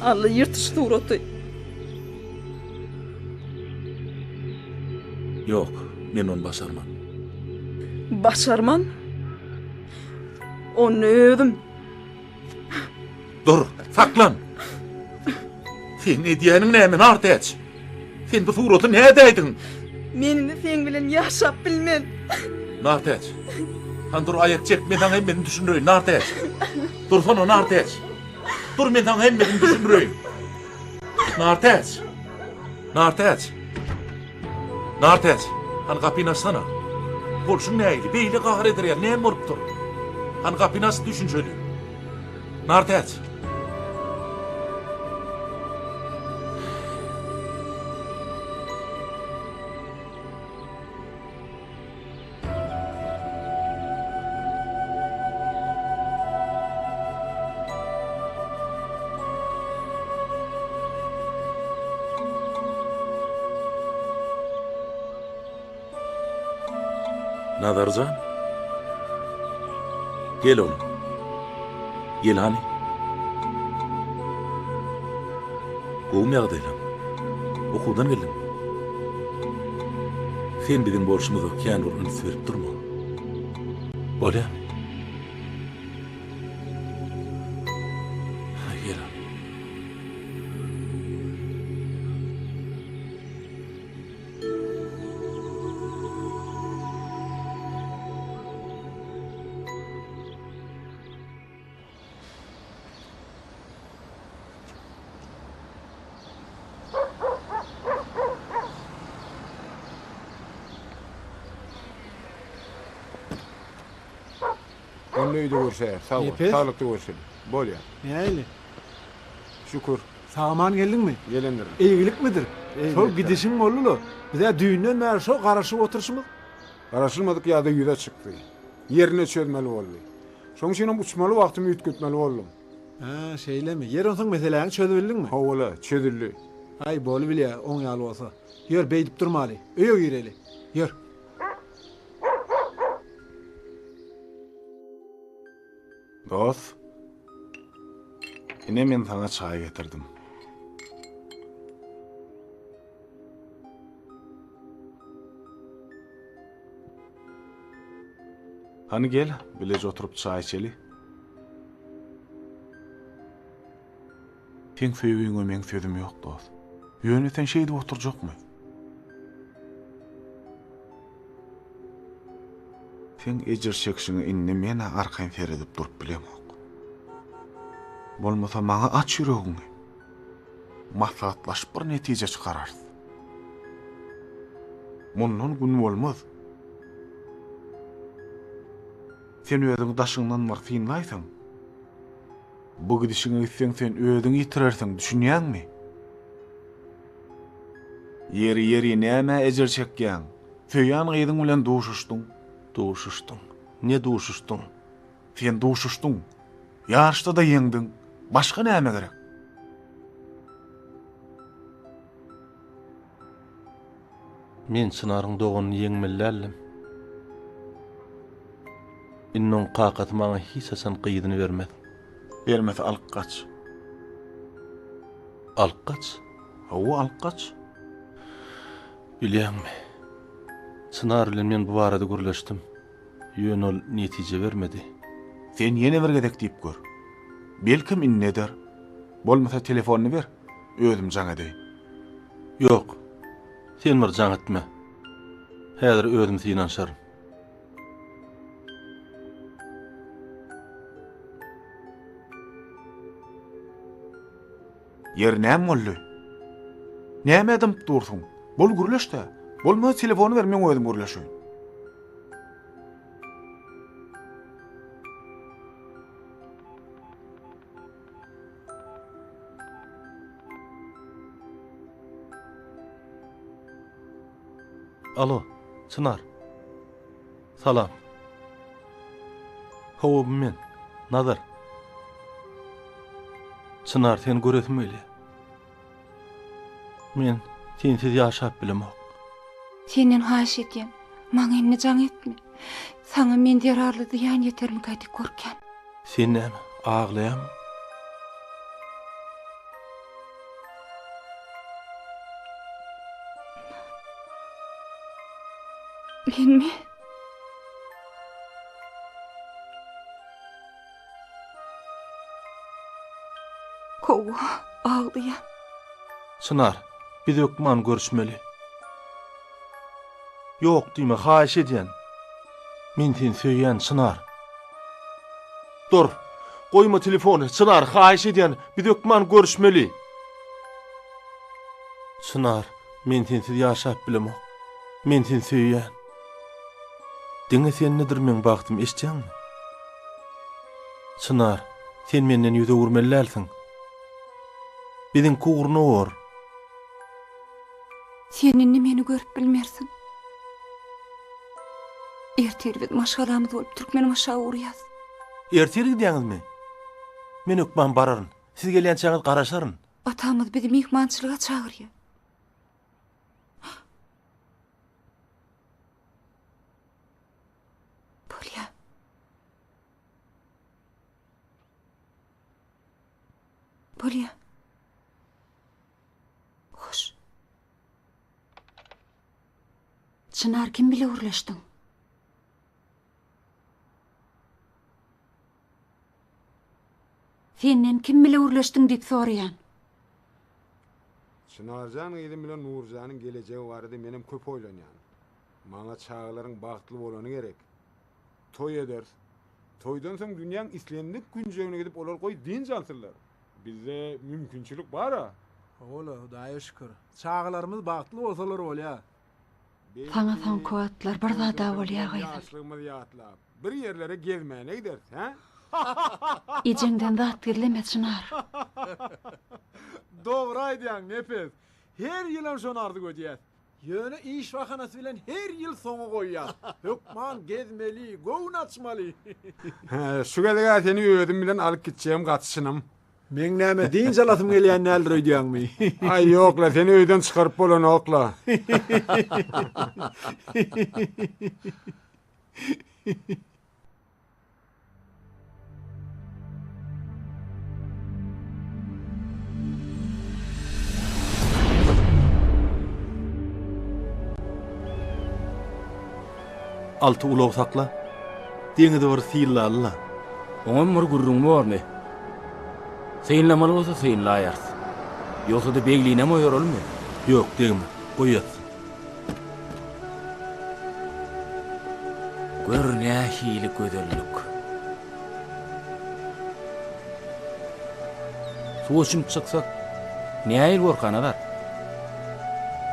Allah yırtış suraty. Yok, men onu başarmam. Başarman? Onu ödüm. Dur, saklan. Sen ediýäniň näme Nartet? Sen bu suraty näde aýdyn? Menini sen bilen ýaşap bilmem. Nartet. Han dur ayak çekmeden hem beni düşünürüy Nartet. Dur sonra Nartet. Dur men taň hem beni düşünürüy. Nartet. Nartet. Nartet. Han kapyny açsana. Bolşun näýdi? Beýle gahar eder, näme bolupdyr? Han kapyny aç düşünjeli. Nartet. Nazarcan. Gel oğlum. Gel hani. Kovum yağdaylam. Okuldan geldim. Sen bizim borçumuzu kendi orunu verip durma. Böyle. Gel. Öňüňde görşär, sag ol, Epes. sağlykly görşär. Bolýar. Näýli? Şükür. Sağman geldinmi? Gelendir. Eýgilik midir? Eýgilik. Şol gidişiň bolulu. Bize düýünden bäri şo garaşyp oturşymyz. Garaşylmadyk ýa-da ýüze çykdy. Ýerine çözmeli boldy. Şoň üçin uçmaly wagtymy ýetgetmeli boldum. Ha, şeýlemi? Yer onsoň meseleni çözüp bildingmi? Howala, çözüldi. Ay, bolu bilýär, oň ýaly bolsa. Ýör, beýdip durmaly. Öýe gireli. Ýör. Dost. Ine men sana çay getirdim. Hani gel, bilece oturup çay içeli. Sen söýüňe men sözüm ýok dost. Ýöne sen şeýde oturjakmy? Sen ejir çekşiňi inni meni arkaň seredip durup bilemok. Bolmasa maňa aç ýüregiňi. Maslahatlaşyp bir netije çykararys. Mundan gün bolmaz. Sen özüň daşyňdan marfinlaýsaň, bu gidişiňi gitseň sen özüňi ýitirersiň, düşünýänmi? Yeri näme ejir çekýän? Söýýän gyzyň bilen duşuşdyň. Duşuşdyň. Ne duşuşdyň? Sen duşuşdyň. Ýarşda da ýeňdiň. Başga näme gerek? Men çınaryň dogany ýeňmellälim. Innon qaqaty maňa hiç hasan qyýdyny bermez. Bermez alqaç. Alqaç? Hawa alqaç. Bilýärmi? Çınar bilen men bu barada gürleşdim. Ýöne ol netije bermedi. Sen ýene bir gedek diýip gör. Belkim inneder. Bolmasa telefonyny ber. Özüm jaňa deýin. Ýok. Sen bir jaň etme. Häzir özüm seni anşarym. Yer näme boldy? Näme edip dursun? Bol gürleşde. Bolmasa telefony ber, men özüm gürleşeýin. Alo, Çınar. Salam. Hawa men, Nazar. Çınar, sen göretmeli. Men sensiz yaşap bilemok. Senden haş edýän, maňa indi jaň etme. Saňa men yararly diýän ýeterim gaýdy görken. Sen näme, aglaýam? Menmi? Hawa, aglaýam. Çınar, biz ökman görüşmeli. Yok diýme, haýyş edýän. Men seni söýýän Çınar. Dur, goýma telefonu. Çınar, haýyş edýän, biz ökman görüşmeli. Çınar, men sensiz ýaşap bilemok. Men seni söýýän. Diňe sen nedir men bagtym eşitýänmi? Çınar, sen menden ýüze urmelläsiň. Biziň kugurna or. Sen indi meni görüp bilmersin. Ertir biz maşgalamyz bolup türkmen maşa urýas. Ertir gidiýäňizmi? Men ökman bararyn. Siz gelýänçäňiz garaşaryn. Atamyz bizi mihmançylyga çagyrýar. Polya. Polya. Hoş. Çınar, kim bile urlaşdyň? Senden kim bile urlaşdyň diýip soraýan. Çınarjan edim bilen Nurjanyň gelejegi barada menem köp oýlanýan. Maňa çağlaryň bagtly bolany gerek. Toy eder. Toydan soň dünýäň islendik günjegine gidip olar goý din jansyrlar. Bizde mümkinçilik bar-a. Ola, Hudaýa şükür. Çağlarymyz bagtly bolsalar bolýa. Sana son kuatlar bir zada bolýa gaýdy. Yaşlygymyz ýatlap, bir yerlere gezmäne gidersiz, ha? Ejengden zat girleme Çınar. Dogry aýdýaň, Nefes. Her ýylam şonardy gödýär. Ýöne iş wahanasy bilen her ýyl soňa goýýar. Hökman gezmeli, goýun açmaly. Şu gelege seni öýdüm bilen alyp gitjäm gaçyşynam. Men näme diýin jalatym gelýän näler öýdýäňmi? Ay ýokla, seni öýden çykaryp bolan okla. Altı ulog sakla. Deňizde bir silla alla. Oňam bir gurrun barmy? Seýinlamaly bolsa seýinläýär. Ýoksa da begliğine mi oýarolmy? Ýok, deňme. Goýýat. Görnä hili gözellik. Suwuşum çyksak, näýil gorkanadar?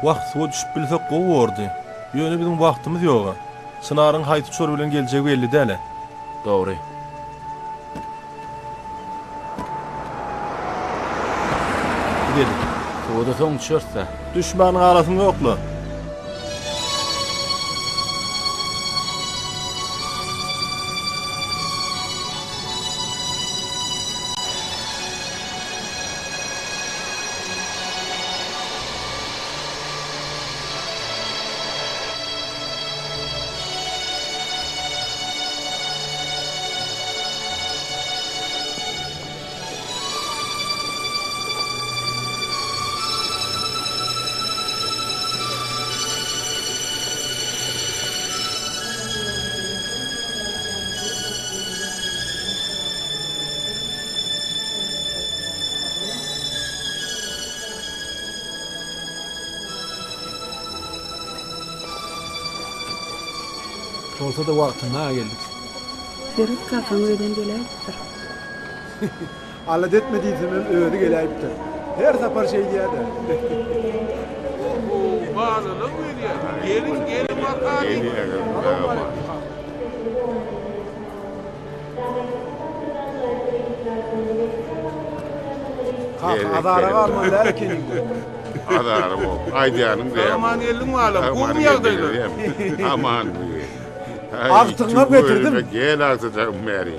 Wagt suwa düşüp bilsek gowy Ýöne biziň wagtymyz ýok. Çınaryň haýty çor bilen geljegi belli däle. Dogry. Gidelim. Suwda soň düşürse, düşmanyň arasyny ýokla. Olsa da wagtyna geldik. Ferit kafam öýden geläýipdir. Alat etmediysem öýde geläýipdir. Her sapar şey diýär-de. Bazılık öýdýär. Gelin bakany. Adara galmalar keling. Adarım o. Aydiyanın da. Aman elim ala, kum yağdıydı. Aman. Aktığına getirdim. Gel artık Mary.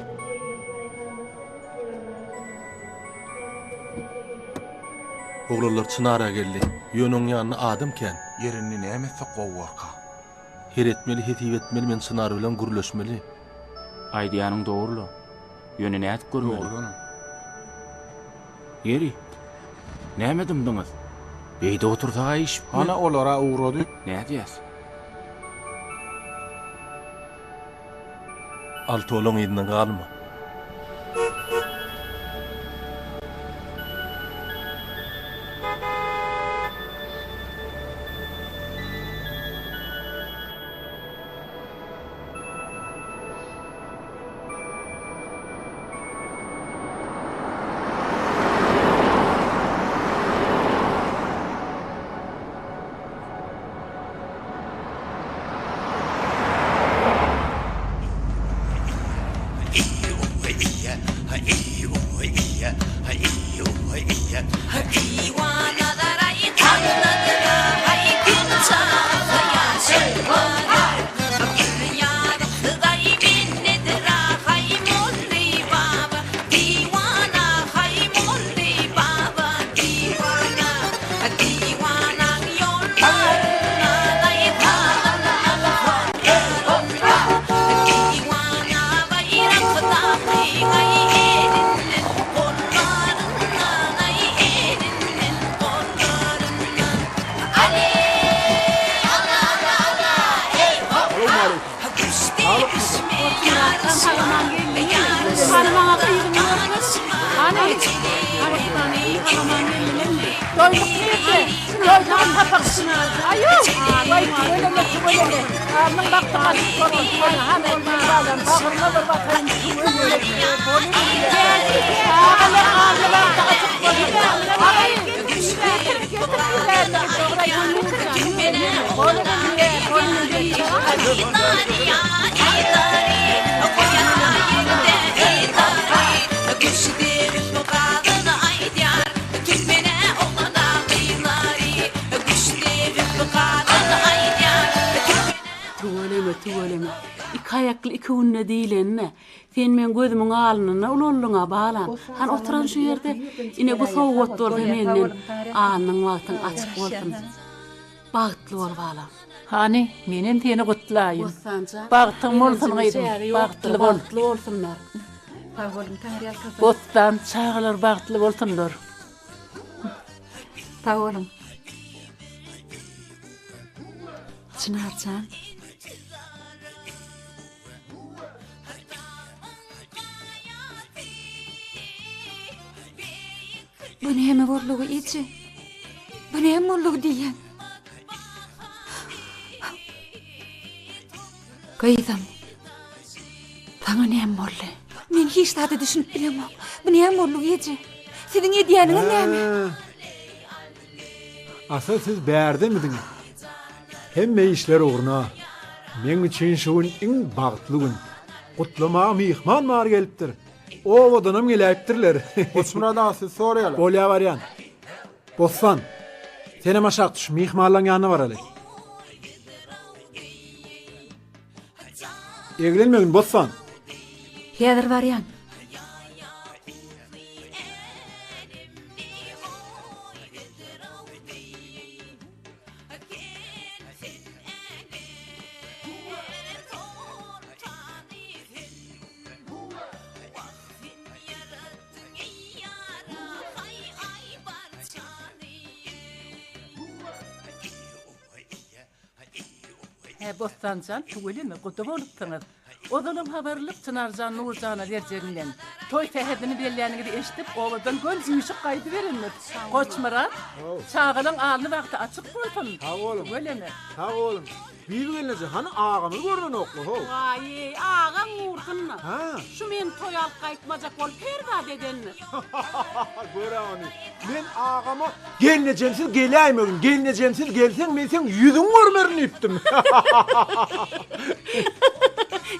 Oglarlar çynara geldi. Ýönüň ýanyna adymken Yerini nämese gowwarka. her etmeli, hetip etmeli, men çynar bilen gürleşmeli. Aýdýanyň dogruly. Ýöne nädip görmeli. Yeri. Näme dymdyňyz? Beýde otursaga iş. Ana olara uğradı. Näde ýas? Alty olan ýerinden galma. Tuvaleme. İki ayaklı iki unne değilenme. Sen men gözümün alnına ululluğuna bağlan. Han oturan şu yerde ine bu soğuk dur menden alnın vaktin açık olsun. Bağıtlı ol bağlan. Hani menen teni gutlayın. Bağıtın olsun gaydım. Bağıtlı bol. Bağıtlı olsunlar. Bostan çağlar bağıtlı olsunlar. Ta oğlum. Çınarcan. Bu näme bollugy içi? Bu näme bollugy diýen? Gaýdam. Taňa näme boldy? Men hiç taýda düşünüp bilemem. Bu näme bollugy içi? Seniň edýäniň näme? Asıl siz bärdimidiň? Hemme işler uğruna. Men üçin şu gün iň bagtly gün. Gutlama mihman mar gelipdir. O odanam geläpdirler. Osmurada siz soraýalar. Bolýa barýan. Bossan. Sene maşak düş mihmanlaryň ýanyna baraly. Eglenmegin Bossan. Häzir barýan. Bostancan tuwelini gutu bolupdyňyz. Odanam habarlyk Çynarjan Nurjana derjeginden. Toy tehedini belläniňi eşitip owadan göl jyşyk gaýdy berenler. Goçmarat, çağalyň alny wagty açyk bolsun. Ha oğlum. Öleme. Ha oğlum. Bibi gelince hani ağamı gördün oklu ho. Ay, ağam uğursunma. Ha. Şu men toy alıp qaytmajak bol perda dedenler. Göre onu. Men ağama gelinecemsiz geleymeyin. Gelinecemsiz gelsen men sen yüzün görmerini iptim.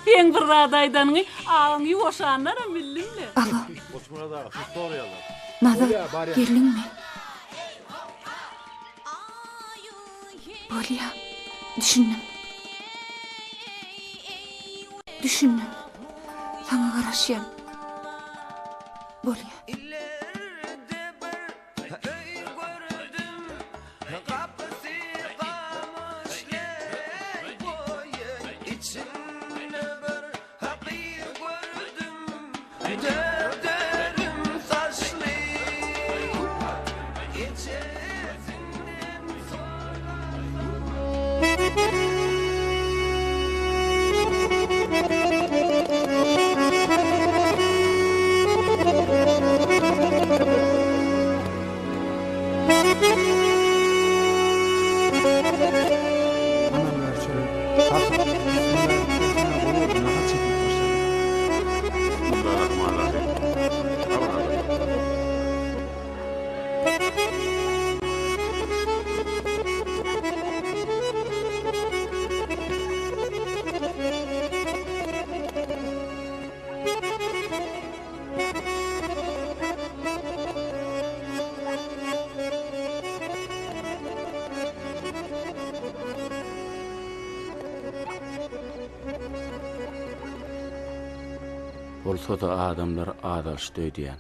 Ben bir radaydan ağam yuvaşanlar billimle. Nada, gelin mi? Bolya, düşündüm. Düşündüm. Sana garaşyam. Bolya. Bolsa da adamlar adaş döýdiýän.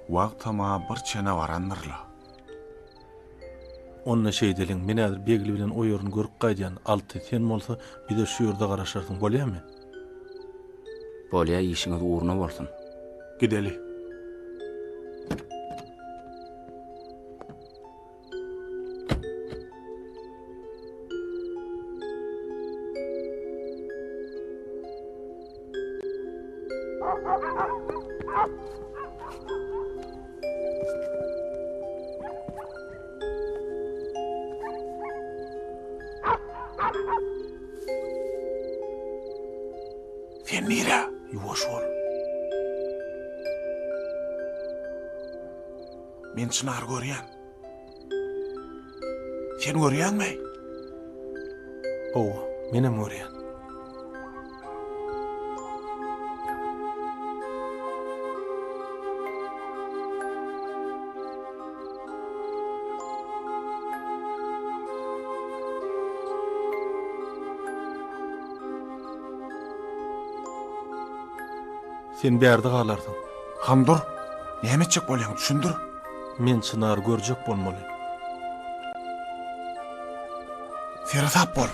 Wagtama bir çene varandyrla. Onna şeýdeliň men häzir begli bilen o ýerini görüp gaýdýan alty sen bolsa bir de şu ýerde garaşarsyň bolýarmy? Bolýa işiňiz uğruna bolsun. Gideli. Sen nire? Yuvaş ol. Men çınar görýän. Sen görýänmi? Owa, menem görýän. Sen bärde galardyň. Hamdur, nämetjek bolýan düşündir. Men çınar görjek bolmaly. Feratap bol.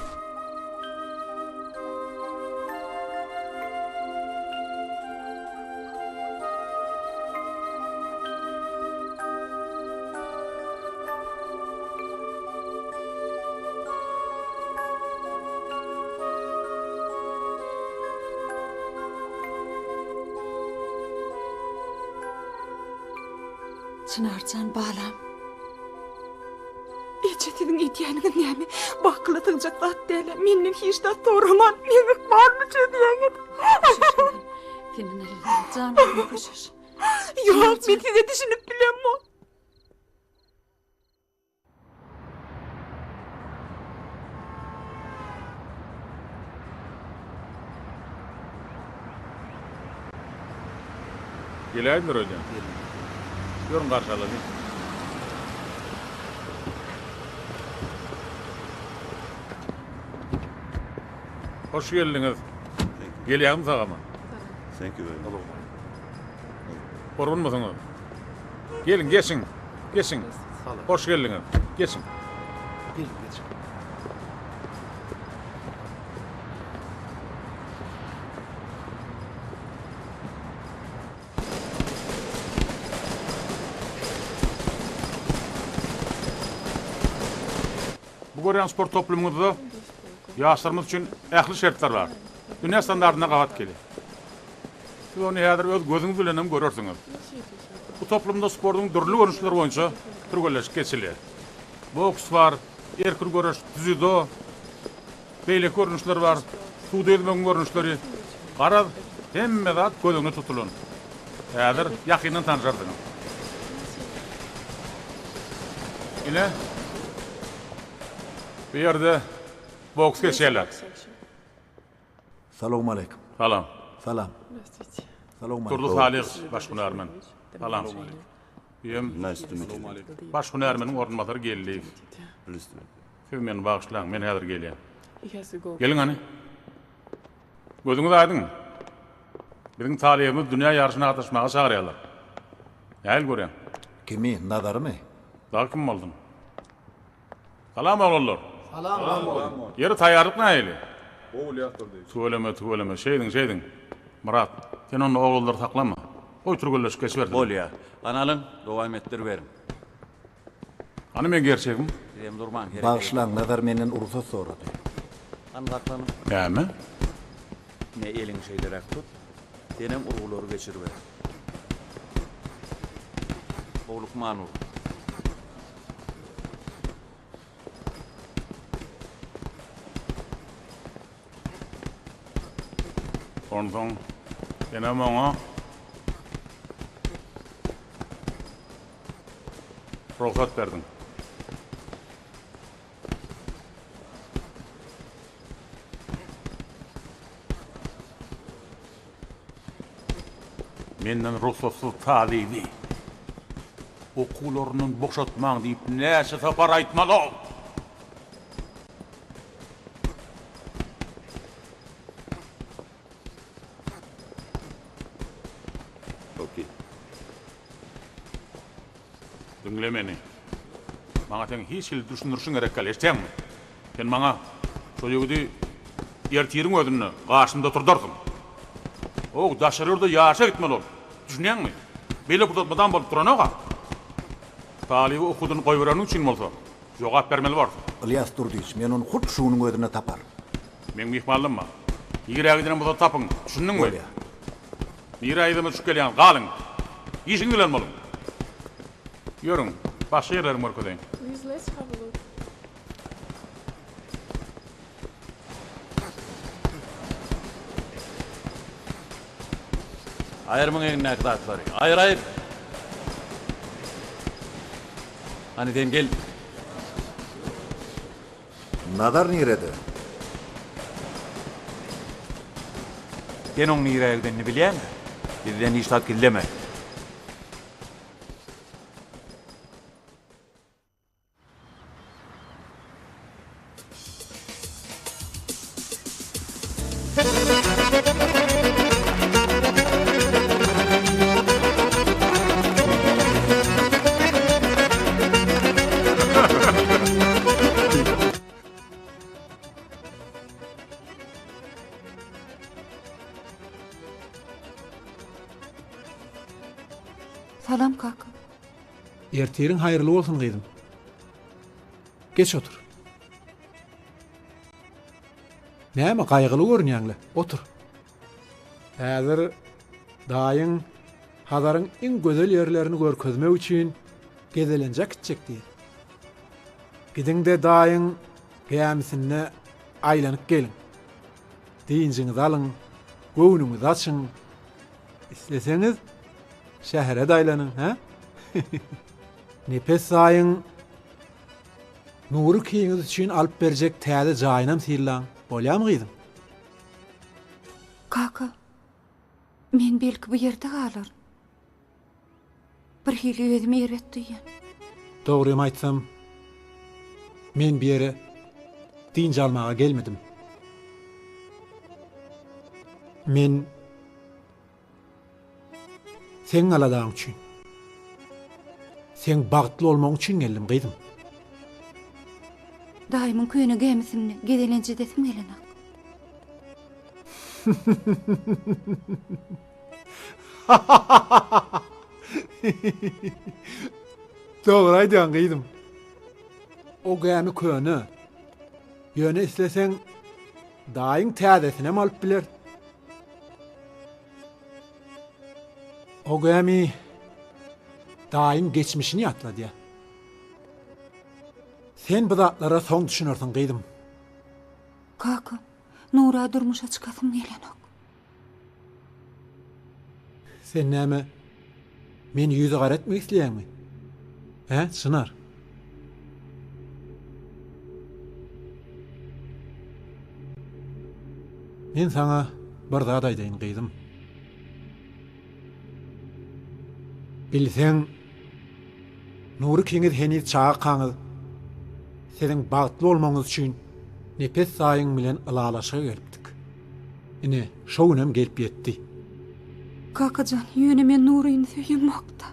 Çınarcan balam. Eçetiň edýänini näme? Baklytyň jatlat dele. Menden hiç da toraman. Meni barmy çediýäňet. Senin elinden canım koşur. Yok, men size düşünüp bilemmo. Gelýärdir öýden. Görün garşalady. Hoş geldiňiz. Gelýärmi sagama? Thank you very much. Orgunmasyňyz? Gelin, geçin. Geçin. Hoş geldiňiz. Geçin. Gelin, geçin. Bu görýän sport toplumymyzda ýaşlarymyz üçin ähli şertler bar. Dünýä standardyna gawat kelýär. Siz onu häzir öz gözüňiz bilen hem görersiňiz. Bu toplumda sportyň dürli görnüşleri boýunça türgeleşip geçilýär. Boks bar, erkin görüş, judo, beýle görnüşler bar, suwda edilmeň görnüşleri. Garaz, hemme zat gözüňe tutulan. Häzir ýakyndan tanýardyňyz. Ine bir yerde boks geçerler. Salamu aleykum. Salam. Salam. Salamu Turlu Salih başhunarmen. Salam. Nice to meet you. Başhunarmenin ornmatary geldi. Siz meni bağışlaň, men häzir gelýän. İkisi go. Gelin hani. Gözüňiz aýdyň. Biziň talibimiz dünýä ýarşyna gatnaşmaga çagyrýarlar. Näil görýän? Kimi, Nadarmy? Daha kim boldum? Salam oğullar. Salam. Yeri taýýarlyk näili? Oğul ýaktyrdy. Tuweleme, şeydiň. Murat, sen onu oğulları saklama. Oýturgullaşyp geçiberdi. Bolýa. Analyň dowam etdirberin. Hani men gerçegim? Dem durman gerek. Bağışlaň, Nadar menden urusat sorady. Anlatlanım. Näme? Ne eliň şeylerek tut. Senem urgulary geçirber. Oğluk manur. Ondan senem ona ruhsat berdim. Menden ruhsatsız talibi. Okularının boşaltmaň diýip näçe tapar aýtmaly. Okey. Dinle meni. Maňa sen hiç il düşünürsiň gerek gelýärmi? Sen maňa şol ýigidi ýertiriň ödünü gaşymda turdurdyň. O daşaryrda ýaşa gitmeli ol. Düşünýärmi? Bele burdan bolup duranaga. Talibi okudyny goýberany üçin bolsa, jogap bermeli bar. İlyas Durdyç, men onu hut şunyň ödüne tapar. Men mihmanlymma. Ýigrägidin bu tapyň, düşündiňmi? Ýigrägidime düşüp gelýän galyň. Ýeşiň bilen boluň. Ýörüň, başga ýerlere morkodaýyn. Please let's have a look. Ayırmın eline aklatları. Ayır. Hani dem gel. Nadar nirede? Sen onun nireyegdenini bilýän mi? Bizden hiç tat gilleme. Salam kaka. Ertirin hayırlı olsun kıydım. Geç otur. Näme gaýgyly görünýäňle? Otur. Häzir daýyň hadaryň iň gözel ýerlerini görkezmek üçin gezelenjek gitjekdi. Gidinde daýyň gämisine aýlanyp gelin. Diýinjiňizi alyň, göwnüňizi açyň. Isleseňiz şähere daýlanyň, ha? Nepes saýyň nury kiýiňiz üçin alyp berjek täze jaýynam sirlaň. Bolýarmy gyzym? Kaka, men belki bu yerde galar. Bir hili özüme ýeret duýýan. Dogrymy aýtsam, men bir ýere dinç almaga gelmedim. Men sen aladaň üçin, sen bagtly olmaň üçin geldim gyzym. Daýymyň köýne gämisimni gedelenje desim gelenak. Dogry aýdýan gyzym. O gämi köni ýöne isleseň daýyň täzesine alyp biler. O gämi daýyň geçmişini ýatlady ýa. Sen bu zatlara soň düşünürsiň gyzym. Kaka, Nura durmuşa çykasym gelenak. Sen näme meni ýüze garatmak isleýärmi? He, Çınar? Men sana bir zat aýdaýyn gyzym. Bilseň, Nury kiňiz heni çağa kaňyz. Sizin bagtly bolmaňyz üçin nepes saýyň bilen ylalaşa gelipdik. Ine şo günem gelip ýetdi. Kakacan, ýöne men Nuryny söýenmokda.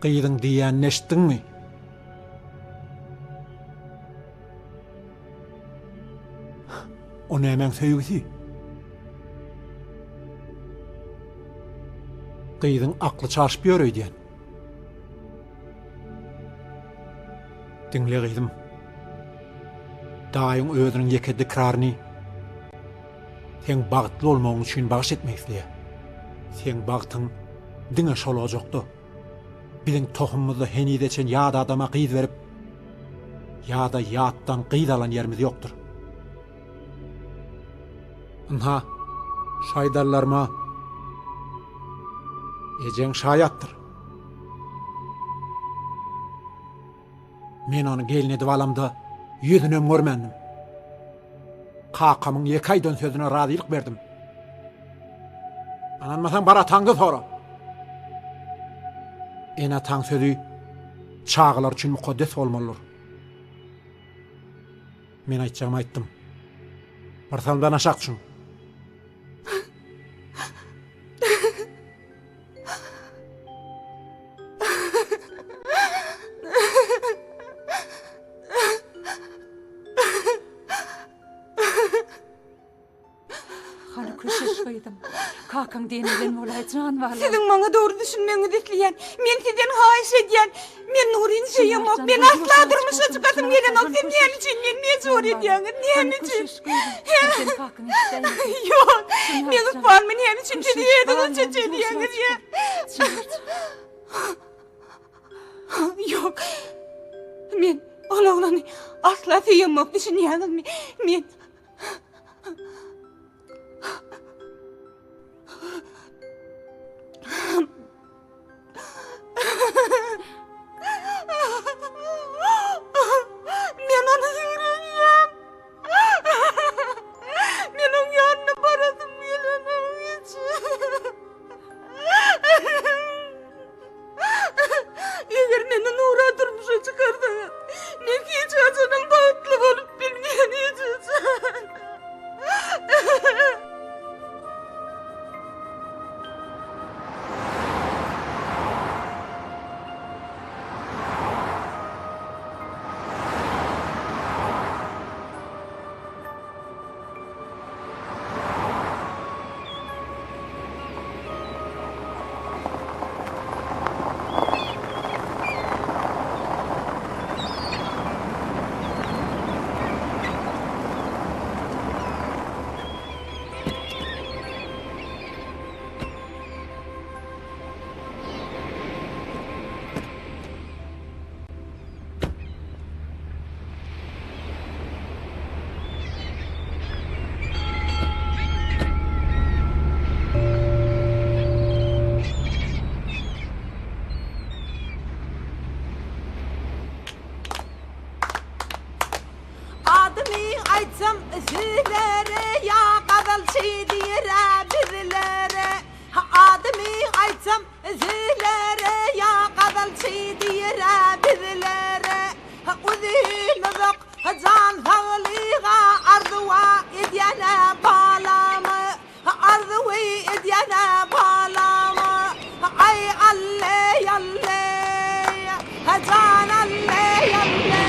Gyýdyň diýän neşdiňmi? O nämen söýgüsi? Gyýdyň akly çarşyp ýöreýdi diýen. Dinle gyýdym. Daýyň özüniň ýekedi kraryny sen bagtly bolmagyň üçin bagyş etmekdi. Sen bagtyň diňe şolajakdy. Biziň tohumymyzdy henideçen ýa-da adama gyýd berip, ýa-da ýatdan gyýd alan ýerimiz ýokdur. Nha, şaýdarlarma ejeň şaýatdyr. Men onu gelin edip alamda ýüzünem görmendim. Kakamyň 2 aýdan sözüne razylyk berdim. Ananmasaň bara taňgy sora. En ataň sözü çağlar üçin mukaddes bolmalydyr. Men aýtjagym aýtdym. Barsaldan aşak üçin. Kakam deniden bolay can var. Sizin maňa dogry düşünmeňizi isleýän, men sizden haýyş edýän, men Nuryny söýýänmok, men asla durmuşa çykasym gelenok, sen näme üçin men mejbur edýäň, näme üçin? Ýok, men ýokman, näme üçin diýýärdiň üçin diýýäňiz ýa. Ýok, men olaglyny asla söýýänmok düşünýäňiz, men men onu ýörenýän. Men oň ýanyna baradym gelenek üçin. Eger meni Nura durmuşa çykardyňyz, men hiç açanyň bagtly bolup bilmeýän edýän. Sizlere ya kadal şidire bizlere adımı aytsam sizlere ya kadal şidire bizlere uzilmizok can sağlığa arzuva edyene bağlamı arzuva edyene bağlamı ay alle yalle can alle yalle.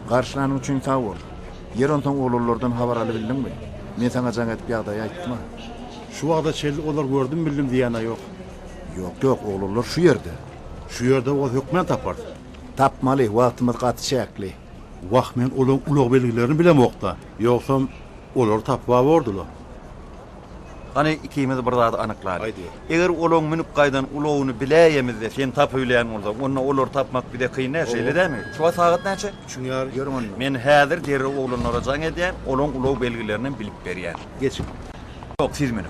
Karşılanım üçün sağ ol. Yer ondan oğullardan haber alabildin mi? Men sana can etip ýagdaýy aýtdym. Şu wagtda çellik olar gördüm bildim diýene ýok. Ýok, oğullar şu ýerde. Şu ýerde o hökmen tapar. Tapmaly, wagtymyz gaty çäkli. Wagt men ulug belgilerini bilemokda. Ýoksa olar tapwa bordylar. Hani ikimiz bir zat anyklar. Eger olong minip gaýdan ulowuny bileýemizde sen tap öýleýän bolsa, onda olar tapmak bir de kyn näşeyle dämi? Şu sagat näçe? Çünýär, görmän. Men häzir derre oglanlara jaň edýän, olong ulow belgilerini bilip berýän. Geç. Yok, siz meni.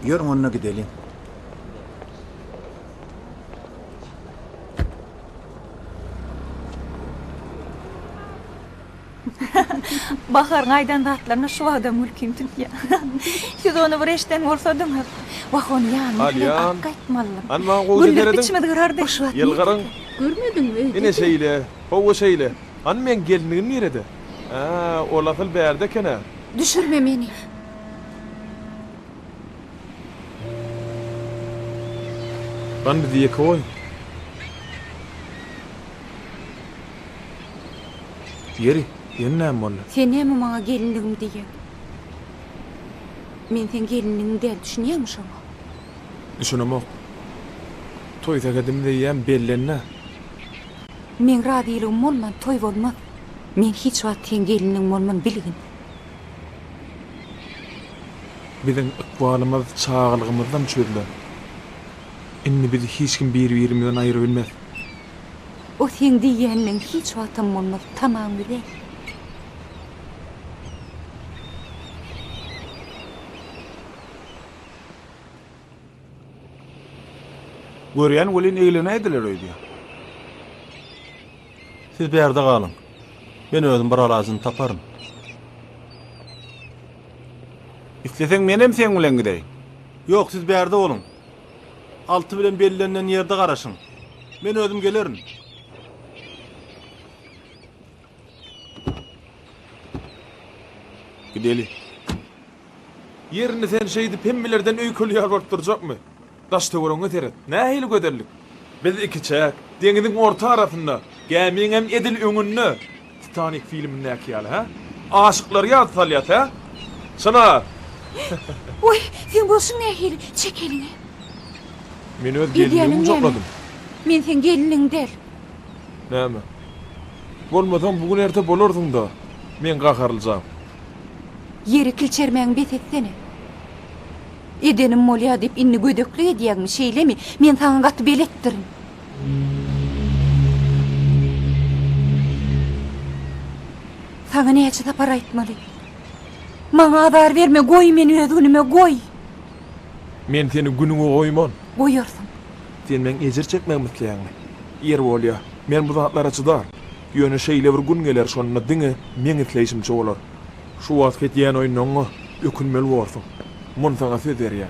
Ýörüň onuna gidelim. Bahar aydan datlarına şu adam mülküm ya. Siz onu bir eşten bolsadım hep. Wah onu ýany. Alyan. Gaýtmalym. Anma gowy Gülüp biçmedi gırardı. Yılgarın. Görmedin mi? Ine şeyle, howa şeyle. An men gelmegim nerede? O lafıl berde kene. Düşürme meni. Ben de diye koy. Yeri, yennem molla. Sen näme maňa gelinligim diýen? Men sen gelinligini däl düşünýärmi şoňa? Düşünemek. Toýda gedimde ýem bellenne. Men radylygym bolman, toý bolmaz. Men hiç wagt sen gelinligim bolman bilgin. Bizim ykbalymyz, çağılygymyzdan çöldü. Inni bizi hiç kim bir-birimizden aýyra bilmez. O sen diýeniň hiç wagtym bolmaz, tamam bile. Görýän welin eýlene ediler öýdi. Siz bu ýerde galyň. Men özüm bir alasyny taparym. İstesem menem sen bilen gideýin. Ýok, siz bu ýerde bolun. Altı bilen bellenen ýerde garaşyň. Men özüm gelerim. Gideli. Yerini sen şeydi pemmelerden öýkölýär bolup durjakmy? Daş töwereňe teret. Nähili göderlik? Biz iki çäk, deňiziň orta arasynda, gämiň hem edil öňünde. Titanic filminde ýaly, ha? Aşyklar ýaz salýat, ha? Sana. Oy, sen bolsun nähili, çek elini. Men öz gelinligimi jokladym. Men sen gelinliň del. Näme? Bolmasam bugün erte bolardyň da. Men gakarlyjam. Yeri kilçermeň betetsene. Edenim molya dip inni gödöklü edýärmi şeýlemi? Men saňa gaty beletdirin. Saňa näçe tapar aýtmaly? Maňa azar berme, goý meni öz günüme goý. Men seni günüňe goýman. Goýarsyň. Sen men ejir çekmek misleýärmi? Yer bolýa. Men bu zatlara çydar. Ýöne şeýle bir gün geler şonda diňe men isleýişimçe bolar. Şu wagt ketýän oýnyňa ökünmeli bolsun. Mun saňa söz berýär.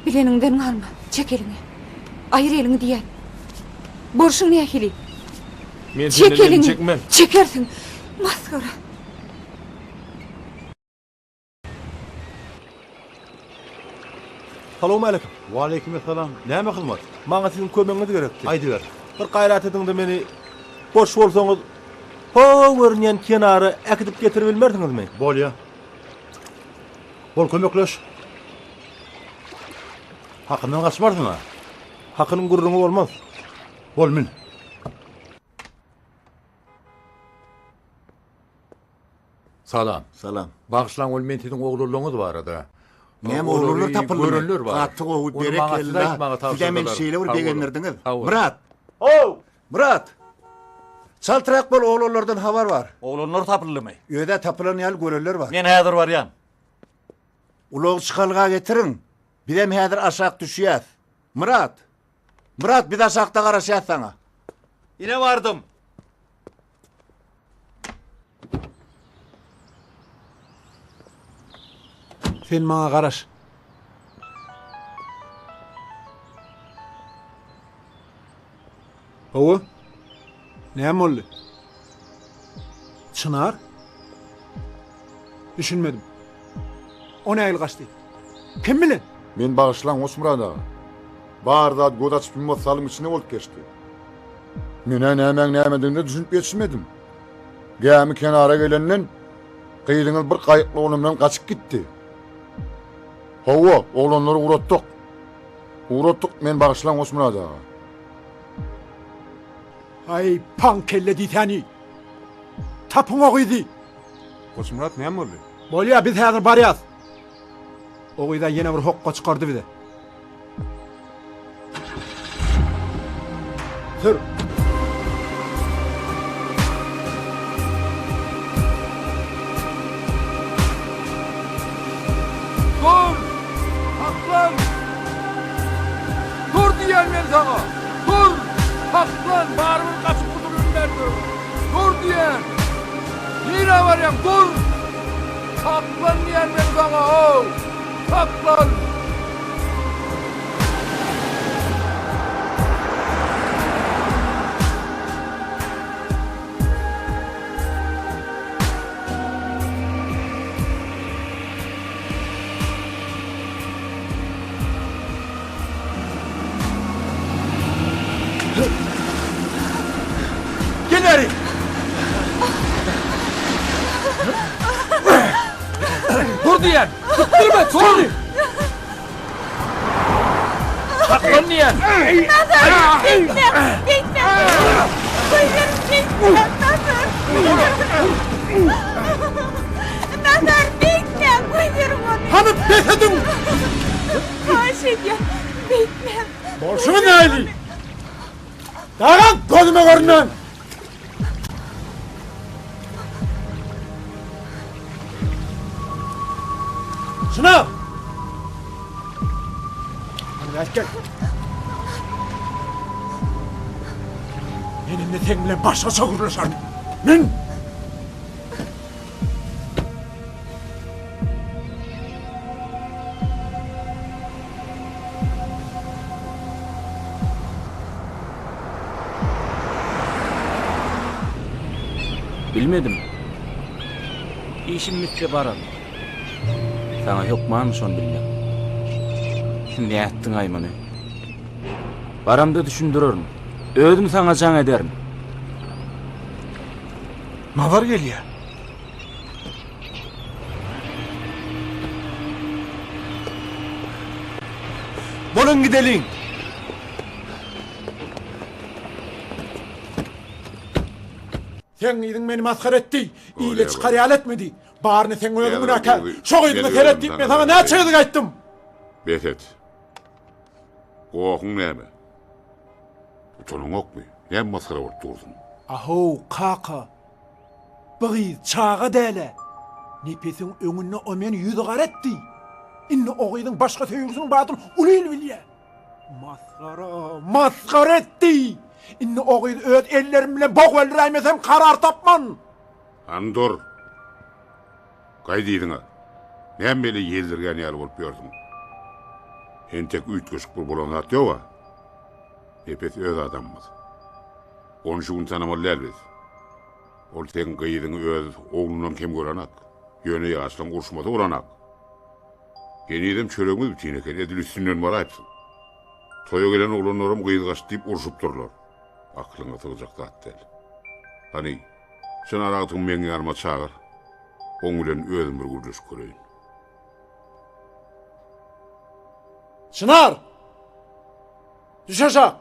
Bileningden galma, çek elini. Aýyr elini diýär. Borşuň nähili? Men seni elini çekmem. Çekersin. Maskara. Salamu alaykum. Wa alaykum assalam. Näme hyzmat? Maňa siziň kömegiňiz gerekdi. Aýdy ber. Bir gaýrat ediňde meni boş bolsaňyz, ho görünýän kenary äkidip getirip bilmerdiňizmi? Bolýa. Bol kömekleş. Hakyndan gaçmarsyňa. Hakynyň gurruňy bolmaz. Bolmin. Salam. Salam. Bagşlan ol men siziň oglurluğuňyz barada. Näme oğullar tapyldy? Görünler bar. Atty gowy berekella. Bilemen şeýle bir begenlerdiňiz. Murat. Murat. Oh! Murat. Çaltrak bol oğullardan habar var. Oglanlar tapyldymy? Öýde tapylan ýaly göreller var. Men häzir barýam. Ulow çykalga getirin. Bidem häzir aşak düşýär. Murat. Murat, bir de aşakda garaşýar saňa. Ine bardym. Sen maňa garaş. Owa. Näme boldy? Çınar? Düşünmedim. O näil gaçdy? Kim bilen? Men bagşlan Osmurada. Barda godaç bir masalym içine bolup geçdi. Mene näme düşünüp geçmedim. Gämi kenara gelenden gyýdyňyz bir gaýykly oğlumdan gaçyp gitdi. Hawa, oğlanları uğrattık. Uğrattık men bagşlan Osmurada. Ay pankelle ditani. Tapın oğuydu. Osmurat näme boldy? Bolya biz häzir barýas. O gyýda ýene bir hokka çykardy bize. Sür. Dur! Haklan! Dur diyen ben sana! Dur! Haklan! Bağrımın kaçıp kudururum ben dur! Dur diyen! Yine var ya dur! Haklan diyen ben sana! Oh! Haklan! Gel beri. Dur diyen! Tutturma! Dur! Haklan diyen! Nazar! Bekle! Bekle! Gözlerim bekle! Nazar! Nazar bekle! Gözlerim onu! Hanım bekledim! Haş ediyorum! Bekle! Borçumu neyli? Dağın gözüme görünen! Şuna! Hadi erkek! Benimle sen bile başa çokurlaşan! Men! Bilmedim. İşim bitti baran. Sana yok manış onu bilmem. Şimdi ettin aymanı. Baramda düşündürürüm. Ödüm sana can ederim. Nazar geliyor. Bolun gidelim! Sen idin beni maskar etti. İyle çıkar yal etmedi. Bağrını sen oynadın aka. Şok idini seyrettik. Ben sana ne çığlık ayttım? Betet. Qoğun näme? Utanın ok mu? Näme maskara bolup durdun? Aho kaka. Bıgı çağa dele. Nepesin öňünde o meni yüzü garetti. Inni o gydın başka söýgüsüň batyn ulyl bilýär. Maskara etti. Inni o gydy öd ellerim bilen bok öldüräýmesem karar tapman. Andur. Gaýdydyňa. Näme beli ýeldirgen ýaly bolup ýördiň? Entek üýtgeşik bir bolan at ýoga. Nepet öz adammy. Onu şuň tanamaly elbet. Ol sen gyýdyň öz oglundan kim görenak? Ýöne ýaşlan gurşmada uranak. Genidem çöreğimiz bitine eken edil üstünden var aýpsyn. Toya gelen oğlanlarım gyýdgaç diýip urşup durlar. Aklyňa tygjak zat del. Hani sen aragyň meňe ýarma çagyr. Oň bilen özüm bir gurduş göreýin. Çınar! Düş aşağı!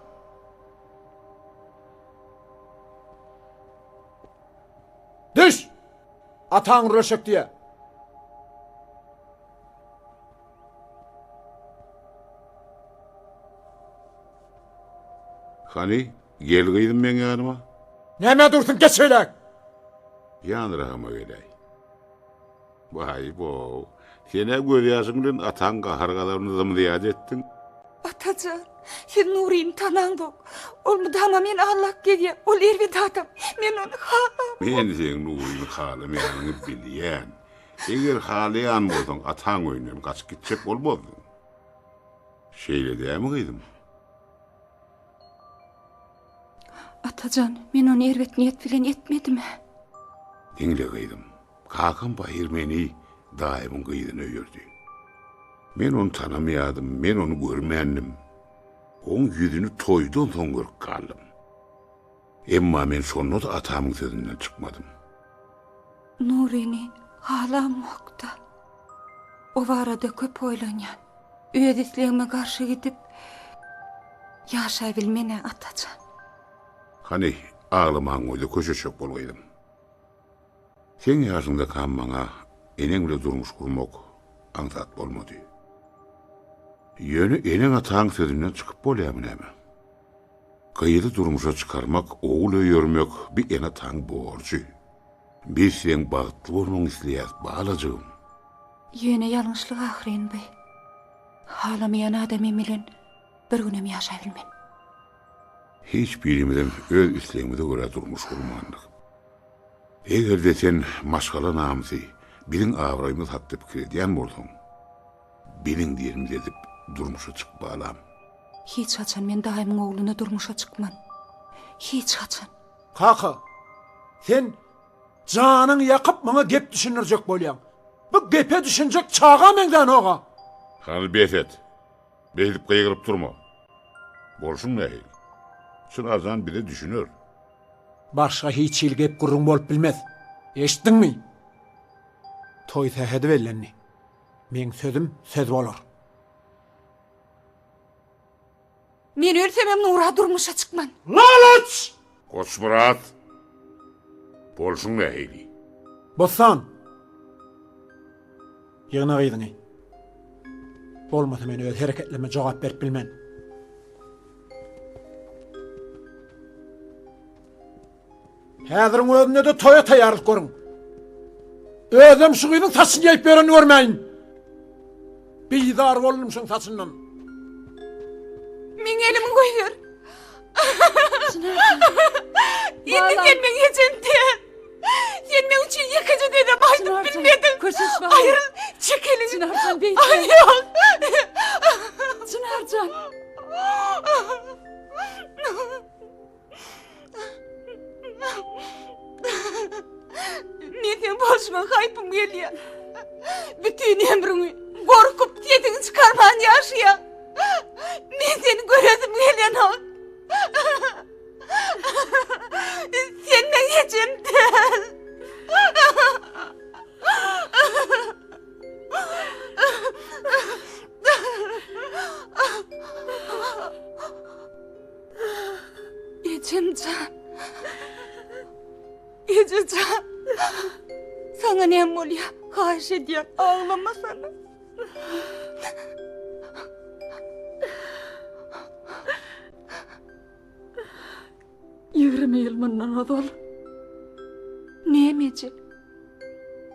Düş! Atan röşek diye. Hani gel gyýdym men ýanyma. Näme dursun geç söylek! Ýanragama geley. Vay bo. Sene göz ýaşyň bilen ataň gahargalaryny zymdyýat etdiň. Atacan, sen Nuri'ni tanandok. Ol mudama men Allah gelýär. Ol erwet adam. Men onu halam. Men sen Nuri'ni halamaýanyny bilýän. Eger halayan bolsaň ataň öýünden gaçyp gitjek bolmady. Şeýle däme gyýdym. Atacan, men onu erwet niyet bilen etmedim. Dinle gyýdym. Kakam Bahir meni daim gyýdyny öýürdi. Men onu tanamaýadym, men onu görmändim. Oň ýüzüni toýdan soň görüp kaldym. Emma men şonu da atamyň sözünden çykmadym. Nuri'ni halam mokda. O barada köp oýlanýan. Öz isleğime garşy gidip ýaşaý bilmene Atacan. Hani ağlamaň öýde köşeşek bolgaýdym. Sen ýaşynda kan maňa eneň bile durmuş kurmak aňsat bolmady. Ýöne eneň ataň sözünden çykyp bolýarmyn näme? Kıyılı durmuşa çıkarmak, oğul öýörmek bir ene taň borçy. Biz sen bagtly bolmagyň isleýär, balajygym. Ýöne ýalňyşlyk ahyryn bey. Halamayan adamy bilen bir günem ýaşaý bilmem. Hiç birimden öz isleýmede görä durmuş kurmandyk. Egerde sen maşgala namysy, birin awraýmy satdyp kirýän bolsaň, birin diýerim edip durmuşa çykyp balam. Hiç haçan men daýym oğluny durmuşa çykman. Hiç haçan. Kaka, sen janyň ýakyp maňa gep düşünürjek bolýan. Bu gepe düşünjek çaga menden oga. Hal beset. Beýdip gaýgyryp durma. Bolşun nähil. Şunazan bile düşünür. Başga hiç il gep gurrun bolup bilmez. Eşitdiňmi? Toý tähedi bellenni. Men sözüm söz bolar. Men ölsem Nura durmuşa çıkman. Lalaç! Koçmurat. Bolşun nähil. Bossan. Ýygyna gyýdyň. Bolmasa men öz hereketleme jogap berip bilmem. Häziriň özüne de toya taýarlyk görüň. Özüm şu gyýdyň saçyny ýaýyp beren görmeýin. Biýdar bolmuşyň şoň saçyndan. Men elimi goýýar. Indi sen men ýejendir. Sen men üçin ýakaja gede baýdyp bilmedin. Aýryl, çek elini. Çınarcan beýdi. Ay ýok. Çınarcan. Men sen boşman haýpym gelýär. Bütün emrimi gorkup tediň çykarman ýaşaýar. Men seni göresim gelýän o. Sen men ýejendir. Ecemcan. Ececan. Sana ne bolýar? Haýş edýär, ağlamasana. Ýigirmi ýyl mundan odal. Näme ece?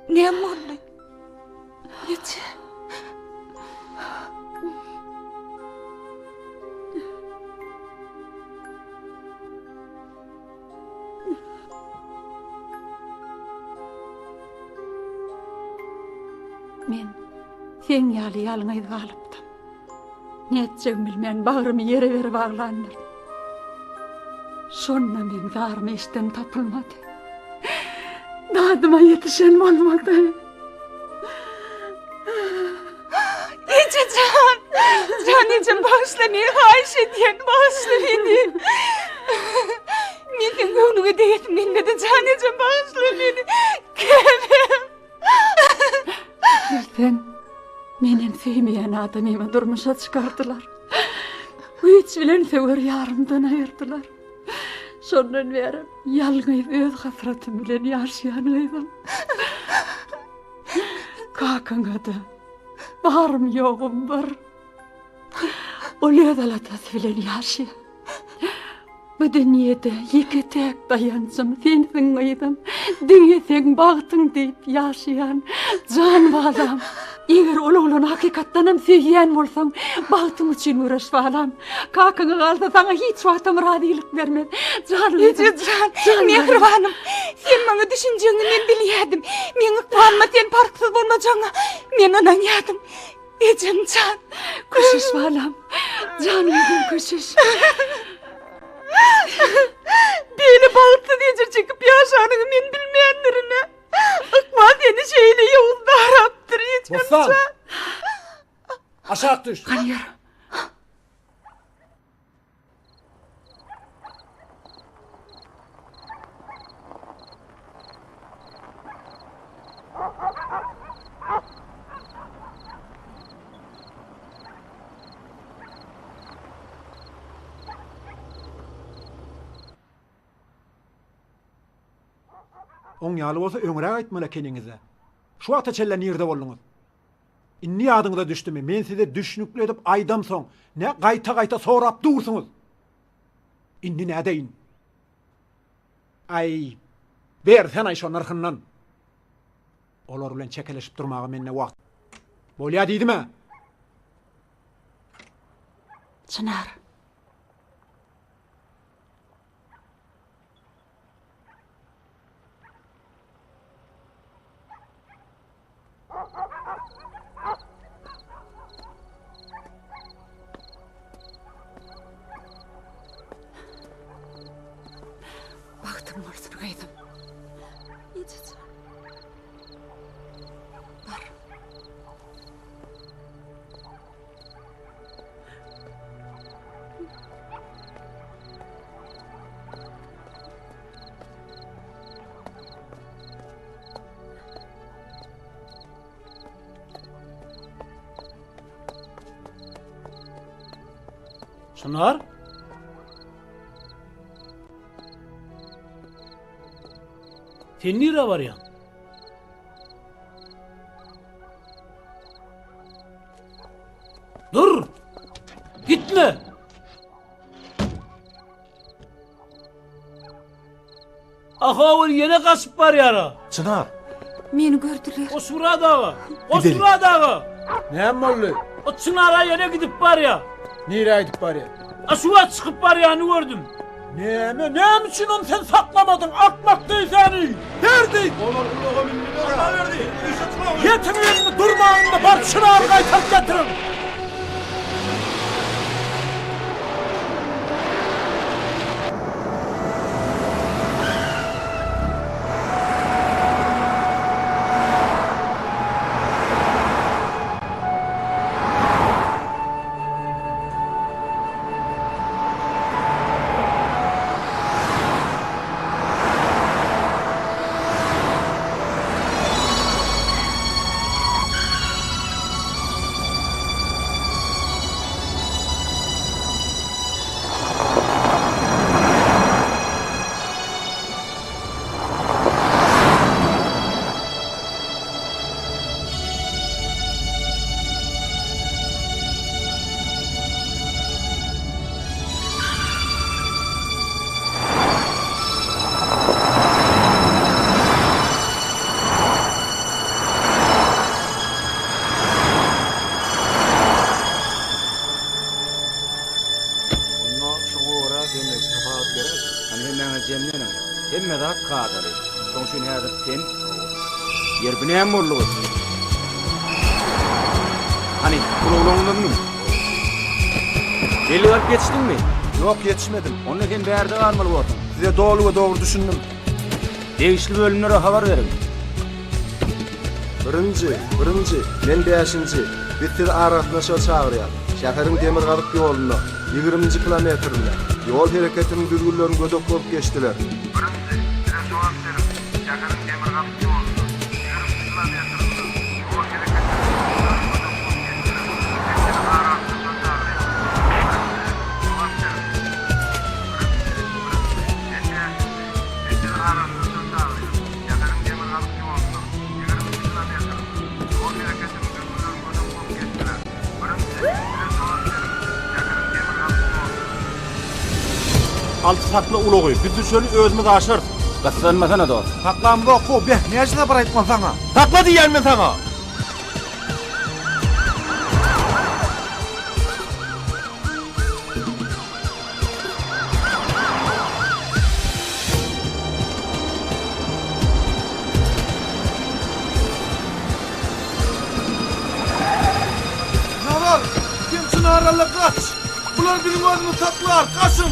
Näme boldy? Ece. Men sen ýaly ýalyňyzy galypdym. Näçegim bilmän bagyrymy ýere berip aglandyr. Şonna men garmy işden tapylmady. Dadyma ýetişen bolmady. Ececan. Canıcım bağışla beni, haýş edýän bağışla beni. Men sen göwnüňe diýetim gelmedi, canıcım bağışla beni. Kelim. Sen menen sevmeyen adamymy durmuşa çıkardılar. Hiç bilen sewer yarımdan ayırdılar. Şondan beri yalňyz öz hasratim bilen ýaşaýan gyzym. Kakaňa da barym ýogum bar. Ol öz alatasy bilen ýaşaýar. Bu dünýede iki tek dayançym sensiň gyzym. Diňe sen bagtyň diýip ýaşaýan jan balam. Eger ol oglany hakykatdanam söýýän bolsaň, bagtyň üçin uğraş balam. Kakaňa galsa saňa hiç wagtym radylyk bermez. Jan, mehribanym. Sen maňa düşünjeňi men bilýärdim. Meňi ykmanma sen parksyz bolmajaňa. Men onan ýadım. Ejemcan. Köşüş balam. Janymyň köşüş. Beni bagtyz ejir çekip ýaşanyňy men bilmeýändirine. Ykma seni şeýle ýolda arapdyr Bossan. Aşağı düş. Ganyar. On ýaly bolsa öňrä aýtmala keniňize. Şu wagta çelle nirde bolluňuz? Inni ýadyňyza düşdümi? Men size düşnükli edip aýdam soň ne gaýta sorap dursunuz? Inni nädeýin? Ay, ber sen aýşo narhyndan. Olar bilen çekeleşip durmagy menne wagt. Bolýa diýdimi? Çınar. Baktım orsun gaydım. Yetecek. Var. Çınar? Sen nire var ya? Dur! Gitme! Aha yine kaçıp var yara. Çınar. Meni gördüler. O Sura dağı. O Sura dağı. Näme boldy? O Çınar'a yine gidip var ya. Nire aýdyp bar ya? Aşuva çıkıp var ya gördüm. Näme üçin onu sen saklamadın? Akmak diýseni. Nerdi? Olar kulağa minni verdi. Yetimin durmağında bar Çınar'ı gaýtaryp getirin. Emme da kadary. Soňşun häzir sen yer bilen bollugy. Hani programladyňmy? Deli alıp geçdiňmi? Yok, yetişmedim. Onu sen bärde garmaly boldyň. Size doğru ve doğru düşündüm. Degişli bölümlere habar verin. Birinci, men 5-nji. Bitir arasynda şol çagyrýar. Şäheriň demir galyk ýoluna 20 kilometrinde. Yol hereketiniň düzgünlerini gözök bolup geçdiler. Altı saklı uluğu. Biz düşönü özümüz aşır. Gaslanmasana da. Taklamda oku. Beh, neyse bir aytma sana. Takla diyen mi sana? Ne var? Kim Çınar'la kaç? Bunlar benim adımı taklar. Kaçın.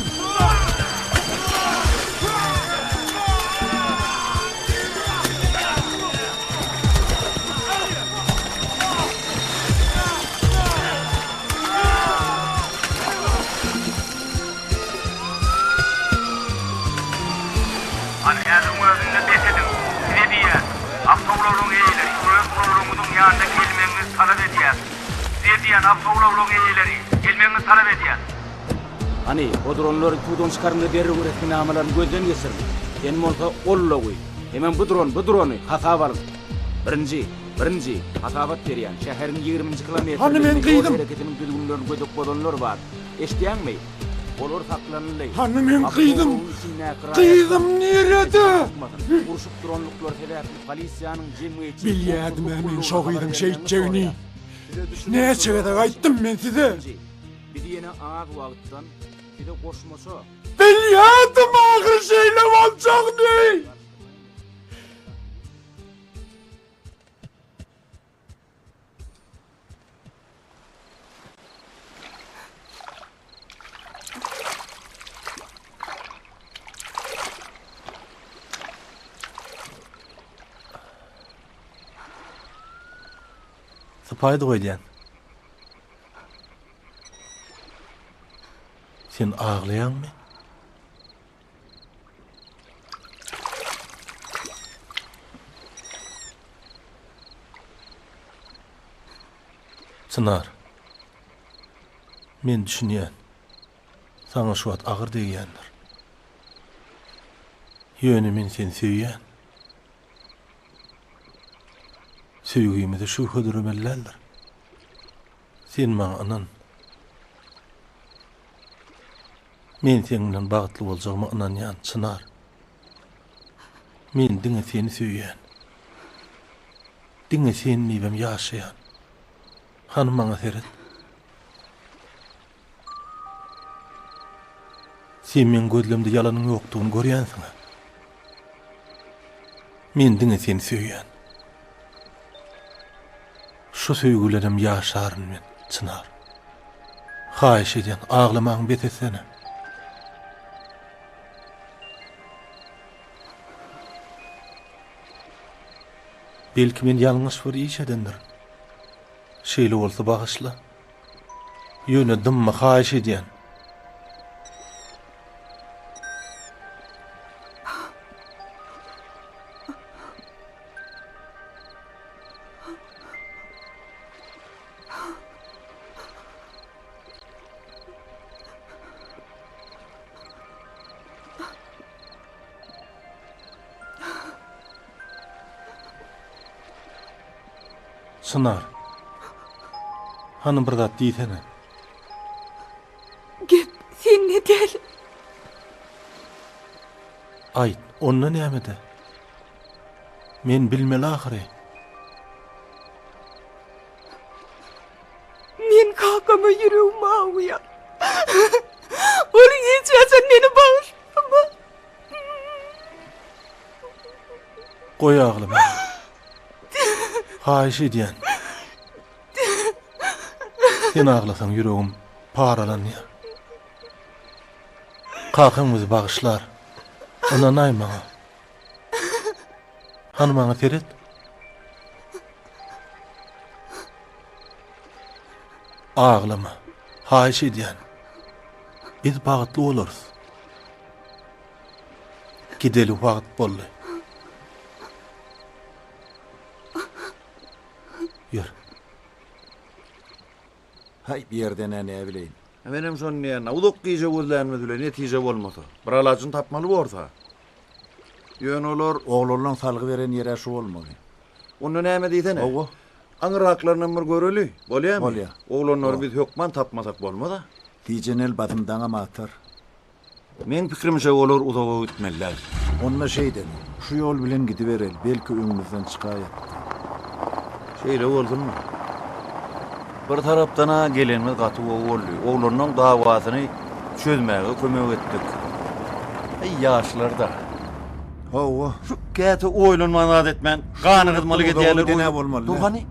Hani o dronları tuğdan çıkarımda beri üretkin amalarını gözden geçirdi. Benim olsa olla koy. Hemen bu dronu hata varın. Birinci, Atabat berýän şäherin 20-nji kilometri. Hani men kıydım. Hareketiniň düzgünlerini gödük bolanlar bar. Eşdiýänmi? Olar saklanýarlar. Hani men kıydım. Kıydım nerede? Uruşup duranlyklar sebäpli polisiýanyň jemgyýetçi. Bilýärdim men şo kıydım şeýitjegini. Näçe de aýtdym men size. Bir ýene az wagtdan bir de goşmasa. Bilýärdim agyr şeýle boljakdy. Sıpaydı koydiyan. Sen ağlayan mı? Çınar. Men düşünýän. Sana şu wagt agyr diýendir. Ýöne men seni söýýän. Söýgüýümde şu hödürmelerdir. Sen maňa anan. Men senden bagtly boljagyma inanýan Çınar. Men diňe seni söýýän. Diňe sen mebem ýaşaýan. Hanym maňa seret. Sen men gözlemde ýalanyň ýokdugyny görýänsiň. Men diňe seni söýýän. Şu söýgülerim ýaşaryn men, Çınar. Haýyş edýän, aglamaň betesene. Belki men ýalňyş bir iş edendir. Şeýle bolsa bagyşla. Ýöne dymma haýyş edýän. Çınar. Hanım bir zat diýsene. Gep, sen ne del? Aýt, onda näme-de? Men bilmeli ahyry. Men kakama yüreğim ağrıyor. Onu geçersen beni bağışlama. Goý aglama. Haýyş edýän. Sen aglasaň yüregim paralanýar. Kakanyňyzy bagyşlar. Onanaý maňa. Hanym maňa seret. Aglama. Haýyş edýän. Biz bagtly bolarys. Gideli wagt boldy. Ýür. Hay bir yerden ne bileyim. Benim son ne uduq giyce gözlerimiz bile netije bolmasa. Bir alacın tapmalı borsa. Yön olur oğlundan salgı veren yere şu olmalı. Onu näme diýsene? Oğlu. Aňyraklaryndan bir göreli. Bolýarmy? Bolýar. Oğlunlar biz hökman tapmasak bolmada. Dijenel badymdan amatar. Men pikrimçe olur uzağa gitmeliler. Onunla şeyden, şu yol bilen gidiverel, belki öňümizden çıkaýar. Şeýle boldunmy? Bir tarapdan gelenimiz gaty boldy. Oğlanyň dawasyny çözmäge kömek etdik. Ýaşlarda. Hawa, şu käte oýlanman etmen, ganygyzmaly gedýärler bolmaly. Dogany?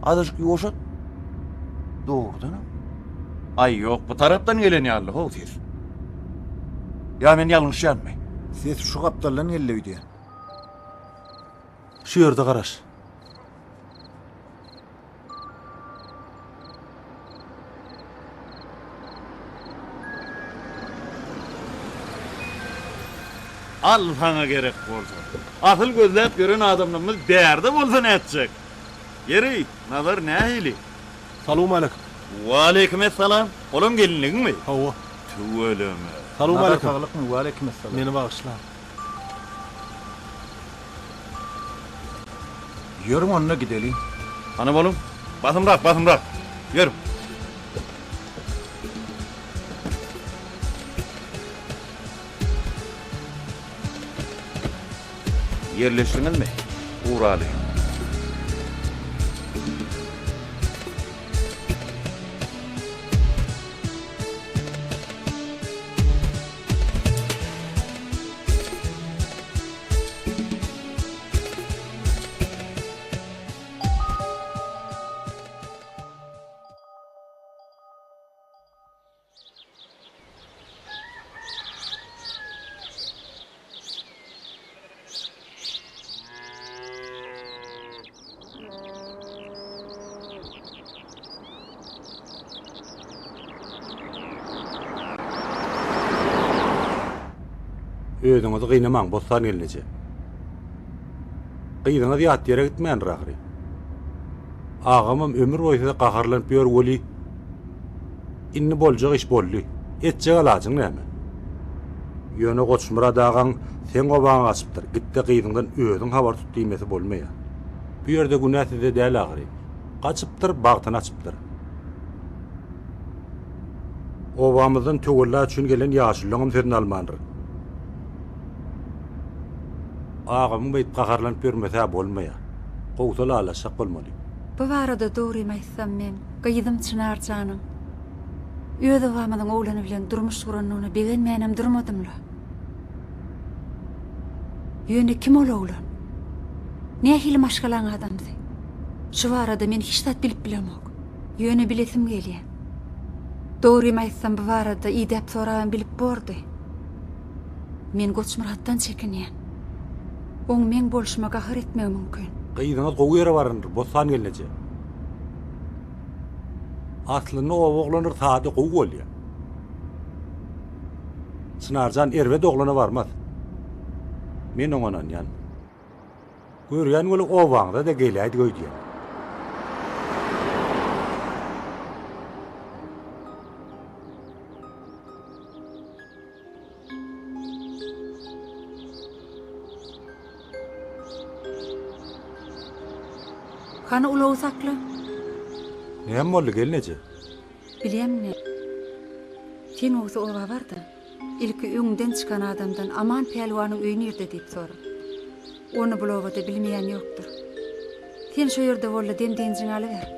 Adaşyk ýoşat. Dogrydan. Ay ýok, bu tarapdan gelen ýaly, ho siz. Ya men ýalňyş ýanmy? Siz şu gapdarlaryň elleýdi. Şu ýerde garaş. Alfana gerek bolsa. Asıl gözläp gören adamlarımız bärde bolsa näçek? Geri, nazar nähili? Salamu aleykum. Wa aleykumussalam. Olam gelinligimi? Hawa. Tuweleme. Salamu aleykum. Sağlıkmı? Wa aleykumussalam. Meni bagyşla. Yürüm onunla gidelim. Hanım oğlum, basımrak. Yürü. Yerleştiniz mi? Uğralı. Ödüňizi gynamaň, bossan gelneje. Gyýdyňyz ýat ýere gitmän ragry. Agamam ömür boýunça gaharlanyp ýör weli. Inni boljak iş boldy. Etjek aladyň näme? Ýöne goçmura dagaň sen gobaň açypdyr. Gitde gyýdyňdan özüň habar tut diýmesi bolmaýar. Bu ýerde günah size däl agry. Gaçypdyr, bagtyny açypdyr. Obamyzyň töwella üçin gelen ýaşylygyň ferin almandyr. Ağamın beyt qaharlanıp görmese bolmaya. Qowsala alasak bolmaly. Bu barada dogry aýtsam men, gyýdym Çınar janyň. Öýde gamyň oglany bilen durmuş guranyny bilen menem durmadymla. Ýöne kim ol oglan? Nähili maşgalaň adamdy? Şu barada men hiç zat bilip bilemok. Ýöne bilesim gelýär. Dogry aýtsam bu barada ýdap soragan bilip bordy. Men Goçmuratdan çekinýän. Oň men bolşuma gahar etmegi mümkin. Gyýdyňyz gowy ýere baryndyr, bossan gelneje. Aslyny o oglanır sady gowy bolýar. Çynarjan erwe oglana barmaz. Men oňanan ýan. Görýän bolup o wagtda da gelýärdi göýdýär. Kana ula uzaklı? Näme boldy gelneje? Bilemni. Sen oňa oba bardy. Ilki öňden çykan adamdan aman pelwanyň öýüne ýerde diýip sorar. Onu bulawada bilmeýän ýokdur. Sen şu ýerde bolla den-denjiň alyber.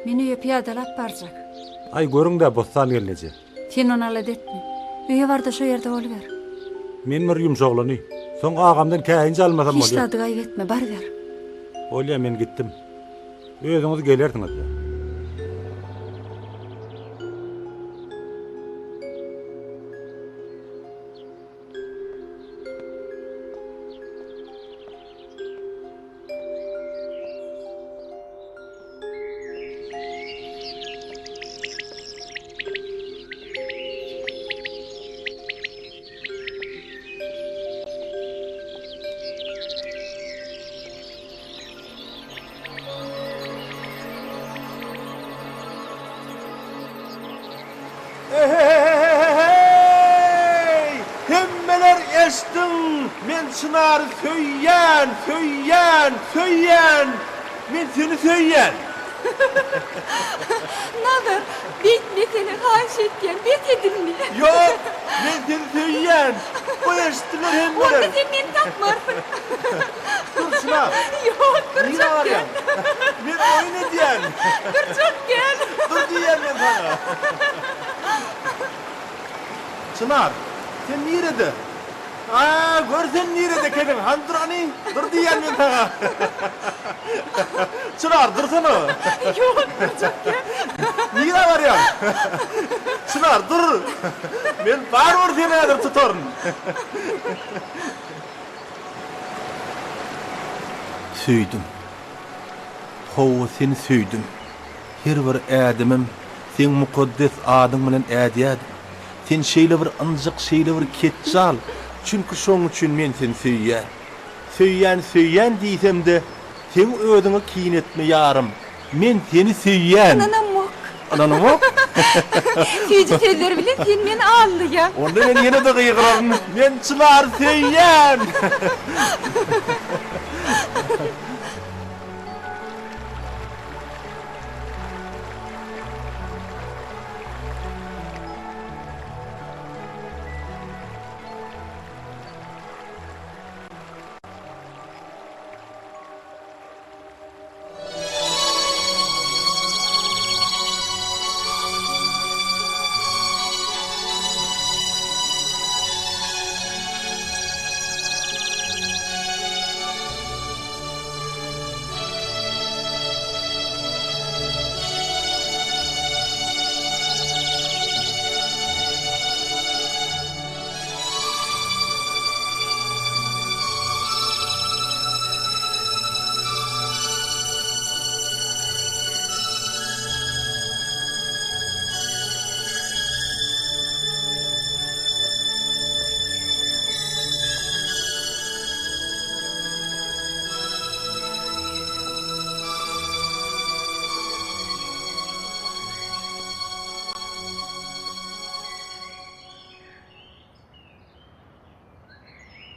Meni ýa piyadalap barjak. Ay görüň da bossan gelneje. Sen onu alat etme. Öýe barda şu ýerde boluber. Men bir ýumşaglany. Soň agamdan käýinji almasam bolýar. Hiç tadı gaýbetme, bar ber. Olya men gittim. Özüňiz gelerdiňiz. Hemmeler eştin, men Çınar'ı söyyen. Men seni söyyen. Naber? Ben seni haş etken, bet edilmi. Yok, men seni söyyen. O eştiler hemmeler. Onda sen beni takmarsın. Dur Çınar. Yok, dur Niye çok var ya? gel. Men oyna diyen. Dur çok gel. Dur diyen men sana. Çınar, sen nerede? Görsen nerede kedin? Handır hani? Dur diyen men sana. Çınar, dursana. Yok, dur çok gel. Niye var ya? Çınar, dur. Men barbar seni adır tutarım. Süydüm. Howa seni süydüm. Her bir ädemim sen mukaddes adyň bilen ädýädim. Sen şeýle bir anjyk, şeýle bir ketjal. Çünki şoň üçin men seni süýýär. Süýýän diýsem-de sen ödüňi kiýnetme ýarym. Men seni süýýän. Ananam mok. Ananam mok? Tüycü söyler bilen sen meni ağırlıya. Onda men yine de gıyıqırarım. Men çınar seyyen.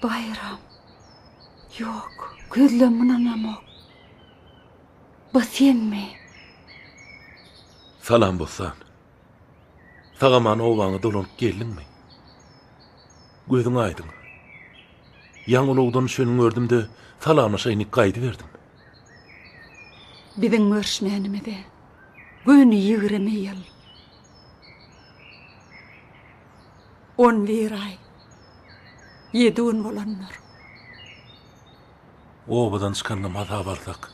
Bayram. Yok, gözlerimin anamok. Bu sen mi? Salam bolsan. Sagaman owaňy dolanyp geldingmi? Gözüň aýdym. Ýaňulugdan şöňü gördüm-de salamlaşaýyny gaýdy berdim. Biziň görüşmänimizde göni 20 ýyl. 11 ay. 7 gün bolanlar. Obadan çykanda maza barsak.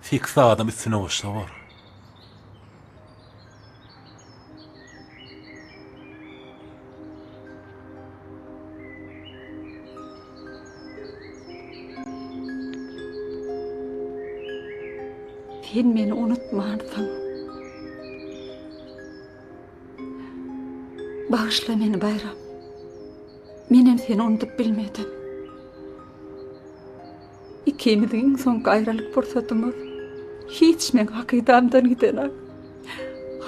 Fiksa adam üstüne oşsa var. Sen meni unutmarsın. Bağışla meni Bayram. Menem seni unutup bilmedim. İkimizin son ayrılık fırsatımız hiç men hakidamdan gidenak.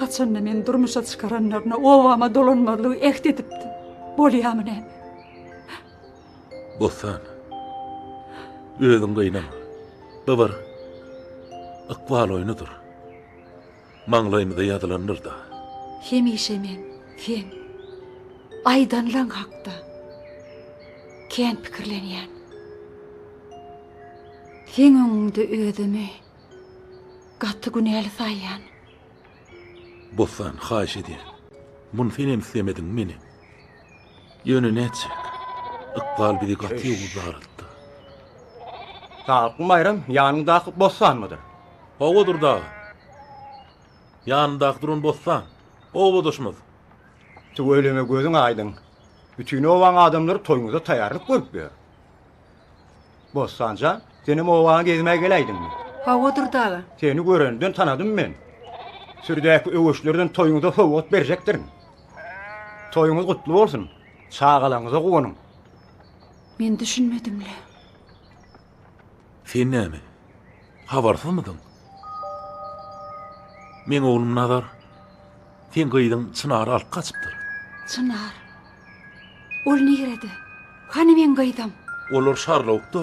Haçanna men durmuşa çıkaranlarına ovama dolanmalığı ehd edipdi. Bolyamın hem. Bolsan. Özüň gynama. Babar. Aqbal oyunudur. Maňlaýymyzda ýazylandyr da. Hemişe men, sen, aydanlan hakda. Ken pikirlenýän. Sen öňüňde özümi gaty günäli saýýan. Bolsan, haýyş edýär. Muny senem islemediň meni. Ýöne näçek? Aqbal bizi gaty uzartdy. Sağlıklı Bayram, ýanyndaky bossanmydyr? Owadur da. Ýanyndaky durun bossan. Owa doşmaz. Tu ölüme gözüň aýdyn. Bütün owaň adamlary toýuňyza taýýarlyk görüpdir. Bossanca, senim owaňa gezmäge geleýdinmi? Owadur da. Seni görenden tanadym men. Sürdäki öwüşlerden toýuňyza howat berjekdirin. Toýuňyz gutly bolsun. Çağalaňyza gowanyň. Men düşünmedimle. Sen näme? Habarsızmydyň? Men oglum Nazar. Sen gyýdyň Çynary alyp kaçypdyr. Çınar. Ol nerede? Hani men gaýdam? Olar şarlawykda.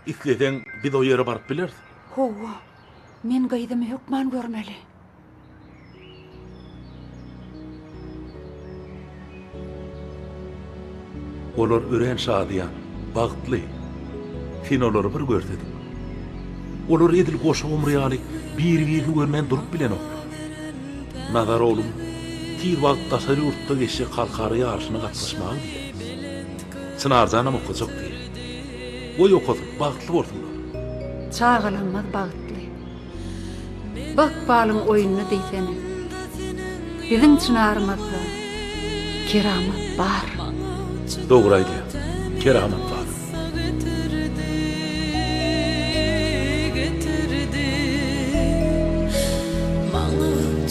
İsleseň biz o ýere baryp bilersiz. Howa. Men gaýdam hukman görmeli. Olar ören şadyan, bagtly. Sen olary bir görsedin. Olar edil goşa umryaly bir-birini görmän durup bilen ok. Nazar oğlum, tir wagt tasary urtda geçe kalkary ýarşyna gatnaşmagy diýer. Çynarjanam okujak diýer. Oý okudyp bagtly bolsun. Çağalanmaz bagtly. Bak balyň oýunyna diýsene. Biziň Çynarymyzda keramat bar. Dogry aýdýar. Keramat bar.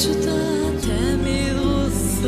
Juda temiz